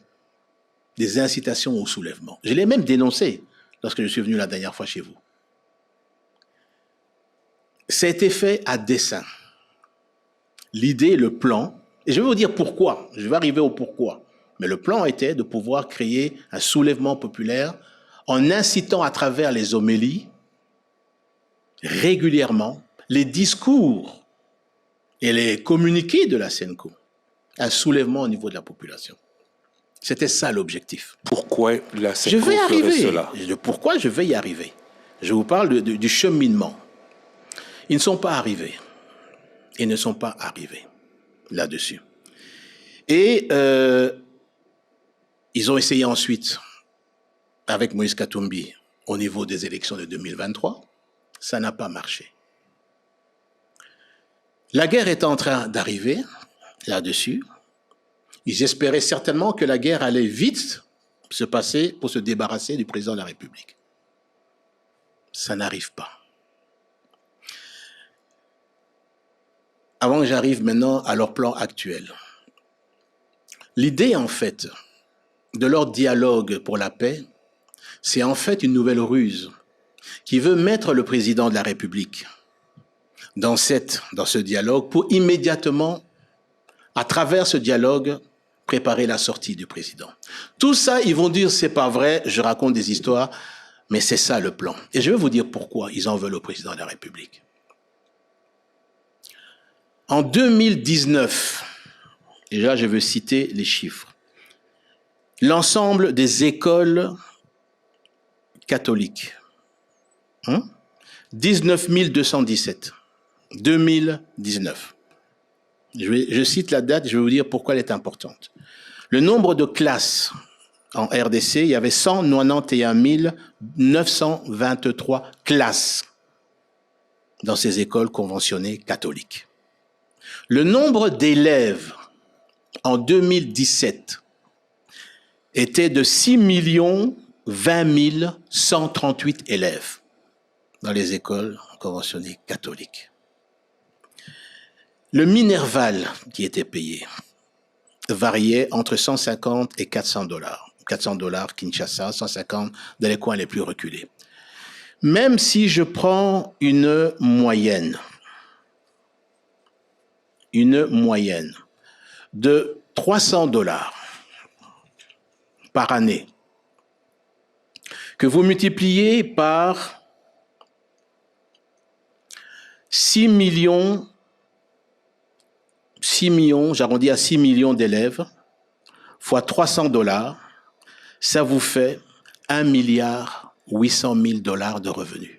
des incitations au soulèvement. Je l'ai même dénoncé lorsque je suis venu la dernière fois chez vous. Ça a été fait à dessein. L'idée, le plan, et je vais vous dire pourquoi, je vais arriver au pourquoi, mais le plan était de pouvoir créer un soulèvement populaire en incitant à travers les homélies, régulièrement, les discours et les communiqués de la SENCO, un soulèvement au niveau de la population. C'était ça l'objectif. Pourquoi la SENCO Je vais y arriver. cela? Pourquoi je vais y arriver? Je vous parle du cheminement. Ils ne sont pas arrivés. Ils ne sont pas arrivés là-dessus. Et ils ont essayé ensuite, avec Moïse Katumbi, au niveau des élections de 2023. Ça n'a pas marché. La guerre est en train d'arriver là-dessus. Ils espéraient certainement que la guerre allait vite se passer pour se débarrasser du président de la République. Ça n'arrive pas. Avant que j'arrive maintenant à leur plan actuel. L'idée, en fait, de leur dialogue pour la paix, c'est en fait une nouvelle ruse qui veut mettre le président de la République dans ce dialogue pour immédiatement, à travers ce dialogue, préparer la sortie du président. Tout ça, ils vont dire, c'est pas vrai, je raconte des histoires, mais c'est ça le plan. Et je vais vous dire pourquoi ils en veulent au président de la République. En 2019, déjà je veux citer les chiffres, l'ensemble des écoles catholiques, 19 217, 2019. Je cite la date, je vais vous dire pourquoi elle est importante. Le nombre de classes en RDC, il y avait 191 923 classes dans ces écoles conventionnées catholiques. Le nombre d'élèves en 2017 était de 6 20 138 élèves dans les écoles conventionnées catholiques. Le Minerval qui était payé variait entre 150 et 400 dollars. 400 dollars Kinshasa, 150 dans les coins les plus reculés. Même si je prends une moyenne de 300 dollars par année, que vous multipliez par 6 millions, j'arrondis à 6 millions d'élèves, fois 300 dollars, ça vous fait 1 milliard 800 000 dollars de revenus.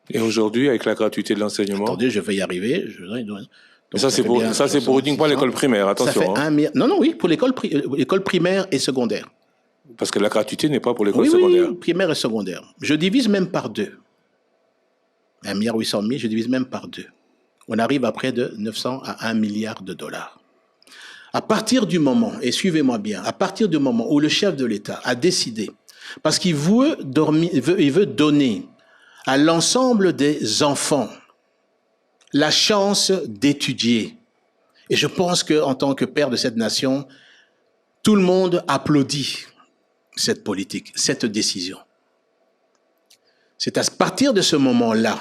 Et aujourd'hui, avec la gratuité de l'enseignement... Attendez, je vais y arriver. Donc ça, c'est pour uniquement l'école primaire, attention. Ça fait oui, pour l'école primaire et secondaire. Parce que la gratuité n'est pas pour l'école secondaire. Oui, primaire et secondaire. Je divise même par 2. 1 milliard 800 000, je divise même par 2. On arrive à près de 900 à 1 milliard de dollars. À partir du moment, et suivez-moi bien, à partir du moment où le chef de l'État a décidé, parce qu'il veut donner à l'ensemble des enfants la chance d'étudier. Et je pense qu'en tant que père de cette nation, tout le monde applaudit cette politique, cette décision. C'est à partir de ce moment-là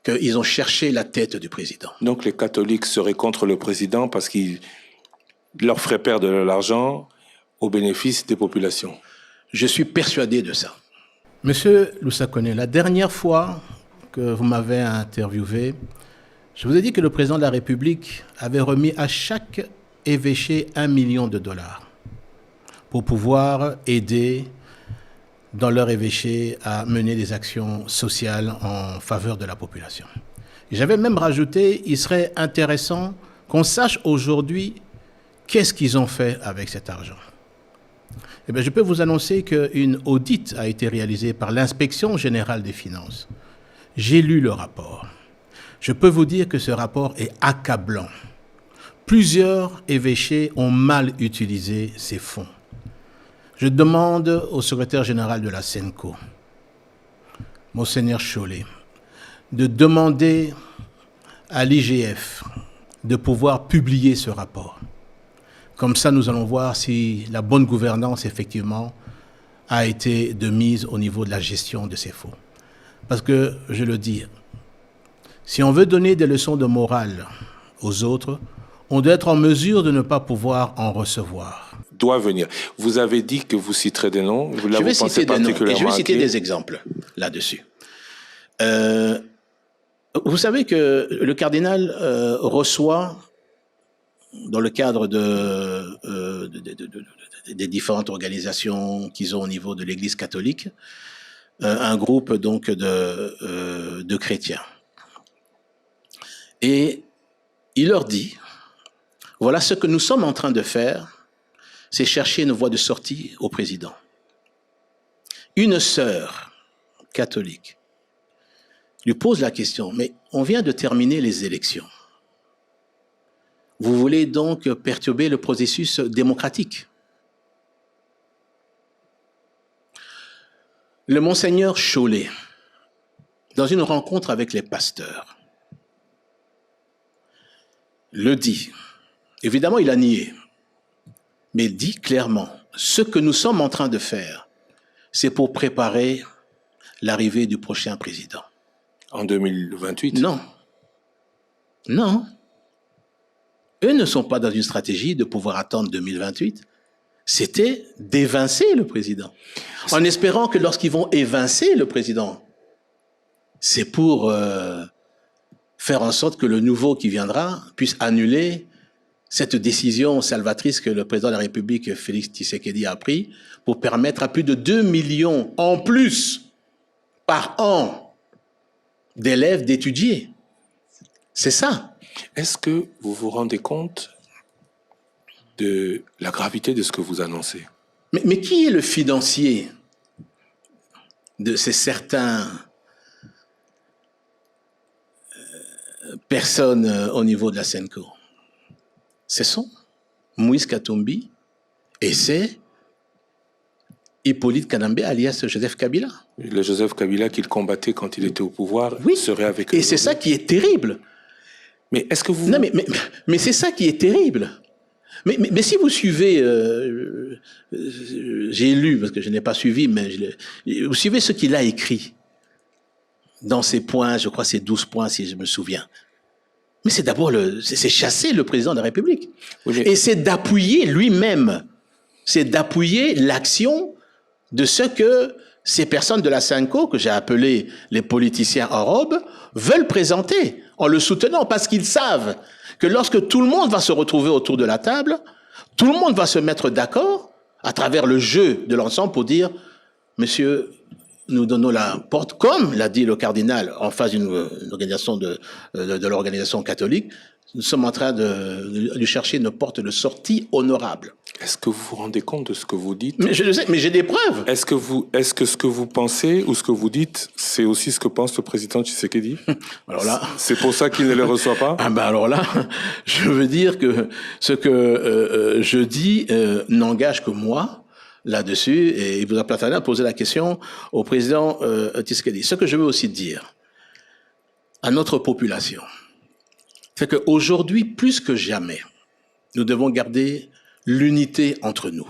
qu'ils ont cherché la tête du président. Donc les catholiques seraient contre le président parce qu'il leur ferait perdre de l'argent au bénéfice des populations. Je suis persuadé de ça. Monsieur Loussa-Koné, la dernière fois que vous m'avez interviewé, je vous ai dit que le président de la République avait remis à chaque évêché 1 million de dollars pour pouvoir aider dans leur évêché à mener des actions sociales en faveur de la population. J'avais même rajouté, il serait intéressant qu'on sache aujourd'hui qu'est-ce qu'ils ont fait avec cet argent. Eh bien, je peux vous annoncer qu'une audit a été réalisée par l'Inspection générale des finances. J'ai lu le rapport. Je peux vous dire que ce rapport est accablant. Plusieurs évêchés ont mal utilisé ces fonds. Je demande au secrétaire général de la SENCO, Monseigneur Chollet, de demander à l'IGF de pouvoir publier ce rapport. Comme ça, nous allons voir si la bonne gouvernance, effectivement, a été de mise au niveau de la gestion de ces fonds. Parce que, je le dis, si on veut donner des leçons de morale aux autres, on doit être en mesure de ne pas pouvoir en recevoir. Doit venir. Vous avez dit que vous citerez des noms. Je vais citer des noms et je vais citer des exemples là-dessus. Vous savez que le cardinal reçoit, dans le cadre des différentes organisations qu'ils ont au niveau de l'Église catholique, un groupe donc de chrétiens. Et il leur dit, voilà ce que nous sommes en train de faire, c'est chercher une voie de sortie au président. Une sœur catholique lui pose la question, mais on vient de terminer les élections. Vous voulez donc perturber le processus démocratique? Le monseigneur Chollet, dans une rencontre avec les pasteurs, le dit. Évidemment, il a nié, mais il dit clairement, ce que nous sommes en train de faire, c'est pour préparer l'arrivée du prochain président. En 2028? Non. Non. Eux ne sont pas dans une stratégie de pouvoir attendre 2028. C'était d'évincer le président. En espérant que lorsqu'ils vont évincer le président, c'est pour faire en sorte que le nouveau qui viendra puisse annuler cette décision salvatrice que le président de la République, Félix Tshisekedi, a prise pour permettre à plus de 2 millions en plus par an d'élèves d'étudier. C'est ça. Est-ce que vous vous rendez compte de la gravité de ce que vous annoncez? Mais qui est le financier de ces certains personnes au niveau de la SENCO? Ce sont Moïse Katumbi et c'est Hippolyte Kanambe alias Joseph Kabila. Le Joseph Kabila qu'il combattait quand il était au pouvoir serait avec eux. Et c'est ça qui est terrible. Mais est-ce que vous... Non, mais c'est ça qui est terrible. Mais si vous suivez, j'ai lu, parce que je n'ai pas suivi, mais vous suivez ce qu'il a écrit dans ses points, je crois c'est 12 points si je me souviens. Mais c'est d'abord c'est chasser le président de la République. Oui, et c'est d'appuyer lui-même, c'est d'appuyer l'action de ce que ces personnes de la SENCO, que j'ai appelées les politiciens en robe, veulent présenter en le soutenant parce qu'ils savent que lorsque tout le monde va se retrouver autour de la table, tout le monde va se mettre d'accord à travers le jeu de l'ensemble pour dire « Monsieur, nous donnons la porte », comme l'a dit le cardinal en face d'une organisation de l'organisation catholique, nous sommes en train de lui chercher une porte de sortie honorable. Est-ce que vous vous rendez compte de ce que vous dites? Mais je le sais, mais j'ai des preuves. Est-ce que ce que vous pensez ou ce que vous dites, c'est aussi ce que pense le président Tshisekedi? Alors là, c'est pour ça qu'il ne les reçoit pas? Ah ben alors là, je veux dire que ce que je dis n'engage que moi là-dessus, et il vous a platané à poser la question au président Tshisekedi. Ce que je veux aussi dire à notre population, c'est qu'aujourd'hui, plus que jamais, nous devons garder l'unité entre nous.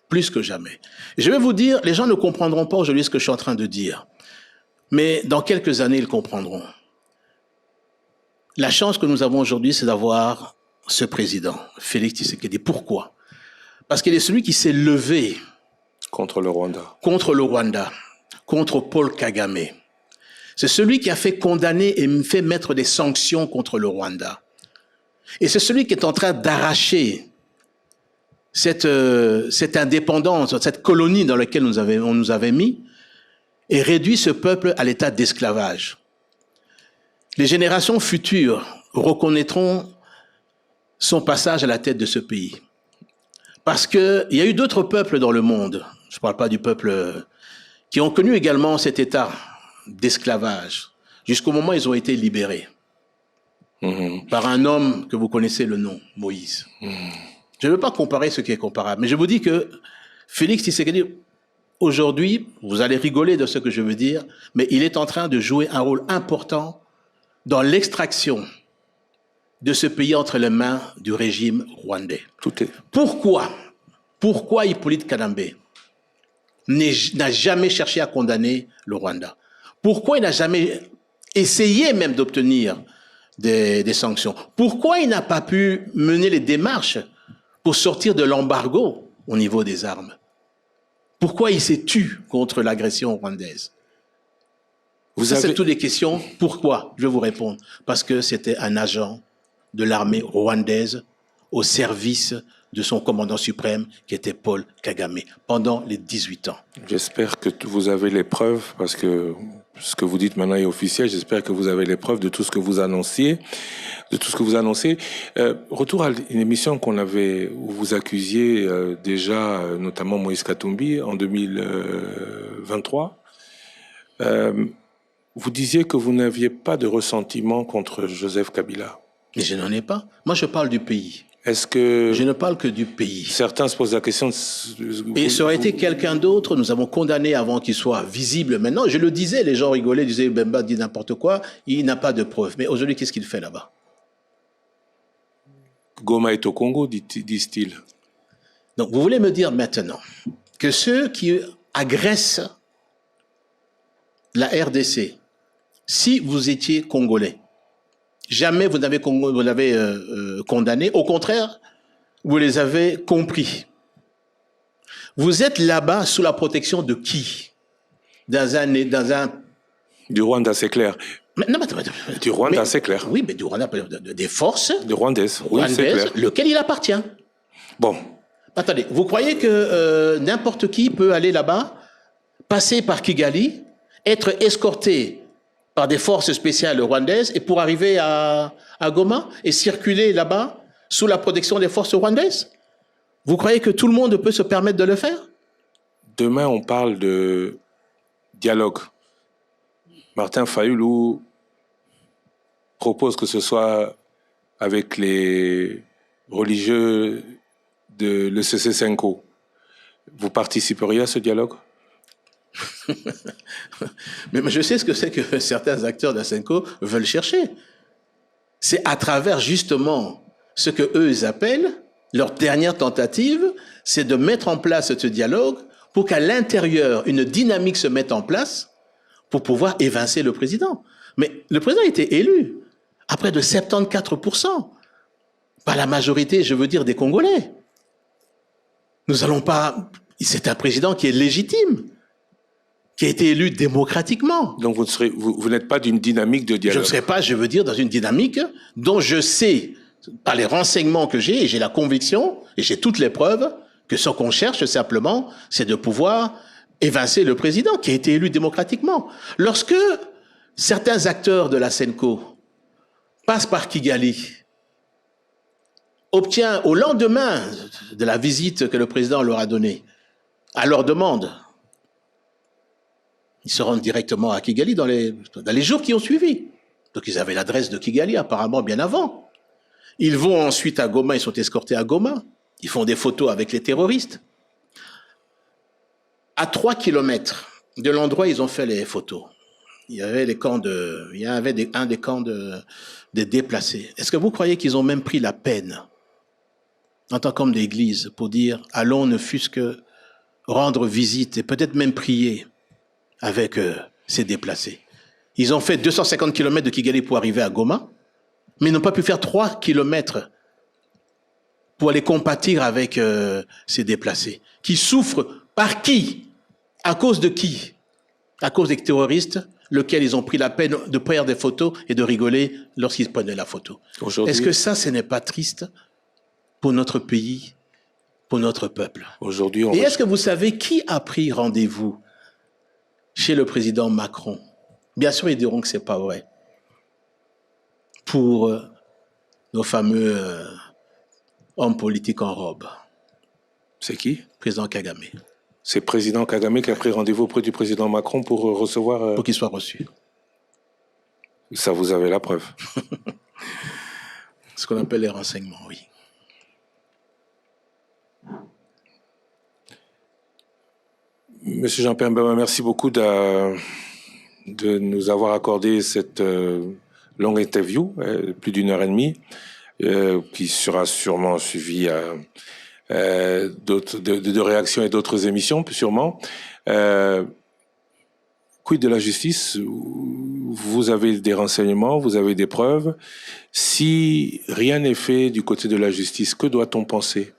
Plus que jamais. Et je vais vous dire, les gens ne comprendront pas aujourd'hui ce que je suis en train de dire. Mais dans quelques années, ils comprendront. La chance que nous avons aujourd'hui, c'est d'avoir ce président, Félix Tshisekedi. Pourquoi? Parce qu'il est celui qui s'est levé contre le Rwanda. Contre le Rwanda, contre Paul Kagame. C'est celui qui a fait condamner et fait mettre des sanctions contre le Rwanda. Et c'est celui qui est en train d'arracher cette indépendance, cette colonie dans laquelle on nous avait mis, et réduit ce peuple à l'état d'esclavage. Les générations futures reconnaîtront son passage à la tête de ce pays. Parce qu'il y a eu d'autres peuples dans le monde, je ne parle pas du peuple, qui ont connu également cet état d'esclavage, jusqu'au moment où ils ont été libérés. par un homme que vous connaissez le nom, Moïse. Je ne veux pas comparer ce qui est comparable, mais je vous dis que Félix Tshisekedi, aujourd'hui, vous allez rigoler de ce que je veux dire, mais il est en train de jouer un rôle important dans l'extraction de ce pays entre les mains du régime rwandais. Pourquoi Hippolyte Kanambe n'a jamais cherché à condamner le Rwanda? Pourquoi il n'a jamais essayé même d'obtenir des sanctions? Pourquoi il n'a pas pu mener les démarches pour sortir de l'embargo au niveau des armes? Pourquoi il s'est tu contre l'agression rwandaise? C'est toutes des questions. Pourquoi? Je vais vous répondre. Parce que c'était un agent de l'armée rwandaise au service de son commandant suprême, qui était Paul Kagame, pendant les 18 ans. J'espère que vous avez les preuves, parce que ce que vous dites maintenant est officiel. J'espère que vous avez les preuves de tout ce que vous annonciez. Retour à une émission où vous accusiez déjà, notamment Moïse Katumbi, en 2023. Vous disiez que vous n'aviez pas de ressentiment contre Joseph Kabila. Mais je n'en ai pas. Moi, je parle du pays. Est-ce que... Je ne parle que du pays. Certains se posent la question... Et ça aurait été quelqu'un d'autre, nous avons condamné avant qu'il soit visible. Maintenant, je le disais, les gens rigolaient, disaient Bemba dit n'importe quoi, il n'a pas de preuves. Mais aujourd'hui, qu'est-ce qu'il fait là-bas? Goma est au Congo, disent-ils. Donc, vous voulez me dire maintenant que ceux qui agressent la RDC, si vous étiez Congolais, jamais vous n'avez condamné. Au contraire, vous les avez compris. Vous êtes là-bas sous la protection de qui? Du Rwanda, c'est clair. Du Rwanda, c'est clair. Oui, mais du Rwanda, des forces rwandaises, oui, c'est clair. Lequel il appartient. Bon. Attendez, vous croyez que n'importe qui peut aller là-bas, passer par Kigali, être escorté par des forces spéciales rwandaises et pour arriver à Goma et circuler là-bas sous la protection des forces rwandaises? Vous croyez que tout le monde peut se permettre de le faire? Demain, on parle de dialogue. Martin Fayulu propose que ce soit avec les religieux de l'ECC Senko. Vous participeriez à ce dialogue? Mais je sais ce que c'est que certains acteurs d'Asenko veulent chercher. C'est à travers justement ce que eux ils appellent leur dernière tentative, c'est de mettre en place ce dialogue pour qu'à l'intérieur une dynamique se mette en place pour pouvoir évincer le président. Mais le président a été élu à près de 74% par la majorité, je veux dire, des Congolais. Nous n'allons pas... C'est un président qui est légitime, qui a été élu démocratiquement. Donc vous n'êtes pas d'une dynamique de dialogue. Je ne serai pas, je veux dire, dans une dynamique dont je sais, par les renseignements que j'ai, et j'ai la conviction, et j'ai toutes les preuves, que ce qu'on cherche simplement, c'est de pouvoir évincer le président qui a été élu démocratiquement. Lorsque certains acteurs de la Senko passent par Kigali, obtient au lendemain de la visite que le président leur a donnée, à leur demande, ils se rendent directement à Kigali dans les jours qui ont suivi. Donc ils avaient l'adresse de Kigali apparemment bien avant. Ils vont ensuite à Goma, ils sont escortés à Goma. Ils font des photos avec les terroristes. À 3 kilomètres de l'endroit où ils ont fait les photos, il y avait un des camps des déplacés. Est-ce que vous croyez qu'ils ont même pris la peine, en tant qu'homme d'église, pour dire « allons ne fût-ce que rendre visite et peut-être même prier avec ces déplacés ». Ils ont fait 250 km de Kigali pour arriver à Goma, mais ils n'ont pas pu faire 3 kilomètres pour aller compatir avec ces déplacés, qui souffrent par qui? À cause de qui? À cause des terroristes, lesquels ils ont pris la peine de prendre des photos et de rigoler lorsqu'ils prenaient la photo. Est-ce que ça, ce n'est pas triste pour notre pays, pour notre peuple? Aujourd'hui, et est-ce que vous savez qui a pris rendez-vous chez le président Macron? Bien sûr, ils diront que c'est pas vrai. Pour nos fameux hommes politiques en robe. C'est qui? Président Kagame. C'est président Kagame qui a pris rendez-vous auprès du président Macron pour recevoir... Pour qu'il soit reçu. Ça, vous avez la preuve. Ce qu'on appelle les renseignements, oui. Monsieur Jean-Pierre Mbama, merci beaucoup de nous avoir accordé cette longue interview, plus d'1h30, qui sera sûrement suivie de réactions et d'autres émissions, sûrement. Quid de la justice? Vous avez des renseignements, vous avez des preuves. Si rien n'est fait du côté de la justice, que doit-on penser?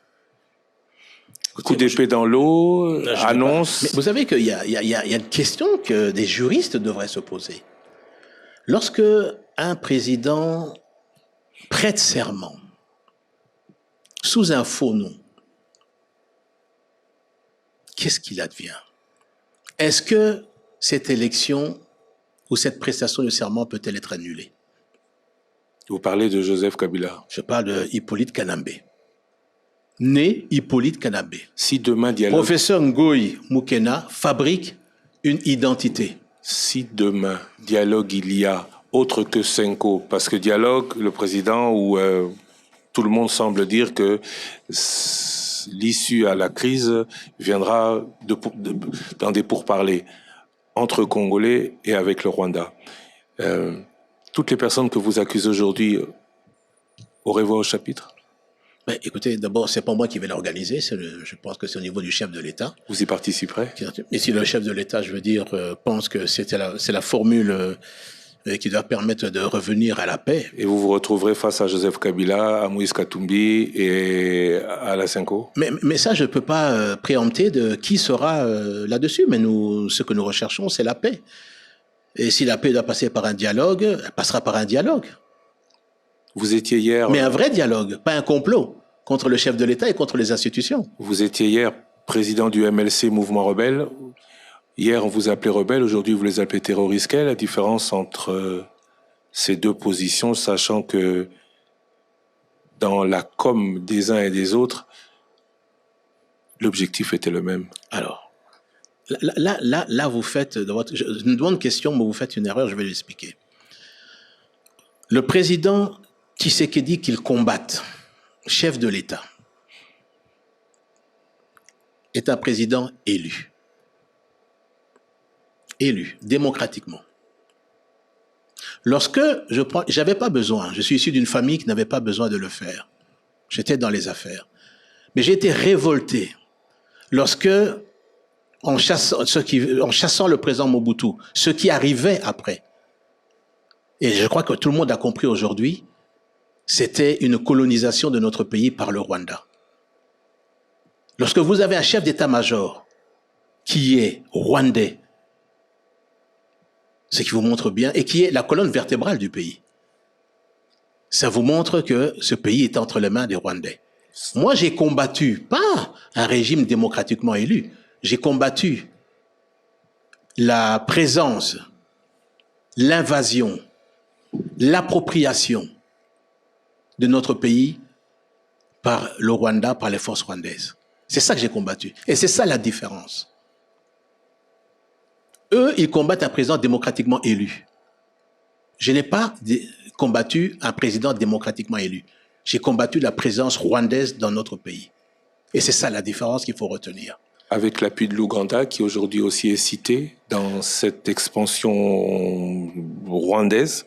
Coup d'épée dans l'eau, annonce. Mais vous savez qu'il y a une question que des juristes devraient se poser. Lorsque un président prête serment sous un faux nom, qu'est-ce qu'il advient? Est-ce que cette élection ou cette prestation de serment peut-elle être annulée? Vous parlez de Joseph Kabila. Je parle de Hippolyte Kanambe. Né Hippolyte Kanambe. Si demain dialogue... Professeur Ngoï Moukena fabrique une identité. Si demain dialogue il y a autre que Senko, parce que dialogue, le président où tout le monde semble dire que l'issue à la crise viendra dans des pourparlers entre Congolais et avec le Rwanda. Toutes les personnes que vous accusez aujourd'hui auraient voix au chapitre? Ben, écoutez, d'abord, c'est pas moi qui vais l'organiser. Je pense que c'est au niveau du chef de l'État. Vous y participerez? Et si le chef de l'État, je veux dire, pense que c'est la formule qui doit permettre de revenir à la paix. Et vous vous retrouverez face à Joseph Kabila, à Moïse Katumbi et à la Senko? Mais ça, je peux pas préempter de qui sera là-dessus. Mais ce que nous recherchons, c'est la paix. Et si la paix doit passer par un dialogue, elle passera par un dialogue. Vous étiez hier... Mais un vrai dialogue, pas un complot contre le chef de l'État et contre les institutions. Vous étiez hier président du MLC, Mouvement Rebelle. Hier, on vous appelait rebelle, aujourd'hui, vous les appelez terroristes. Quelle est la différence entre ces deux positions, sachant que dans la com des uns et des autres, l'objectif était le même? Alors, là vous faites... une bonne question, mais vous faites une erreur, je vais l'expliquer. Le président Tshisekedi qu'il combatte, chef de l'État, est un président élu. Élu, démocratiquement. Lorsque j'avais pas besoin, je suis issu d'une famille qui n'avait pas besoin de le faire. J'étais dans les affaires. Mais j'ai été révolté lorsque, en chassant le président Mobutu, ce qui arrivait après, et je crois que tout le monde a compris aujourd'hui, c'était une colonisation de notre pays par le Rwanda. Lorsque vous avez un chef d'état-major qui est rwandais, ce qui vous montre bien, et qui est la colonne vertébrale du pays, ça vous montre que ce pays est entre les mains des Rwandais. Moi, j'ai combattu, pas un régime démocratiquement élu, j'ai combattu la présence, l'invasion, l'appropriation de notre pays par le Rwanda, par les forces rwandaises. C'est ça que j'ai combattu. Et c'est ça la différence. Eux, ils combattent un président démocratiquement élu. Je n'ai pas combattu un président démocratiquement élu. J'ai combattu la présence rwandaise dans notre pays. Et c'est ça la différence qu'il faut retenir. Avec l'appui de l'Ouganda, qui aujourd'hui aussi est cité dans cette expansion rwandaise,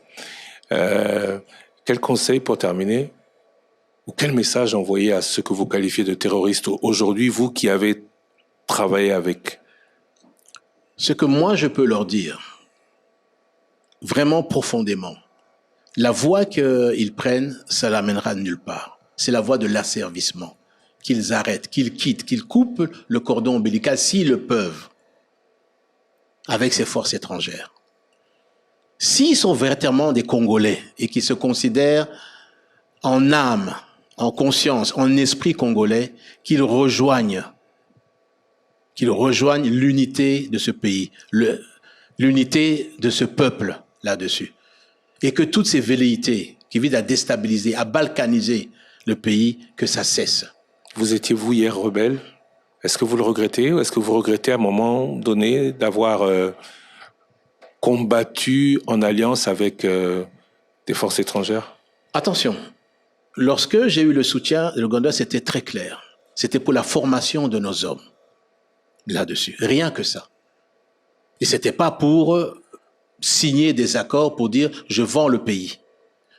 quel conseil pour terminer, ou quel message envoyer à ceux que vous qualifiez de terroristes aujourd'hui, vous qui avez travaillé avec? Ce que moi je peux leur dire, vraiment profondément, la voie qu'ils prennent, ça l'amènera nulle part. C'est la voie de l'asservissement. Qu'ils arrêtent, qu'ils quittent, qu'ils coupent le cordon ombilical s'ils le peuvent avec ces forces étrangères. S'ils sont véritablement des Congolais et qu'ils se considèrent en âme, en conscience, en esprit congolais, qu'ils rejoignent l'unité de ce pays, l'unité de ce peuple là-dessus. Et que toutes ces velléités qui visent à déstabiliser, à balkaniser le pays, que ça cesse. Vous étiez, vous, hier, rebelle. Est-ce que vous le regrettez? Ou est-ce que vous regrettez à un moment donné d'avoir combattu en alliance avec des forces étrangères? Attention, lorsque j'ai eu le soutien de l'Ouganda, c'était très clair. C'était pour la formation de nos hommes, là-dessus. Rien que ça. Et c'était pas pour signer des accords pour dire « je vends le pays ».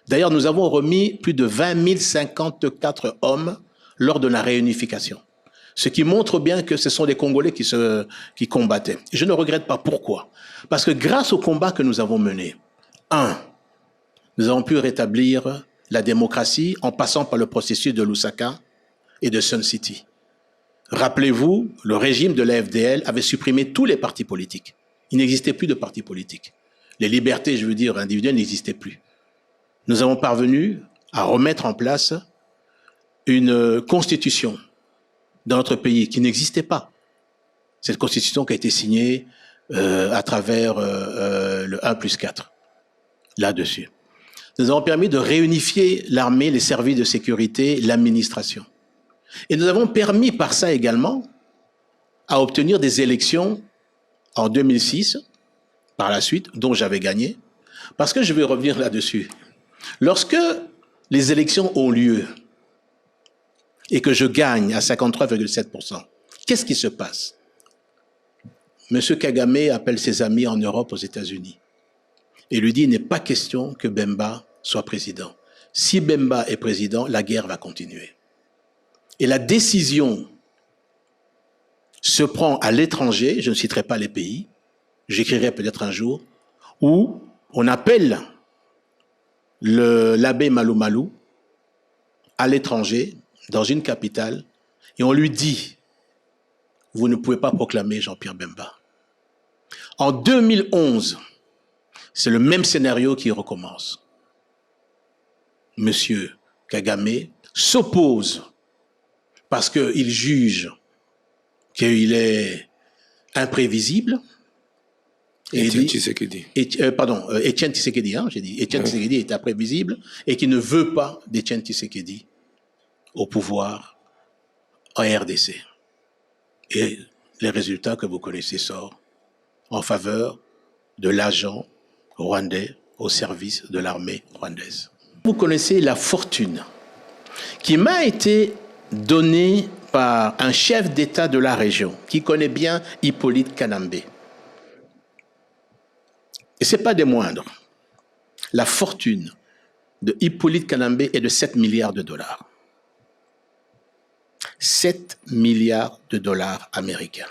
D'ailleurs, nous avons remis plus de 20 054 hommes lors de la réunification. Ce qui montre bien que ce sont des Congolais qui combattaient. Je ne regrette pas. Pourquoi? Parce que grâce au combat que nous avons mené, nous avons pu rétablir la démocratie en passant par le processus de Lusaka et de Sun City. Rappelez-vous, le régime de la FDL avait supprimé tous les partis politiques. Il n'existait plus de partis politiques. Les libertés, je veux dire, individuelles n'existaient plus. Nous avons parvenu à remettre en place une constitution dans notre pays qui n'existait pas. Cette constitution qui a été signée à travers le 1+4, là-dessus. Nous avons permis de réunifier l'armée, les services de sécurité, l'administration. Et nous avons permis par ça également à obtenir des élections en 2006, par la suite, dont j'avais gagné, parce que je vais revenir là-dessus. Lorsque les élections ont lieu et que je gagne à 53,7%, qu'est-ce qui se passe? Monsieur Kagame appelle ses amis en Europe, aux États-Unis, et lui dit, il n'est pas question que Bemba soit président. Si Bemba est président, la guerre va continuer. Et la décision se prend à l'étranger, je ne citerai pas les pays, j'écrirai peut-être un jour, où on appelle l'abbé Malou Malou à l'étranger, dans une capitale, et on lui dit, vous ne pouvez pas proclamer Jean-Pierre Bemba. En 2011, c'est le même scénario qui recommence. Monsieur Kagame s'oppose parce qu'il juge qu'il est imprévisible. Étienne Tshisekedi. Étienne Tshisekedi, j'ai dit. Étienne Tshisekedi est imprévisible et qui ne veut pas d'Étienne Tshisekedi au pouvoir en RDC. Et les résultats que vous connaissez sortent en faveur de l'agent rwandais au service de l'armée rwandaise. Vous connaissez la fortune qui m'a été donnée par un chef d'État de la région qui connaît bien Hippolyte Kanambe. Et ce n'est pas des moindres. La fortune de Hippolyte Kanambe est de 7 milliards de dollars. 7 milliards de dollars américains.